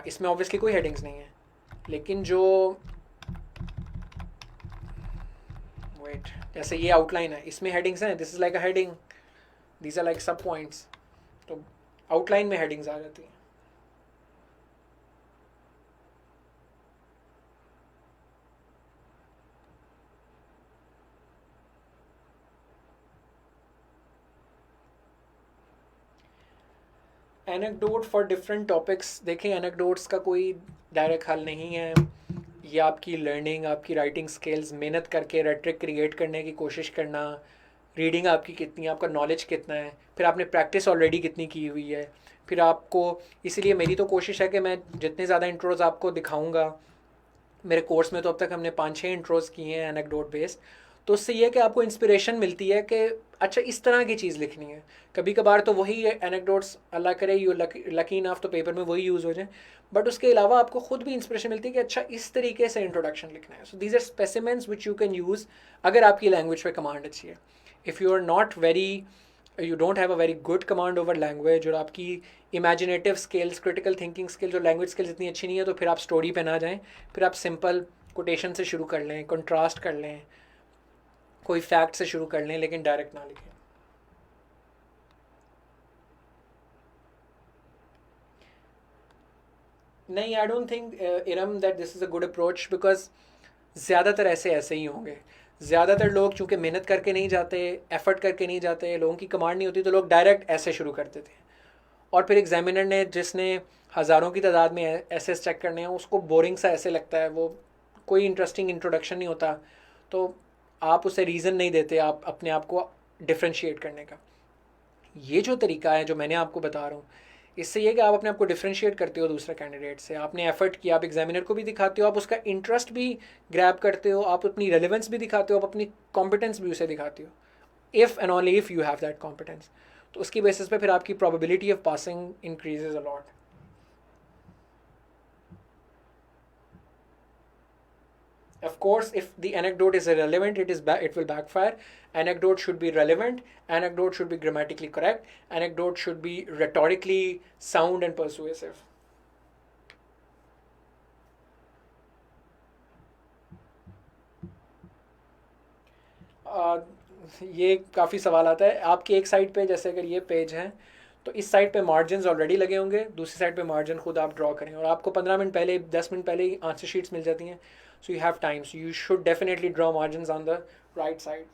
इसमें ऑब्वियसली कोई हेडिंग्स नहीं है। लेकिन जो वेट, जैसे ये आउटलाइन है, इसमें हेडिंग्स हैं, this is like a heading, these are like sub points, तो आउटलाइन में हेडिंग्स आ जाती हैं. Anecdote for different topics. देखें, एनेक्डोट्स का कोई डायरेक्ट हल नहीं है. ये आपकी लर्निंग, आपकी राइटिंग स्किल्स, मेहनत करके रेट्रिक क्रिएट करने की कोशिश करना, रीडिंग आपकी कितनी है, आपका नॉलेज कितना है, फिर आपने प्रैक्टिस ऑलरेडी कितनी की हुई है, फिर आपको, इसीलिए मेरी तो कोशिश है कि मैं जितने ज़्यादा इंट्रोज आपको दिखाऊंगा, मेरे कोर्स में तो अब तक हमने 5-6 इंट्रोज किए हैं एनेक्डोट बेस्ड, तो उससे ये है कि आपको इंस्पिरेशन मिलती है कि अच्छा इस तरह की चीज़ लिखनी है. कभी कभार तो वही एनेक्डोट्स, अल्लाह करे यू लकी इनफ तो पेपर में वही यूज़ हो जाए, बट उसके अलावा आपको खुद भी इंस्पिरेशन मिलती है कि अच्छा इस तरीके से इंट्रोडक्शन लिखना है. So these are specimens which you can use अगर आपकी लैंग्वेज पे कमांड अच्छी है. If you are not very, you don't have a very good command over language, और आपकी imaginative skills, critical thinking skills और लैंग्वेज स्किल्स इतनी अच्छी नहीं है, तो फिर आप स्टोरी पे ना जाएं. फिर आप सिंपल कोटेशन से शुरू कर लें, कंट्रास्ट कर लें, कोई फैक्ट से शुरू कर लें, लेकिन डायरेक्ट ना लिखें. नहीं, I don't think Iram that this is a good approach, because ज़्यादातर ऐसे ही होंगे. ज़्यादातर लोग चूँकि मेहनत करके नहीं जाते, एफर्ट करके नहीं जाते, लोगों की कमांड नहीं होती, तो लोग डायरेक्ट ऐसे शुरू कर देते हैं. और फिर एग्जामिनर ने, जिसने हज़ारों की तादाद में ऐसे चेक करने हैं, उसको बोरिंग सा ऐसे लगता है, वो कोई इंटरेस्टिंग इंट्रोडक्शन नहीं होता, तो आप उसे रीज़न नहीं देते आप अपने आप को डिफ्रेंशिएट करने का. ये जो तरीका है जो मैंने आपको बता रहा हूँ, इससे ये कि आप अपने आप को डिफ्रेंशिएट करते हो दूसरे कैंडिडेट से, आपने एफर्ट किया, आप एग्जामिनर को भी दिखाते हो, आप उसका इंटरेस्ट भी ग्रैब करते हो, आप अपनी रेलिवेंस भी दिखाते हो, आप अपनी कॉम्पिटेंस भी उसे दिखाते हो, if and only if you have that competence. तो उसकी बेसिस पे फिर आपकी probability of passing increases a lot. Of course, if the anecdote is irrelevant, it will backfire. Anecdote should be relevant. Anecdote should be grammatically correct. Anecdote should be rhetorically sound and persuasive. ये काफ़ी सवाल आता है. आपकी एक side पे, जैसे अगर ये पेज है, तो इस साइड पे मार्जिन ऑलरेडी लगे होंगे, दूसरी साइड पे मार्जिन खुद आप ड्रॉ करें, और आपको 15 मिनट पहले, 10 मिनट पहले ही आंसर शीट्स मिल जाती हैं. So you have time, so you should definitely draw margin on the right side.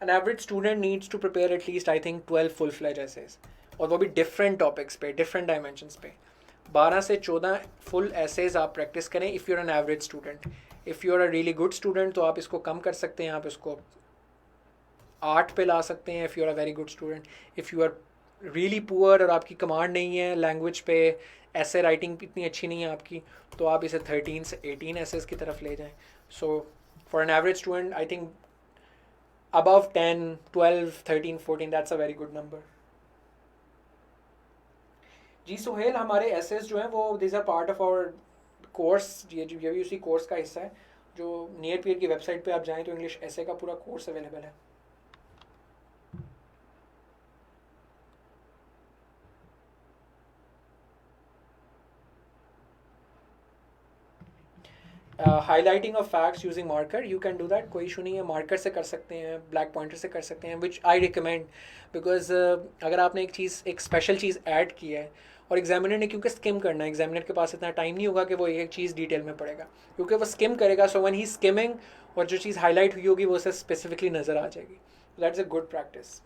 An average student needs to prepare at least, I think, 12 full-fledged essays, और वो भी डिफरेंट टॉपिक्स पे, different dimensions पे. 12 से 14 full essays आप practice करें if you are an average student. If you are a really good student तो आप इसको कम कर सकते हैं, आप इसको 8 पे ला सकते हैं if you are a very good student. If you are really poor और आपकी कमांड नहीं है लैंग्वेज पे, ऐसे राइटिंग इतनी अच्छी नहीं है आपकी, तो आप इसे 13 से 18 एसेज की तरफ ले जाएं. So for an average student I think above 10, 12, 13, 14, that's a very good number. जी सोहेल, हमारे एसेस जो हैं वो this are part of our course. ये भी उसी कोर्स का हिस्सा है. जो नियर पीयर की वेबसाइट पे आप जाएं तो इंग्लिश एसे का पूरा कोर्स अवेलेबल है. Highlighting of facts using marker, you can do that, कोई इशू नहीं है. मार्कर से कर सकते हैं, ब्लैक पॉइंटर से कर सकते हैं, विच आई रिकमेंड, बिकॉज अगर आपने एक स्पेशल चीज़ ऐड की है और एग्जामिनर ने, क्योंकि स्किम करना है, एग्जामिनर के पास इतना टाइम नहीं होगा कि वो एक चीज़ डिटेल में पढ़ेगा, क्योंकि वो स्किम करेगा. सो वन ही स्किमिंग, और जो चीज़ हाईलाइट हुई होगी वो उसे स्पेसिफिकली नज़र आ जाएगी. That's a good practice.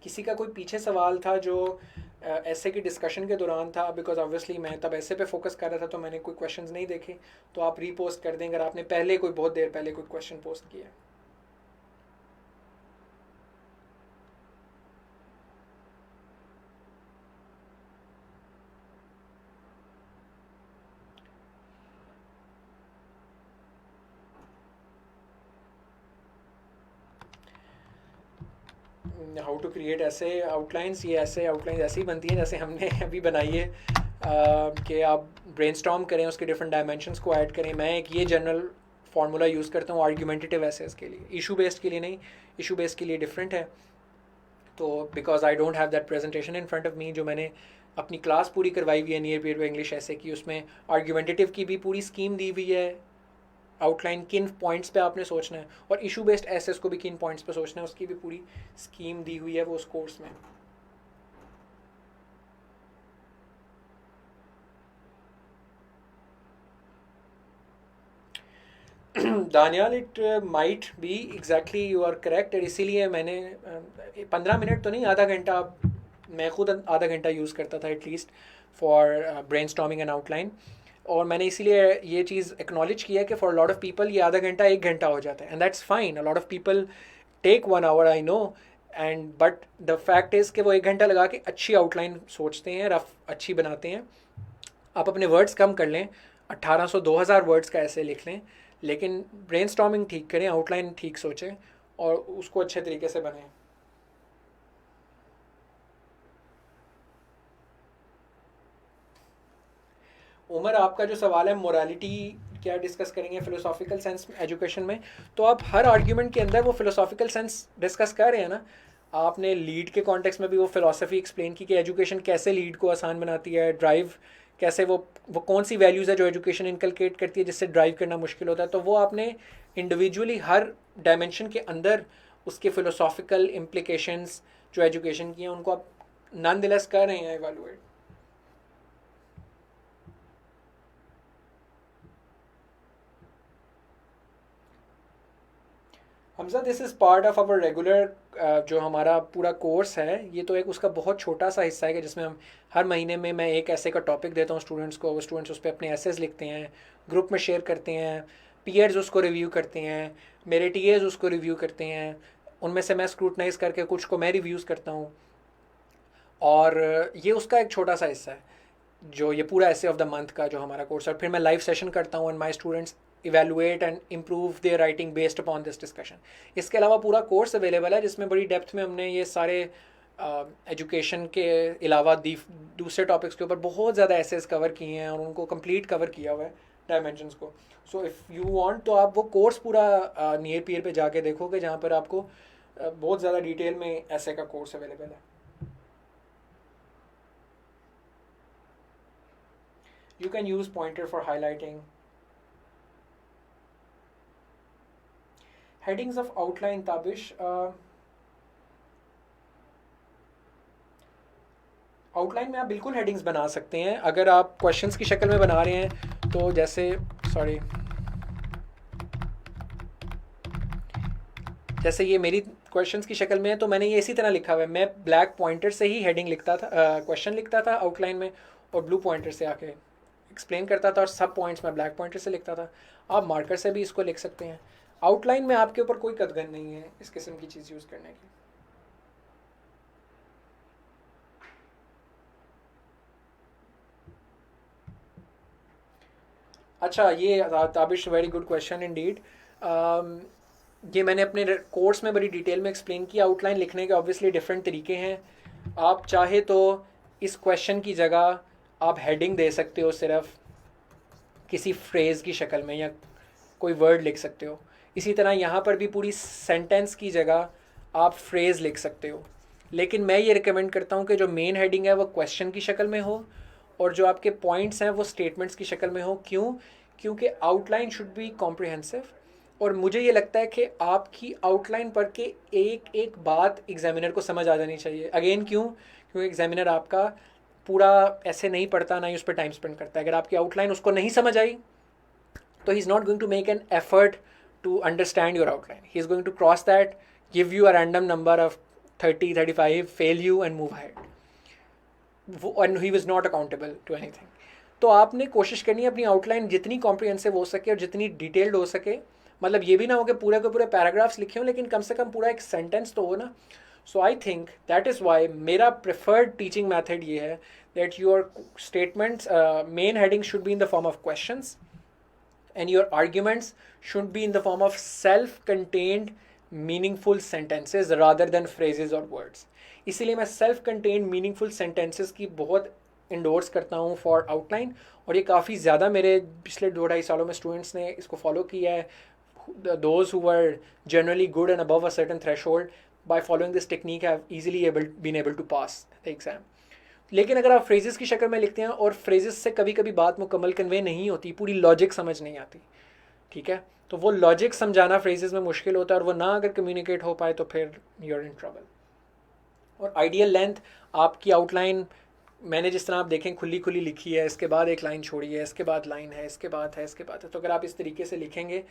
किसी का कोई पीछे सवाल था जो ऐसे की डिस्कशन के दौरान था, बिकॉज ऑब्वियसली मैं तब ऐसे पे फोकस कर रहा था, तो मैंने कोई क्वेश्चंस नहीं देखे, तो आप रीपोस्ट कर दें अगर आपने पहले कोई बहुत देर पहले कोई क्वेश्चन पोस्ट किया. हाउ टू क्रिएट ऐसे आउटलाइंस. ये ऐसे आउटलाइंस ऐसी बनती हैं जैसे हमने अभी बनाई है. कि आप ब्रेनस्टॉर्म करें, उसके डिफरेंट डायमेंशंस को ऐड करें। मैं एक ये जनरल फार्मूला यूज़ करता हूँ आर्ग्यूमेंटेटिव एसेस के लिए, इशू बेस्ड के लिए नहीं, इशू बेस्ड के लिए डिफरेंट है। तो because I don't have that presentation in front of me, जो मैंने अपनी क्लास पूरी करवाई हुई है नियर पीयर पे इंग्लिश ऐसे की, उसमें आर्ग्यूमेंटेटिव की भी पूरी स्कीम दी हुई है, आउटलाइन किन पॉइंट्स पे आपने सोचना है, और इशू बेस्ड एसेस को भी किन पॉइंट्स पे सोचना है, उसकी भी पूरी स्कीम दी हुई है वो उस कोर्स में। Daniyal, it might be exactly, you are correct, इसीलिए मैंने 15 मिनट तो नहीं, आधा घंटा, मैं खुद आधा घंटा यूज़ करता था at least for brain storming and outline. और मैंने इसीलिए ये चीज़ एक्नॉलेज किया कि फॉर लॉट ऑफ पीपल ये आधा घंटा 1 घंटा हो जाता है, and that's fine. A lot of people take 1 hour, I know, and but the fact is कि वो 1 घंटा लगा के अच्छी आउटलाइन सोचते हैं, रफ अच्छी बनाते हैं। आप अपने वर्ड्स कम कर लें, 1800-2000 वर्ड्स का ऐसे लिख लें, लेकिन ब्रेनस्टॉर्मिंग ठीक करें, आउटलाइन ठीक सोचें और उसको अच्छे तरीके से बनाएं। उमर, आपका जो सवाल है मोरालिटी क्या डिस्कस करेंगे फिलोसॉफिकल सेंस एजुकेशन में, तो आप हर आर्ग्यूमेंट के अंदर वो फिलोसॉफिकल सेंस डिस्कस कर रहे हैं ना। आपने लीड के कॉन्टेक्स्ट में भी वो फिलोसफी एक्सप्लेन की कि एजुकेशन कैसे लीड को आसान बनाती है, ड्राइव कैसे, वो कौन सी वैल्यूज़ है जो एजुकेशन इनकलकेट करती है जिससे ड्राइव करना मुश्किल होता है। तो वो आपने इंडिविजुअली हर डायमेंशन के अंदर उसके फिलोसॉफिकल इम्प्लीकेशंस जो एजुकेशन की हैं उनको आप नॉन दिलस कर रहे हैं evaluate. Hamza, this is part of our regular जो हमारा पूरा कोर्स है, ये तो एक उसका बहुत छोटा सा हिस्सा है कि जिसमें हम हर महीने में मैं एक ऐसे का टॉपिक देता हूँ स्टूडेंट्स को, वो स्टूडेंट्स उस पर अपने एसेस लिखते हैं, ग्रुप में शेयर करते हैं, पीयर्स उसको रिव्यू करते हैं, मेरे टीएज उसको रिव्यू करते हैं, उनमें से मैं स्क्रूटनाइज करके कुछ को मैं रिव्यूज़ करता हूँ, और ये उसका एक छोटा सा हिस्सा है जो ये पूरा ऐसे ऑफ द मंथ का जो हमारा कोर्स है। और फिर मैं लाइव सेशन करता हूँ and my students evaluate and improve their writing based upon this discussion. इसके अलावा पूरा कोर्स अवेलेबल है जिसमें बड़ी डेप्थ में हमने ये सारे एजुकेशन के अलावा दूसरे टॉपिक्स के ऊपर बहुत ज़्यादा एसेस कवर किए हैं और उनको कंप्लीट कवर किया हुआ है डायमेंशंस को। सो इफ़ यू वांट तो आप वो कोर्स पूरा नियर पीयर पे जाके देखोगे जहाँ पर आपको बहुत ज़्यादा डिटेल में ऐसे का कोर्स अवेलेबल है। You can use pointer for highlighting. Headings of outline, Tabish. Outline में आप बिल्कुल हेडिंग्स बना सकते हैं अगर आप क्वेश्चंस की शक्ल में बना रहे हैं। तो जैसे ये मेरी क्वेश्चंस की शक्ल में है तो मैंने ये इसी तरह लिखा हुआ है। मैं ब्लैक पॉइंटर से ही हेडिंग लिखता था, क्वेश्चन लिखता था आउटलाइन में, और ब्लू पॉइंटर से आके एक्सप्लेन करता था, और सब पॉइंट्स मैं ब्लैक पॉइंटर से लिखता था। आप मार्कर से भी इसको लिख सकते हैं। आउटलाइन में आपके ऊपर कोई कदगन नहीं है इस किस्म की चीज़ यूज़ करने की। अच्छा, ये Tabish, very good question Indeed. ये मैंने अपने कोर्स में बड़ी डिटेल में एक्सप्लेन किया। आउटलाइन लिखने के ऑब्वियसली डिफरेंट तरीके हैं। आप चाहे तो इस क्वेश्चन की जगह आप हेडिंग दे सकते हो सिर्फ किसी फ्रेज़ की शक्ल में, या कोई वर्ड लिख सकते हो। इसी तरह यहाँ पर भी पूरी सेंटेंस की जगह आप फ्रेज़ लिख सकते हो। लेकिन मैं ये रिकमेंड करता हूँ कि जो मेन हेडिंग है वो क्वेश्चन की शक्ल में हो, और जो आपके पॉइंट्स हैं वो स्टेटमेंट्स की शक्ल में हो। क्यों? क्योंकि आउटलाइन शुड बी कॉम्प्रिहेंसिव, और मुझे ये लगता है कि आपकी आउटलाइन पढ़ के एक एक बात एग्जामिनर को समझ आ जानी चाहिए। अगेन क्यों? क्योंकि एग्जामिनर आपका पूरा ऐसे नहीं पढ़ता, ना ही उस पर टाइम स्पेंड करता है। अगर आपकी आउटलाइन उसको नहीं समझ आई तो he is not going to make an effort to understand your outline. He is going to cross that, give you a random number of 30, 35, fail you and move ahead. And he was not accountable to anything. तो आपने कोशिश करनी है अपनी outline जितनी comprehensive हो सके और जितनी डिटेल्ड हो सके। मतलब ये भी ना हो कि पूरे के पूरे पैराग्राफ्स लिखे हों, लेकिन कम से कम पूरा एक सेंटेंस तो हो ना। So I think that is why मेरा प्रेफर्ड टीचिंग मैथड ये है that your statements, main heading should be in the form of questions, and your arguments should be in the form of self-contained meaningful sentences rather than phrases or words. इसीलिए मैं self-contained meaningful sentences की बहुत endorse करता हूँ for outline, और ये काफ़ी ज़्यादा मेरे पिछले 2-2.5 सालों में स्टूडेंट्स ने इसको फॉलो किया है. Those who were generally good and above a certain threshold, by following this technique have easily been able to pass the exam. लेकिन अगर आप फ्रेजेस की शक्ल में लिखते हैं और फ्रेजेस से कभी कभी बात मुकम्मल कन्वे नहीं होती, पूरी लॉजिक समझ नहीं आती, ठीक है, तो वो लॉजिक समझाना फ्रेजेस में मुश्किल होता है, और वो ना अगर कम्युनिकेट हो पाए तो फिर यू आर इन ट्रबल. और आइडियल लेंथ आपकी आउटलाइन, मैंने जिस तरह आप देखें खुली खुली लिखी है, इसके बाद एक लाइन छोड़ी है, इसके बाद लाइन है, इसके बाद है, इसके बाद है, तो अगर आप इस तरीके से लिखेंगे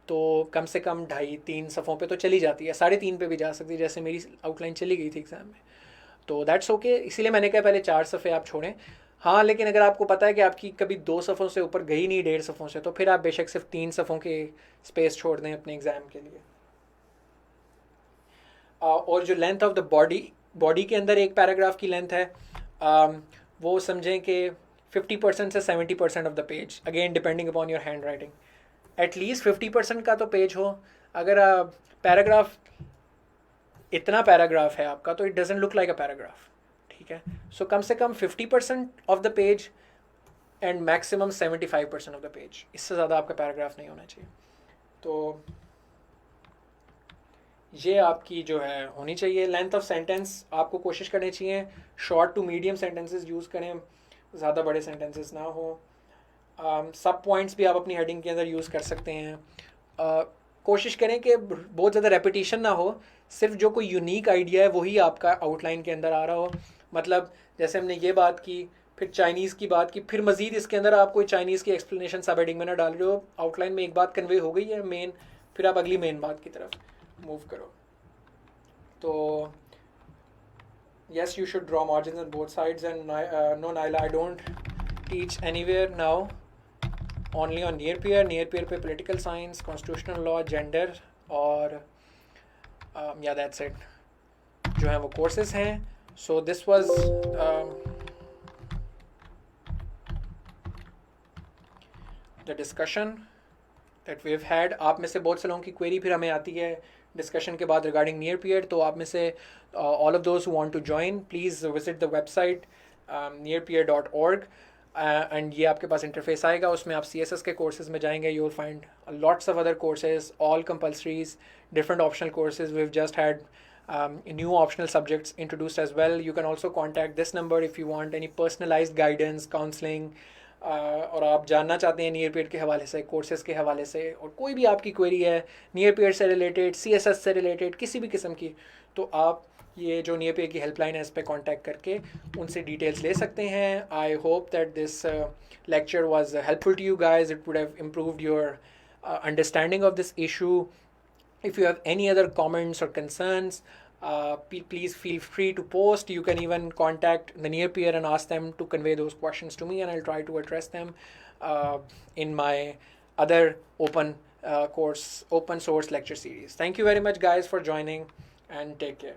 तो कम से कम 2.5-3 सफ़ों पे तो चली जाती है, 3.5 पे भी जा सकती है, जैसे मेरी आउटलाइन चली गई थी एग्ज़ाम में. तो दैट्स ओके, इसीलिए मैंने कहा पहले 4 सफ़े आप छोड़ें. हाँ, लेकिन अगर आपको पता है कि आपकी कभी 2 सफ़ों से ऊपर गई नहीं 1.5 सफ़ों से, तो फिर आप बेशक सिर्फ 3 सफ़ों के स्पेस छोड़ दें अपने एग्ज़ाम के लिए. और जो लेंथ ऑफ द बॉडी के अंदर एक पैराग्राफ की लेंथ है, वो समझें कि 50% से 70% of the page, again depending upon your hand writing. At least 50% का तो पेज हो. अगर पैराग्राफ, इतना पैराग्राफ है आपका, तो it doesn't look like a paragraph, ठीक है. सो कम से कम 50% of the page and maximum 75% of the page, इससे ज़्यादा आपका पैराग्राफ नहीं होना चाहिए. तो ये आपकी जो है होनी चाहिए. लेंथ ऑफ सेंटेंस आपको कोशिश करनी चाहिए short to medium sentences use करें, ज़्यादा बड़े सेंटेंसेस ना हो. सब पॉइंट्स भी आप अपनी हेडिंग के अंदर यूज़ कर सकते हैं. कोशिश करें कि बहुत ज़्यादा रेपिटेशन ना हो, सिर्फ जो कोई यूनिक आइडिया है वही आपका आउटलाइन के अंदर आ रहा हो. मतलब जैसे हमने ये बात की, फिर चाइनीज़ की बात की, फिर मज़ीद इसके अंदर आप कोई चाइनीज़ की एक्सप्लेनेशन सब हेडिंग में ना डाल रहे हो. आउटलाइन में एक बात कन्वे हो गई है मेन, फिर आप अगली मेन बात की तरफ मूव करो. तो yes, you should draw margins on both sides. And no, Naila, I don't teach anywhere now, only on near peer पे political science, constitutional law, gender, और yeah, that's it, जो है वो courses हैं. So this was the discussion that we've had. आप में से बहुत से लोगों की query फिर हमें आती है डिस्कशन के बाद रिगार्डिंग नियर पीरियड, तो आप में से all of those who want to join, please visit the website nearpeer.org, and ये आपके पास इंटरफेस आएगा. उसमें आप CSS के कोर्सेज में जाएंगे, you will find lots of other courses, all compulsories, different optional courses. We have just had new optional subjects introduced as well. You can also contact this number if you want any personalized guidance, counseling, और आप जानना चाहते हैं near period के हवाले से, courses के हवाले से, और कोई भी आपकी क्वेरी है नियर पीरियड से रिलेटेड, CSS से रिलेटेड, किसी भी किस्म की, तो आप ये जो नियर पीरियड की हेल्पलाइन है इस पर कॉन्टैक्ट करके उनसे डिटेल्स ले सकते हैं. I hope that this lecture was helpful to you guys. It would have improved your understanding of this issue. If you have any other comments or concerns, please feel free to post. You can even contact the near peer and ask them to convey those questions to me, and I'll try to address them in my other open source lecture series. Thank you very much, guys, for joining, and take care.